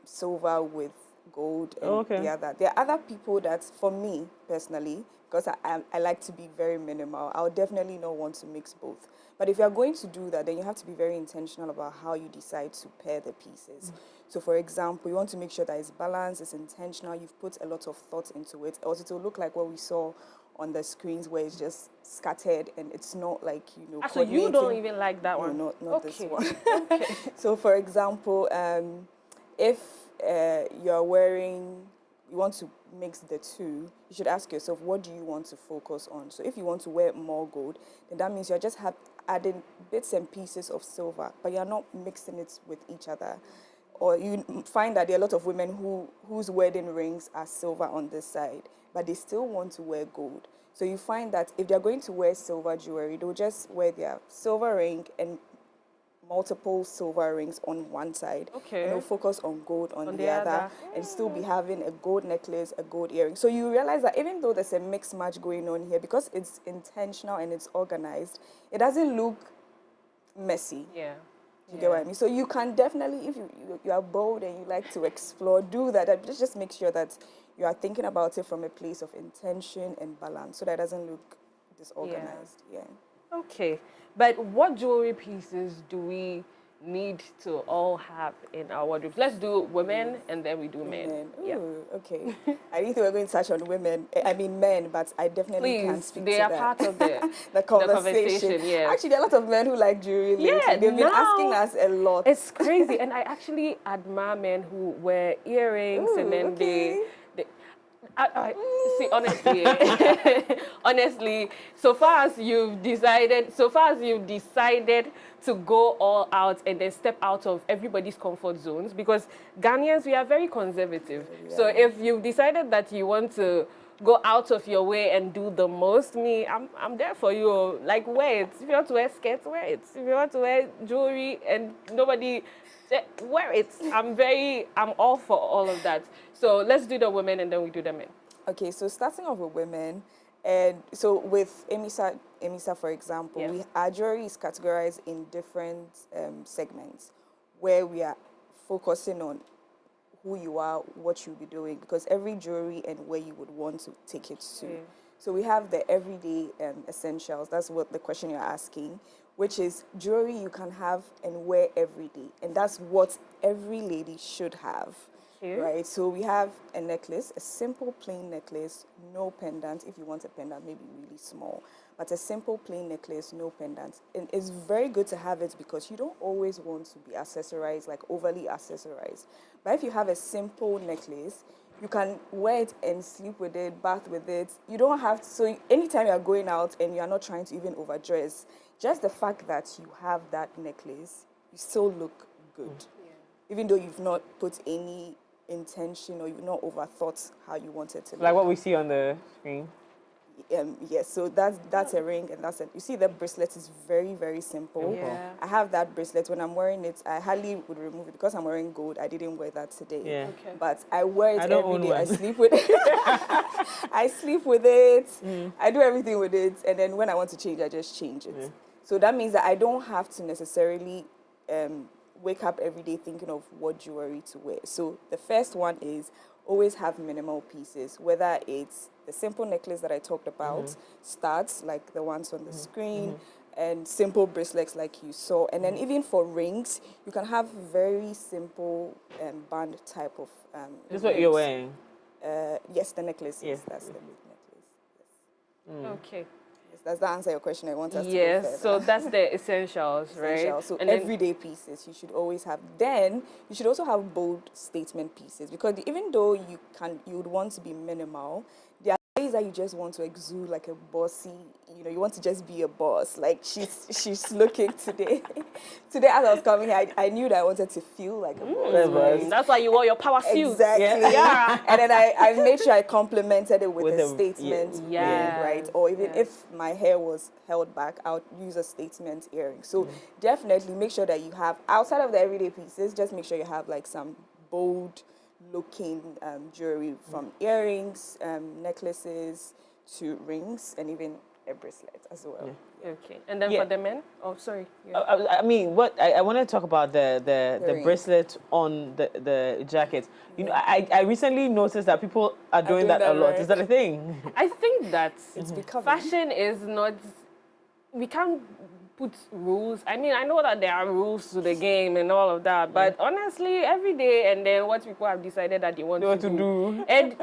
Speaker 17: silver with gold and the other. There are other people that, for me personally, because I like to be very minimal, I would definitely not want to mix both. But if you're going to do that, then you have to be very intentional about how you decide to pair the pieces. So for example, you want to make sure that it's balanced, it's intentional, you've put a lot of thought into it. Also, it will look like what we saw on the screens where it's just scattered and it's not like, you know,
Speaker 16: so you don't even like that one?
Speaker 17: No, not this one. So for example, if you want to mix the two, you should ask yourself, what do you want to focus on? So if you want to wear more gold, then that means you're just adding bits and pieces of silver, but you're not mixing it with each other. Or you find that there are a lot of women whose wedding rings are silver on this side, but they still want to wear gold. So you find that if they're going to wear silver jewelry, they'll just wear their silver ring and multiple silver rings on one side. And they'll focus on gold on the other and still be having a gold necklace, a gold earring. So you realize that even though there's a mix match going on here, because it's intentional and it's organized, it doesn't look messy.
Speaker 16: Yeah.
Speaker 17: You get what I mean? So you can definitely, if you are bold and you like to explore, do that. Just make sure that you are thinking about it from a place of intention and balance so that it doesn't look disorganized. Yeah.
Speaker 16: Okay. But what jewelry pieces do we need to all have in our wardrobes? Let's do women and then we do men.
Speaker 17: Ooh, okay. I didn't think we were going to touch on men, but I definitely can speak to that.
Speaker 16: They are part of
Speaker 17: the conversation.
Speaker 16: Yes.
Speaker 17: Actually, there are a lot of men who like jewelry lately. They've been asking us a lot.
Speaker 16: It's crazy. And I actually admire men who wear earrings and then they see, honestly, so far as you've decided to go all out and then step out of everybody's comfort zones, because Ghanaians, we are very conservative. Yeah. So if you've decided that you want to go out of your way and do the most, I'm there for you. Like, wear it. If you want to wear skirts, wear it. If you want to wear jewelry and nobody, wear it. I'm all for all of that. So let's do the women and then we do the men.
Speaker 17: Okay, so starting off with women, and so with Emisa, for example, our jewelry is categorized in different segments where we are focusing on who you are, what you'll be doing, because every jewelry and where you would want to take it to. So we have the everyday essentials. That's what the question you're asking, which is jewelry you can have and wear every day. And that's what every lady should have. Right, so we have a necklace, a simple plain necklace, no pendant. If you want a pendant, maybe really small. but a simple plain necklace, no pendant. And it's very good to have it because you don't always want to be accessorized, like overly accessorized. But if you have a simple necklace, you can wear it and sleep with it, bath with it. You don't have to, so anytime you're going out and you're not trying to even overdress, just the fact that you have that necklace, you still look good. Even though you've not put any intention or you've not overthought how you want it to look.
Speaker 1: Like what we see on the screen.
Speaker 17: Yes, so that's a ring, and that's it. You see, the bracelet is very, very simple.
Speaker 1: Yeah.
Speaker 17: I have that bracelet. When I'm wearing it, I hardly would remove it because I'm wearing gold. I didn't wear that today.
Speaker 1: Yeah.
Speaker 17: Okay. But I wear it
Speaker 1: I don't
Speaker 17: every
Speaker 1: own
Speaker 17: day.
Speaker 1: one.
Speaker 17: I sleep with it. I sleep with it. I do everything with it, and then when I want to change, I just change it. So that means that I don't have to necessarily wake up every day thinking of what jewelry to wear. So the first one is always have minimal pieces, whether it's the simple necklace that I talked about, studs like the ones on the screen, and simple bracelets like you saw. And then even for rings, you can have very simple band type of
Speaker 1: This is what you're wearing?
Speaker 17: Yes, the necklace. Yes, that's the big necklace.
Speaker 16: Okay.
Speaker 17: Does that answer your question? I want us to go
Speaker 16: Yes,
Speaker 17: further.
Speaker 16: so that's the essentials, right?
Speaker 17: So
Speaker 16: And then-
Speaker 17: everyday pieces you should always have. Then you should also have bold statement pieces, because even though you would want to be minimal, there are days that you just want to exude like a bossy, you want to just be a boss. Like she's looking today. Today as I was coming here, I knew that I wanted to feel like a boss.
Speaker 16: That's why you wore your power suit.
Speaker 17: Exactly.
Speaker 16: Yeah.
Speaker 17: And then I made sure I complemented it with a statement
Speaker 16: Yeah.
Speaker 17: ring, right? Or even if my hair was held back, I would use a statement earring. So definitely make sure that you have, outside of the everyday pieces, just make sure you have like some bold looking jewelry, from earrings, necklaces to rings, and even a bracelet as well.
Speaker 16: Okay. And then for the men? Oh, sorry. Yeah.
Speaker 1: I mean, what I want to talk about the
Speaker 17: ring.
Speaker 1: bracelet on the jacket. I recently noticed that people are doing that a lot.
Speaker 17: right?
Speaker 1: Is that a thing?
Speaker 16: I think that
Speaker 17: It's becoming.
Speaker 16: fashion is not, we can't put rules. I mean, I know that there are rules to the game and all of that, but honestly, every day and then what people have decided that they want to do. And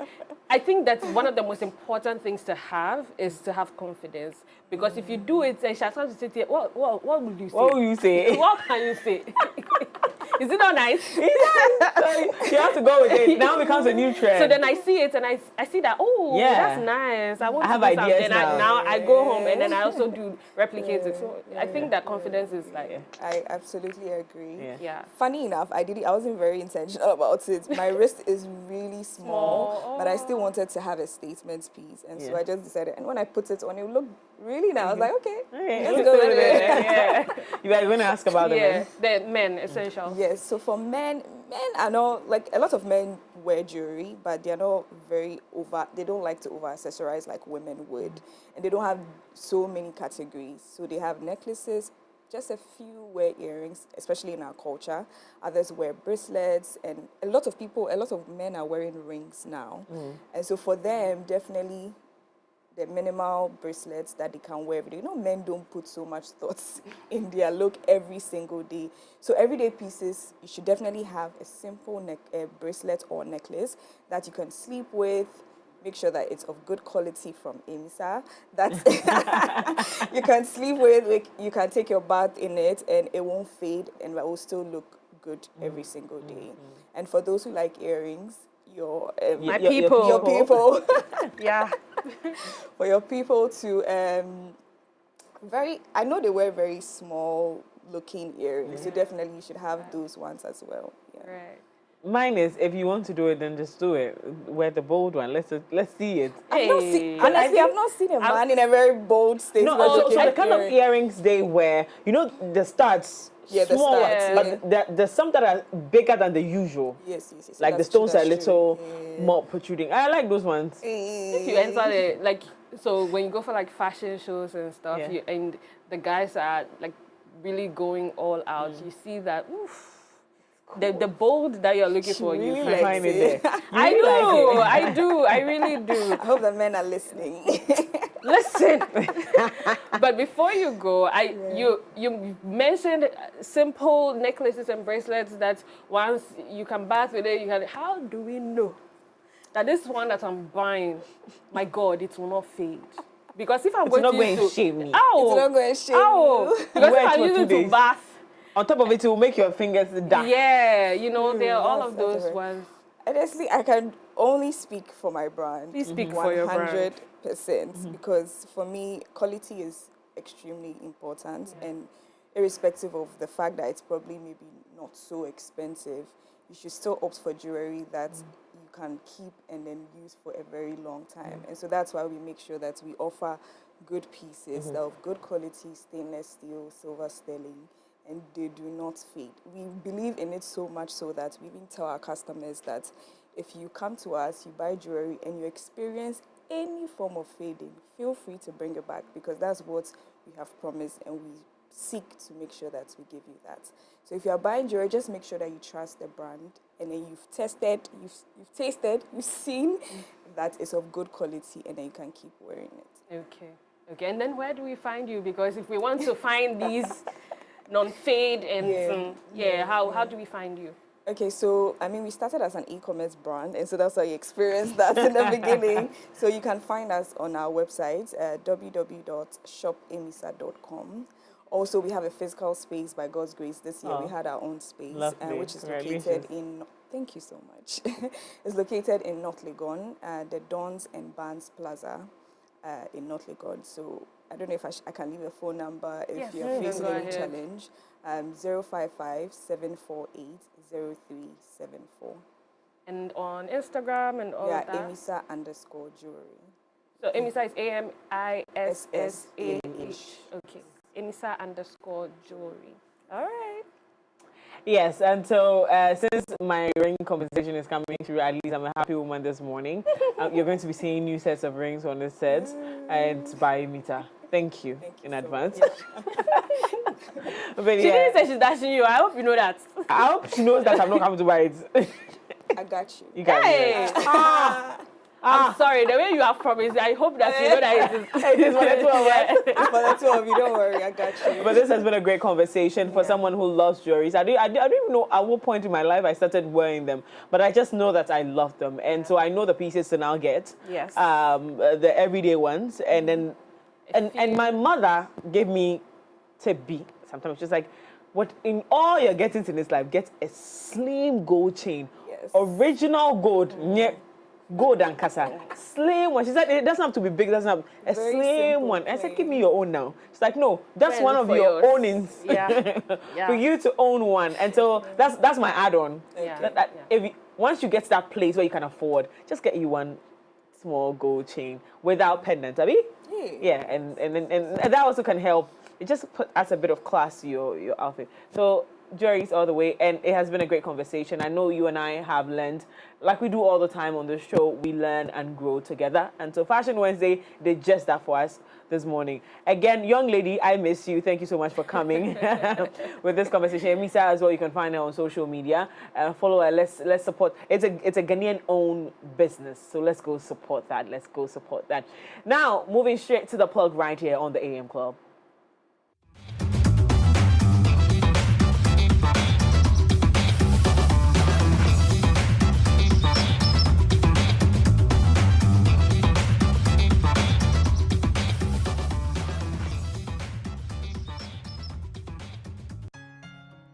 Speaker 16: I think that's one of the most important things to have is to have confidence. Because if you do it, and she's going to sit here, what would you say?
Speaker 1: What will you say?
Speaker 16: What can you say? Is it not nice?
Speaker 1: You have to go with it. Now it becomes a new trend.
Speaker 16: So then I see it and I see that, that's nice. I want
Speaker 1: I have
Speaker 16: to do
Speaker 1: ideas
Speaker 16: something.
Speaker 1: now.
Speaker 16: Now I go home and then I also do replicate it. So I think that confidence is like...
Speaker 17: I absolutely agree.
Speaker 16: Yeah.
Speaker 17: Funny enough, I wasn't very intentional about it. My wrist is really small, but I still wanted to have a statement piece. And so I just decided, and when I put it on, it looked really nice. I was like, okay, let's go with it.
Speaker 1: Yeah. You guys going to ask about the men?
Speaker 16: The men, essential.
Speaker 17: Yes, so for men are not, like, a lot of men wear jewelry, but they're not they don't like to over accessorize like women would. And they don't have so many categories. So they have necklaces, just a few wear earrings, especially in our culture. Others wear bracelets, and a lot of men are wearing rings now. And so for them, definitely the minimal bracelets that they can wear every day. Men don't put so much thoughts in their look every single day. So everyday pieces, you should definitely have a simple bracelet or necklace that you can sleep with. Make sure that it's of good quality from IMSA. That you can sleep with, you can take your bath in it, and it won't fade, and it will still look good every single day. And for those who like earrings, your people.
Speaker 16: Yeah.
Speaker 17: For your people to I know they wear very small looking earrings, so definitely you should have those ones as well. Yeah.
Speaker 16: Right.
Speaker 1: Mine is, if you want to do it, then just do it. Wear the bold one. Let's see it.
Speaker 17: Honestly, I've not seen a man in a very bold statement.
Speaker 1: So the kind of earrings they wear, the studs.
Speaker 17: Yeah, the
Speaker 1: small,
Speaker 17: studs,
Speaker 1: but there's some that are bigger than the usual.
Speaker 17: Yes.
Speaker 1: Like the stones are a little more protruding. I like those ones.
Speaker 16: If you enter so when you go for like fashion shows and stuff, and the guys are like really going all out, you see that, the bold that you're looking for, you find it there. I do. I really do.
Speaker 17: I hope the men are listening.
Speaker 16: Listen. But before you go, you mentioned simple necklaces and bracelets that once you can bath with it, how do we know that this one that I'm buying, my God, it will not fade? Because if I'm
Speaker 1: It's not
Speaker 16: going
Speaker 1: going to shame me.
Speaker 16: Ow!
Speaker 17: It's not going to shame
Speaker 16: Ow!
Speaker 17: you.
Speaker 16: Because
Speaker 1: Wear
Speaker 16: if
Speaker 1: it
Speaker 16: I'm
Speaker 1: for
Speaker 16: using
Speaker 1: 2
Speaker 16: to
Speaker 1: days.
Speaker 16: bath.
Speaker 1: On top of it, it will make your fingers dark.
Speaker 16: Yeah, you know, there are all of
Speaker 17: That's
Speaker 16: those
Speaker 17: right.
Speaker 16: ones.
Speaker 17: Honestly, I can only speak for my brand.
Speaker 16: Please speak for your brand.
Speaker 17: 100%. Because for me, quality is extremely important. And irrespective of the fact that it's probably maybe not so expensive, you should still opt for jewelry that you can keep and then use for a very long time. And so that's why we make sure that we offer good pieces that are of good quality, stainless steel, silver sterling, and they do not fade. We believe in it so much so that we even tell our customers that if you come to us, you buy jewelry, and you experience any form of fading, feel free to bring it back, because that's what we have promised, and we seek to make sure that we give you that. So if you are buying jewelry, just make sure that you trust the brand, and then you've tested, you've tasted, you've seen that it's of good quality, and then you can keep wearing it.
Speaker 16: Okay, and then where do we find you? Because if we want to find these non-fade and how do we find you?
Speaker 17: Okay, so I mean, we started as an e-commerce brand, and so that's how you experienced that in the beginning. So you can find us on our website, www.shopemisa.com. Also, we have a physical space by God's grace. This year we had our own space, which is located in, thank you so much, it's located in North Legon, the Dons and Barnes Plaza in North Legon. So I don't know if I can leave a phone number if you're facing any challenge. 055-748-0374.
Speaker 16: And on Instagram and all that?
Speaker 17: Yeah, Emisa_jewelry.
Speaker 16: So Emisa is AMISSAH. Okay. Emisa_jewelry. All right.
Speaker 1: Yes, and so since my ring conversation is coming through, at least I'm a happy woman this morning. You're going to be seeing new sets of rings on this set, and by Mita. Thank you in advance. But
Speaker 16: She didn't say she's dashing you. I hope you know that.
Speaker 1: I hope she knows that I'm not coming to buy it.
Speaker 17: I got you.
Speaker 1: You got
Speaker 16: Hey! I'm sorry, the way you have promised, I hope that you know that it is
Speaker 1: for the two of us.
Speaker 17: For the two of you, don't worry, I got you.
Speaker 1: But this has been a great conversation for someone who loves jewelries. I don't even know at what point in my life I started wearing them, but I just know that I love them. And so I know the pieces to now get, the everyday ones. And then, and my mother gave me tip B. Sometimes she's like, what in all you're getting in this life, get a slim gold chain. Yes. Original gold. Gold and casa. Slim one. She said it doesn't have to be big, it doesn't have a
Speaker 17: Very
Speaker 1: slim
Speaker 17: simple,
Speaker 1: one. I said,
Speaker 17: plain.
Speaker 1: give me your own now. She's like, no, that's
Speaker 16: Well,
Speaker 1: one of
Speaker 16: for
Speaker 1: your
Speaker 16: yours.
Speaker 1: ownings.
Speaker 16: Yeah.
Speaker 1: For you to own one. And so that's my add-on.
Speaker 16: Yeah.
Speaker 1: Once you get to that place where you can afford, just get you one small gold chain without pendant, Abby? Yeah, and that also can help. It just adds a bit of class to your outfit. So jewelries all the way, and it has been a great conversation. I know you and I have learned, like we do all the time on the show, we learn and grow together. And so Fashion Wednesday did just that for us this morning. Again, young lady, I miss you. Thank you so much for coming with this conversation. Misa as well, you can find her on social media. Follow her. Let's support. It's a Ghanaian-owned business, so let's go support that. Let's go support that. Now, moving straight to the plug right here on the AM Club.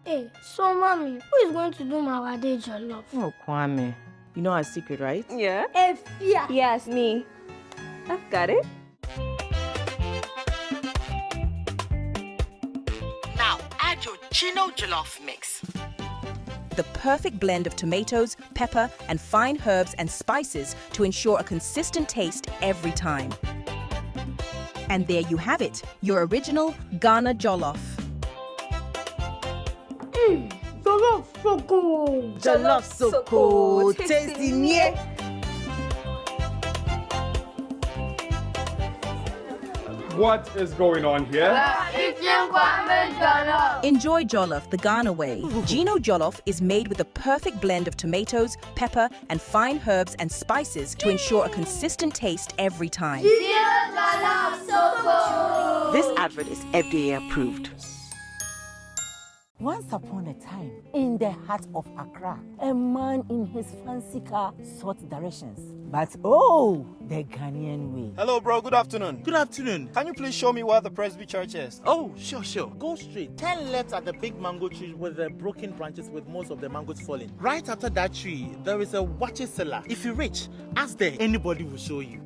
Speaker 19: Hey, so mommy, who is going to do my wade jollof?
Speaker 2: Oh, Kwame. You know our secret, right?
Speaker 19: Yeah.
Speaker 34: Yes, me. I've got it.
Speaker 20: Now add your Chino jollof mix.
Speaker 21: The perfect blend of tomatoes, pepper, and fine herbs and spices to ensure a consistent taste every time. And there you have it, your original Ghana jollof.
Speaker 19: Jollof so good.
Speaker 2: Jollof so good. Tasty near.
Speaker 23: What is going on here?
Speaker 21: Enjoy jollof the Ghana way. Gino jollof is made with the perfect blend of tomatoes, pepper, and fine herbs and spices to ensure a consistent taste every time.
Speaker 20: This advert is FDA approved.
Speaker 2: Once upon a time, in the heart of Accra, a man in his fancy car sought directions. But oh, the Ghanaian way.
Speaker 3: Hello, bro. Good afternoon. Good afternoon. Can you please show me where the Presby Church is?
Speaker 4: Oh, sure. Go straight. 10 left at the big mango tree with the broken branches with most of the mangoes falling. Right after that tree, there is a water cellar. If you reach, ask there. Anybody will show you.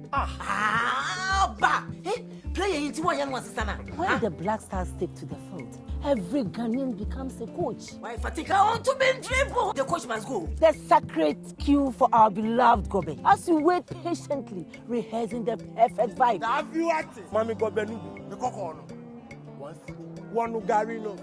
Speaker 2: When the Black Stars stick to the field, every Ghanaian becomes a coach. Why Fatika want to be dribble? The coach must go. The sacred cue for our beloved Gobe. As we wait patiently, rehearsing the perfect vibe.
Speaker 5: Have you acted? Mami Gobe Nubi, the Kokono. One Garino.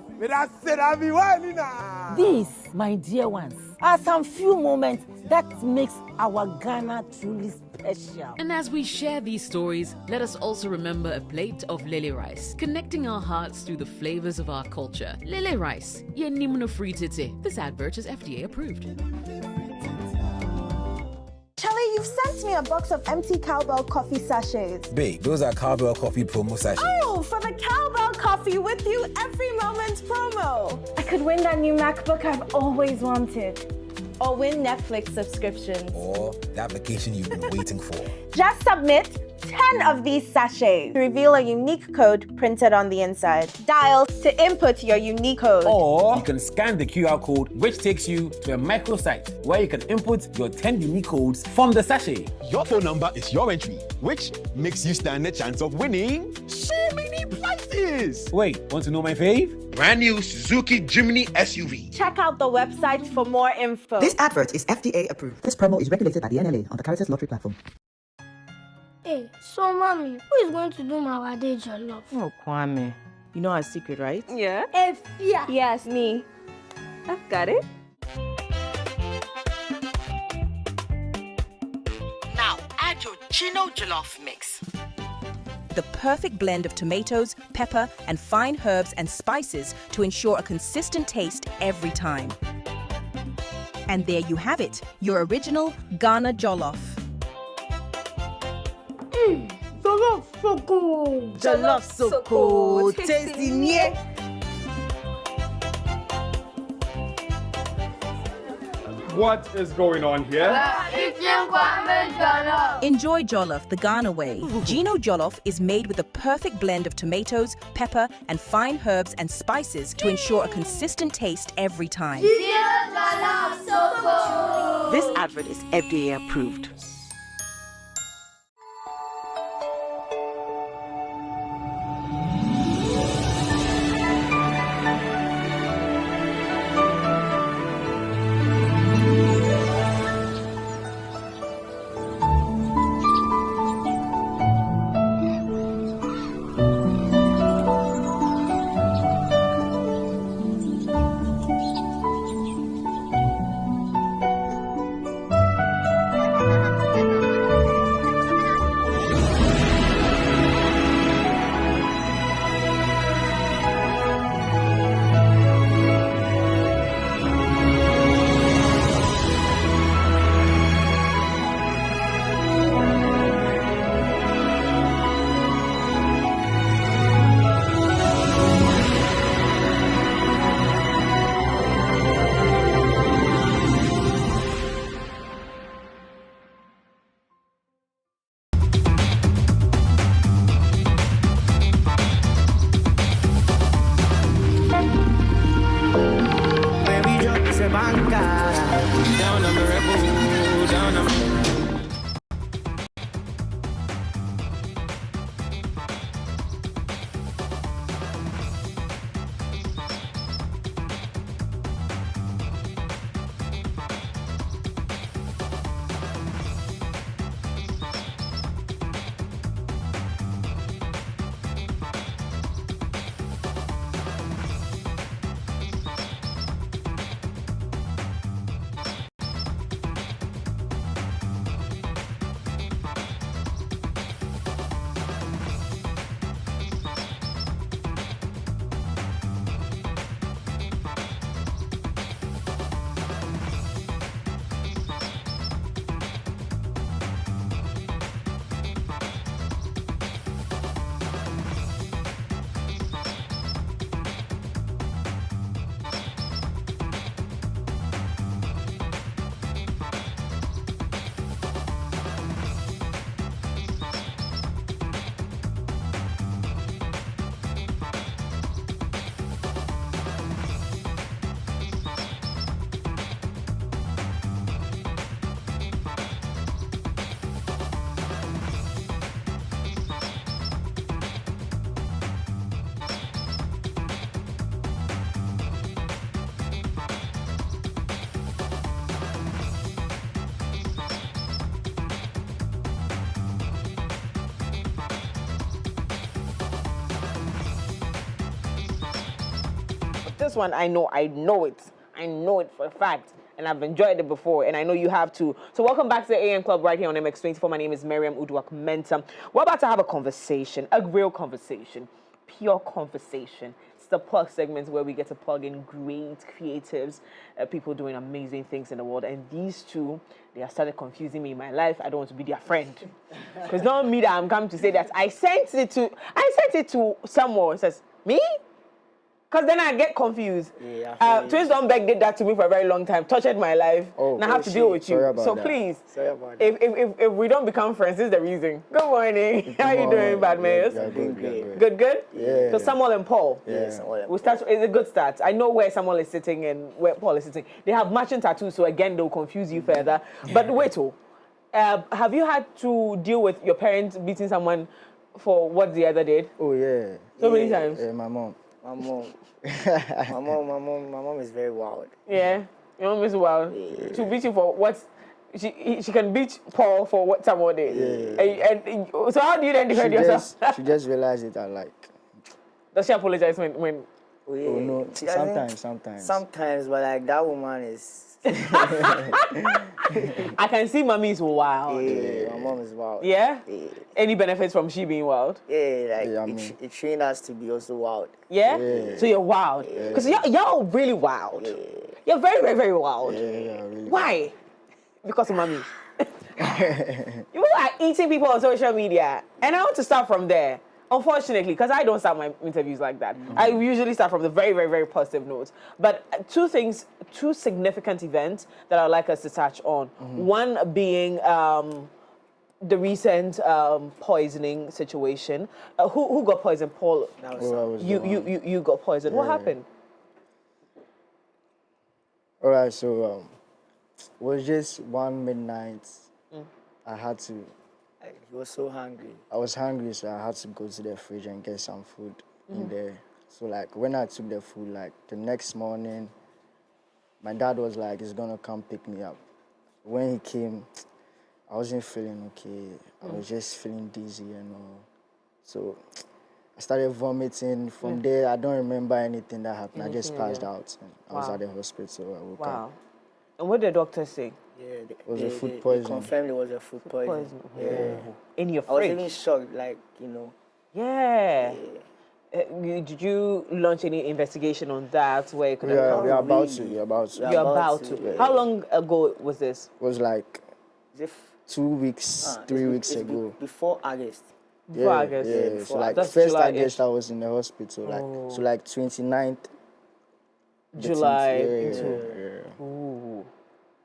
Speaker 2: These, my dear ones, are some few moments that makes our Ghana truly special.
Speaker 6: And as we share these stories, let us also remember a plate of lily rice, connecting our hearts through the flavors of our culture. Lily rice, ye nimno free tete. This advert is FDA approved.
Speaker 22: Charlie, you've sent me a box of empty Cowbell coffee sachets.
Speaker 24: Babe, those are Cowbell coffee promo sachets.
Speaker 22: Oh, for the Cowbell coffee with you every moment promo. I could win that new MacBook I've always wanted. Or win Netflix subscriptions.
Speaker 24: Or that vacation you've been waiting for.
Speaker 22: Just submit 10 of these sachets to reveal a unique code printed on the inside. Dial to input your unique code.
Speaker 25: Or you can scan the QR code, which takes you to a microsite where you can input your 10 unique codes from the sachet.
Speaker 26: Your phone number is your entry, which makes you stand a chance of winning so many prizes.
Speaker 25: Wait, want to know my fave?
Speaker 26: Brand new Suzuki Jimny SUV.
Speaker 22: Check out the website for more info.
Speaker 27: This advert is FDA approved. This promo is regulated by the NLA on the Caritas Lottery platform.
Speaker 19: Hey, so mommy, who is going to do my wade jollof?
Speaker 1: Oh, Kwame. You know our secret, right?
Speaker 22: Yeah. Efia. Yes, me. I've got it.
Speaker 20: Now add your Chino Jollof mix.
Speaker 21: The perfect blend of tomatoes, pepper, and fine herbs and spices to ensure a consistent taste every time. And there you have it, your original Ghana Jollof.
Speaker 19: Jollof so good.
Speaker 2: Jollof so good. Tasty nie.
Speaker 23: What is going on here?
Speaker 21: Enjoy Jollof the Ghana way. Gino Jollof is made with the perfect blend of tomatoes, pepper, and fine herbs and spices to ensure a consistent taste every time.
Speaker 20: This advert is FDA approved.
Speaker 1: This one, I know it. I know it for a fact. And I've enjoyed it before, and I know you have too. So welcome back to the AM Club right here on MX24. My name is Miriam Uduak-Mensah. We're about to have a conversation, a real conversation, pure conversation. It's the plug segment where we get to plug in great creatives, people doing amazing things in the world. And these two, they have started confusing me in my life. I don't want to be their friend. Because not me that I'm coming to say that. I sent it to someone who says, me? Because then I get confused. Yeah, Twins Don't Beg did that to me for a very long time, tortured my life, and I have to deal with you. So please, if we don't become friends, this is the reason. Good morning. How are you doing, Bhadmayors? Good? Yeah. So Samuel and Paul. Yeah. We'll start. It's a good start. I know where Samuel is sitting and where Paul is sitting. They have matching tattoos, so again, they'll confuse you further. But wait, have you had to deal with your parents beating someone for what the other did?
Speaker 7: Oh, yeah.
Speaker 1: So many times?
Speaker 7: Yeah, my mom. My mom is very wild.
Speaker 1: Yeah, your mom is wild. Yeah. To beat you for what? She can beat Paul for what someone did. Yeah. And so how do you then defend yourself?
Speaker 7: She just realized it. I like.
Speaker 1: Does she apologize when?
Speaker 7: Oh, yeah. Oh no, sometimes. Sometimes, but like that woman is.
Speaker 1: I can see mommy is wild.
Speaker 7: Yeah, my mom is wild.
Speaker 1: Yeah? Any benefits from she being wild?
Speaker 7: Yeah, like it trained us to be also wild.
Speaker 1: Yeah? So you're wild. Because y'all really wild. Yeah. You're very, very, very wild.
Speaker 7: Yeah, really.
Speaker 1: Why? Because of mommy. You are eating people on social media. And I want to start from there. Unfortunately, because I don't start my interviews like that. I usually start from the very, very, very positive notes. But two significant events that I'd like us to touch on. One being the recent poisoning situation. Who got poisoned? Paul. You got poisoned. What happened?
Speaker 7: All right, so it was just one midnight. I had to. He was so hungry. I was hungry, so I had to go to the fridge and get some food in there. So like when I took the food, like the next morning, my dad was like, he's gonna come pick me up. When he came, I wasn't feeling okay. I was just feeling dizzy and all. So I started vomiting. From there, I don't remember anything that happened. I just passed out. And I was at the hospital, so I woke up.
Speaker 1: And what did the doctor say?
Speaker 7: Yeah, it was a food poison. They confirmed it was a food poison. Yeah.
Speaker 1: In your fridge?
Speaker 7: I was even shocked, like, you know.
Speaker 1: Yeah. Did you launch any investigation on that? Where it could have
Speaker 7: we're about to. You're about to.
Speaker 1: Yeah. How long ago was this?
Speaker 7: It was like 2 weeks, 3 weeks ago. Before August.
Speaker 1: Before August?
Speaker 7: Yeah. So like that's 1st August, I was in the hospital. Like so like 29th.
Speaker 1: July. Ooh.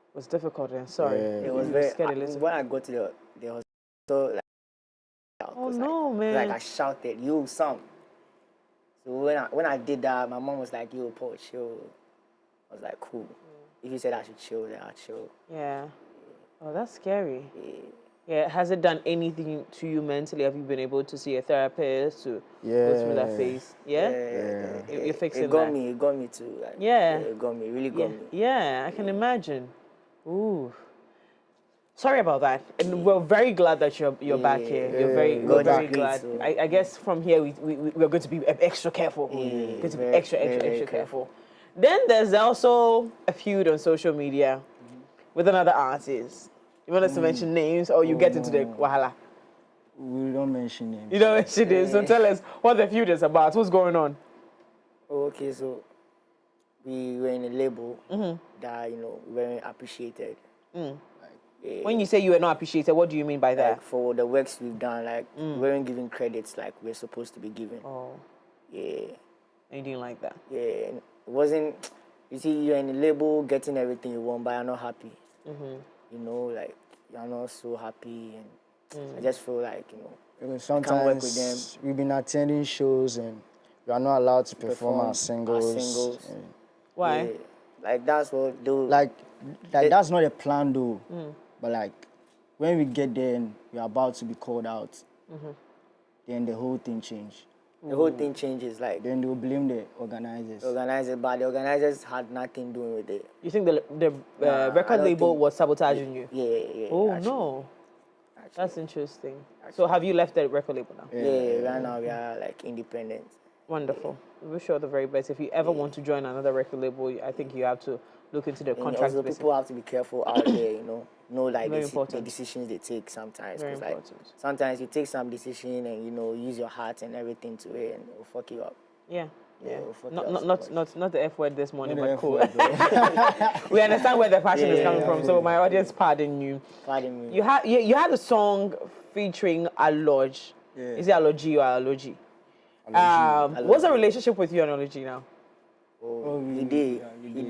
Speaker 1: It was difficult then, sorry.
Speaker 7: It was very when I got to the hospital, like, man. Like I shouted, "You some." So when I did that, my mom was like, "Yo, Paul, chill." I was like, "Cool." If you said I should chill, then I'll chill.
Speaker 1: Yeah. Oh, that's scary. Yeah. Has it done anything to you mentally? Have you been able to see a therapist to go through that phase? Yeah. You're fixing that.
Speaker 7: It got me too. Like, it got me. Really got me.
Speaker 1: Yeah, I can imagine. Ooh. Sorry about that. And we're very glad that you're back here. We're very glad. So. I guess from here we're going to be extra careful. Going to be extra careful. Then there's also a feud on social media with another artist. You want us to mention names or you get into the wahala?
Speaker 7: We don't mention names.
Speaker 1: You don't mention names. So tell us what the feud is about. What's going on?
Speaker 7: Okay, so we were in a label that, you know, weren't appreciated.
Speaker 1: When you say you were not appreciated, what do you mean by that?
Speaker 7: Like for the works we've done, like we weren't given credits like we're supposed to be given.
Speaker 1: Oh.
Speaker 7: Yeah.
Speaker 1: And you didn't like that?
Speaker 7: Yeah. It wasn't, you see, you're in a label getting everything you want, but you're not happy. You know, like, you're not so happy. And I just feel like, you know, sometimes can't work with them. We've been attending shows and we are not allowed to perform our singles.
Speaker 1: Why?
Speaker 7: Yeah, like that's what do. Like that's not a plan though. But like when we get there and we're about to be called out, then the whole thing changes. The whole thing changes. Like then they'll blame the organizers. But the organizers had nothing doing with it.
Speaker 1: You think the record label was sabotaging you?
Speaker 7: Yeah.
Speaker 1: Oh no. That's interesting. So have you left the record label now?
Speaker 7: Yeah, right now we are like independent.
Speaker 1: Wonderful. We wish you all the very best. If you ever want to join another record label, I think you have to look into the
Speaker 8: And
Speaker 1: contract.
Speaker 8: also, people have to be careful out there, know like
Speaker 1: Very
Speaker 8: the
Speaker 1: important.
Speaker 8: decisions they take sometimes.
Speaker 1: Very
Speaker 8: 'Cause, like,
Speaker 1: important.
Speaker 8: sometimes you take some decision and use your heart and everything to it, and it will fuck you up.
Speaker 1: Yeah.
Speaker 8: It'll fuck you
Speaker 1: Not,
Speaker 8: up
Speaker 1: not,
Speaker 8: so
Speaker 1: not,
Speaker 8: much.
Speaker 1: not the F word this morning,
Speaker 8: Not the
Speaker 1: but
Speaker 8: F
Speaker 1: cool.
Speaker 8: word,
Speaker 1: We understand where the passion is coming
Speaker 8: Yeah,
Speaker 1: from, so my audience, pardon you.
Speaker 8: Pardon me.
Speaker 1: You had a song featuring Aloj.
Speaker 7: Yeah.
Speaker 1: Is it Aloji or Aloji?
Speaker 8: Aloji.
Speaker 1: What's the relationship with you and Aloji now?
Speaker 8: We did. We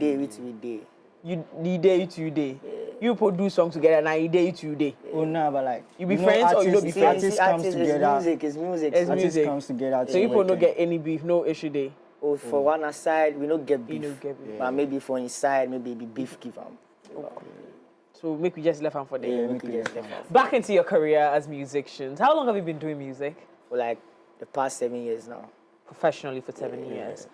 Speaker 8: did.
Speaker 1: You day to day. You produce songs together now. You day to day.
Speaker 7: Oh no, but like
Speaker 1: you be friends or you don't be friends?
Speaker 7: Artists comes together.
Speaker 8: It's music.
Speaker 7: Artists comes together.
Speaker 1: So you don't get any beef, no issue day.
Speaker 8: Oh, for one side, we don't get beef.
Speaker 1: You don't get beef.
Speaker 8: But maybe for inside, maybe be beef give them.
Speaker 1: So make we just left hand for them.
Speaker 8: Yeah, make we just left hand.
Speaker 1: Back into your career as musicians. How long have you been doing music?
Speaker 8: For like the past 7 years now.
Speaker 1: Professionally for 7 years.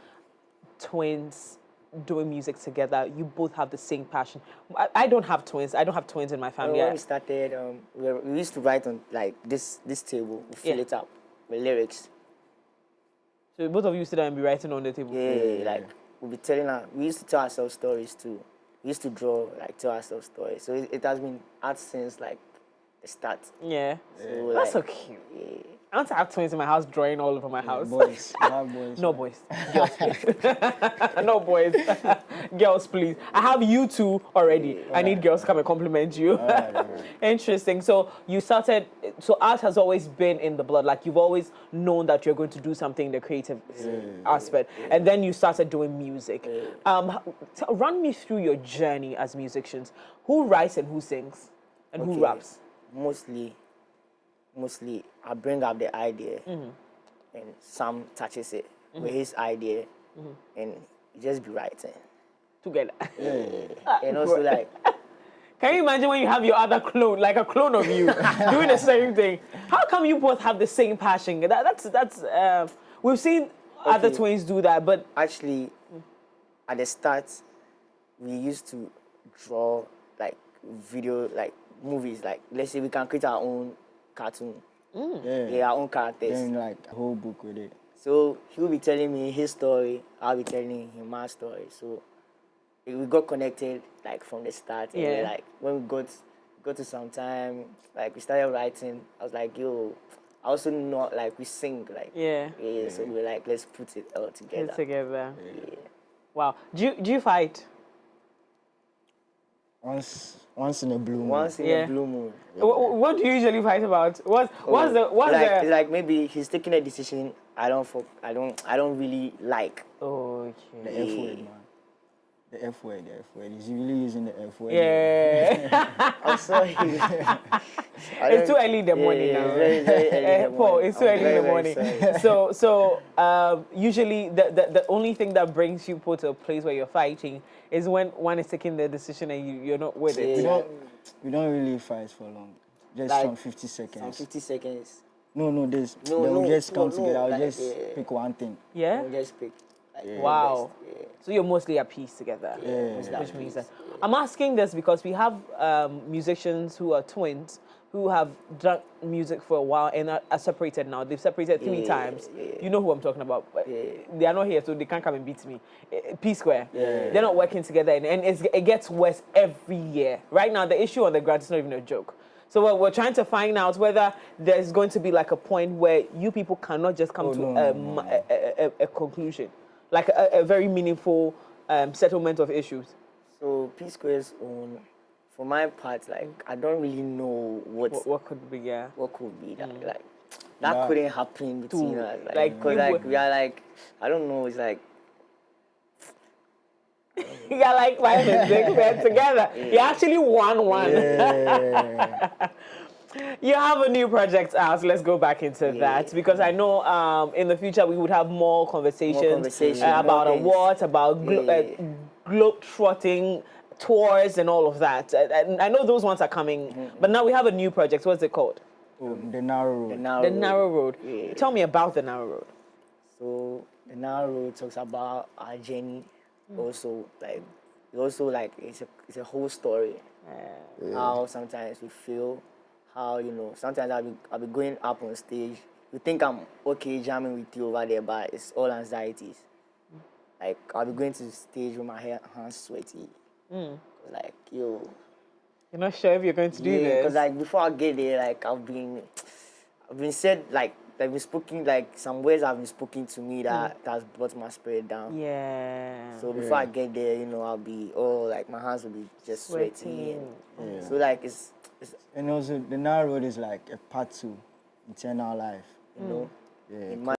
Speaker 1: Twins doing music together. You both have the same passion. I don't have twins. I don't have twins in my family.
Speaker 8: When we started, we used to write on like this table. We fill it up with lyrics.
Speaker 1: So both of you sit down and be writing on the table?
Speaker 8: Yeah, like we'll be we used to tell ourselves stories too. We used to draw, like tell ourselves stories. So it has been art since like the start.
Speaker 1: Yeah.
Speaker 8: So,
Speaker 1: that's so
Speaker 8: like,
Speaker 1: cute. Yeah. I want to have twins in my house drawing all over my house.
Speaker 7: Boys. You have boys.
Speaker 1: No boys. Girls, please. No boys. Girls, please. I have you two already. I need girls to come and compliment you. Interesting. So you started, so art has always been in the blood. Like you've always known that you're going to do something in the creative aspect. And then you started doing music. Run me through your journey as musicians. Who writes and who sings? And who raps?
Speaker 8: Mostly, I bring up the idea, and Sam touches it with his idea, and you just be writing
Speaker 1: together.
Speaker 8: And also like,
Speaker 1: can you imagine when you have your other clone, like a clone of you, doing the same thing? How come you both have the same passion? That's we've seen other twins do that, but
Speaker 8: actually, at the start, we used to draw like video, like movies. Like let's say we can create our own cartoon. Our own characters.
Speaker 7: Then like a whole book with it.
Speaker 8: So he will be telling me his story, I'll be telling him my story. So we got connected like from the start. And then, like when we got to some time, like we started writing, I was like, yo, I also know like we sing like so we were like, let's put it all together.
Speaker 1: Wow. Do you fight?
Speaker 7: Once in a blue moon.
Speaker 8: Once in a blue moon.
Speaker 1: What do you usually fight about? What's
Speaker 8: like maybe he's taking a decision I don't really like.
Speaker 1: Okay.
Speaker 7: The F word, man. The F word. He's really using the F word.
Speaker 1: Yeah.
Speaker 8: I'm sorry.
Speaker 1: It's too early in the morning now.
Speaker 8: Very, very early in the morning.
Speaker 1: Paul, it's too early in the morning. So usually the only thing that brings you to a place where you're fighting is when one is taking the decision and you're not with it.
Speaker 7: We don't really fight for long. Just
Speaker 8: like,
Speaker 7: some 50 seconds.
Speaker 8: Some 50 seconds.
Speaker 7: No, they'll just come together. I'll just pick one thing.
Speaker 1: Yeah?
Speaker 8: We'll just pick.
Speaker 1: Wow. So you're mostly at peace together. Which means that. I'm asking this because we have musicians who are twins who have done music for a while and are separated now. They've separated 3 times. You know who I'm talking about. They are not here, so they can't come and beat me. P Square. They're not working together, and it gets worse every year. Right now, the issue on the ground is not even a joke. So we're trying to find out whether there's going to be like a point where you people cannot just come to a conclusion, like a very meaningful settlement of issues.
Speaker 8: So P Square's own, for my part, like I don't really know what
Speaker 1: could be.
Speaker 8: What could be that that couldn't happen between us. Because we are like, I don't know. It's like.
Speaker 1: You got like 5 and 6 men together. You actually won one. You have a new project out. So let's go back into that because I know in the future we would have more conversations about awards, about globe-trotting tours and all of that. And I know those ones are coming, but now we have a new project. What's it called?
Speaker 7: The Narrow Road.
Speaker 1: The Narrow Road. Tell me about the Narrow Road.
Speaker 8: So the Narrow Road talks about our journey. Also, it's a whole story. How sometimes we feel, how sometimes I'll be going up on stage you think I'm okay jamming with you over there, but it's all anxieties. Like, I'll be going to the stage with my hands sweaty. Like, yo.
Speaker 1: You're not sure if you're going to do this?
Speaker 8: Because, like, before I get there, like, I've been said, like, been spoken, like, some words have been spoken to me that has brought my spirit down.
Speaker 1: Yeah.
Speaker 8: So before I get there, you know, I'll be, like, my hands will be just sweaty. So, like, it's...
Speaker 7: And also, the narrow road is like a part to eternal life.
Speaker 8: You know?
Speaker 7: Yeah.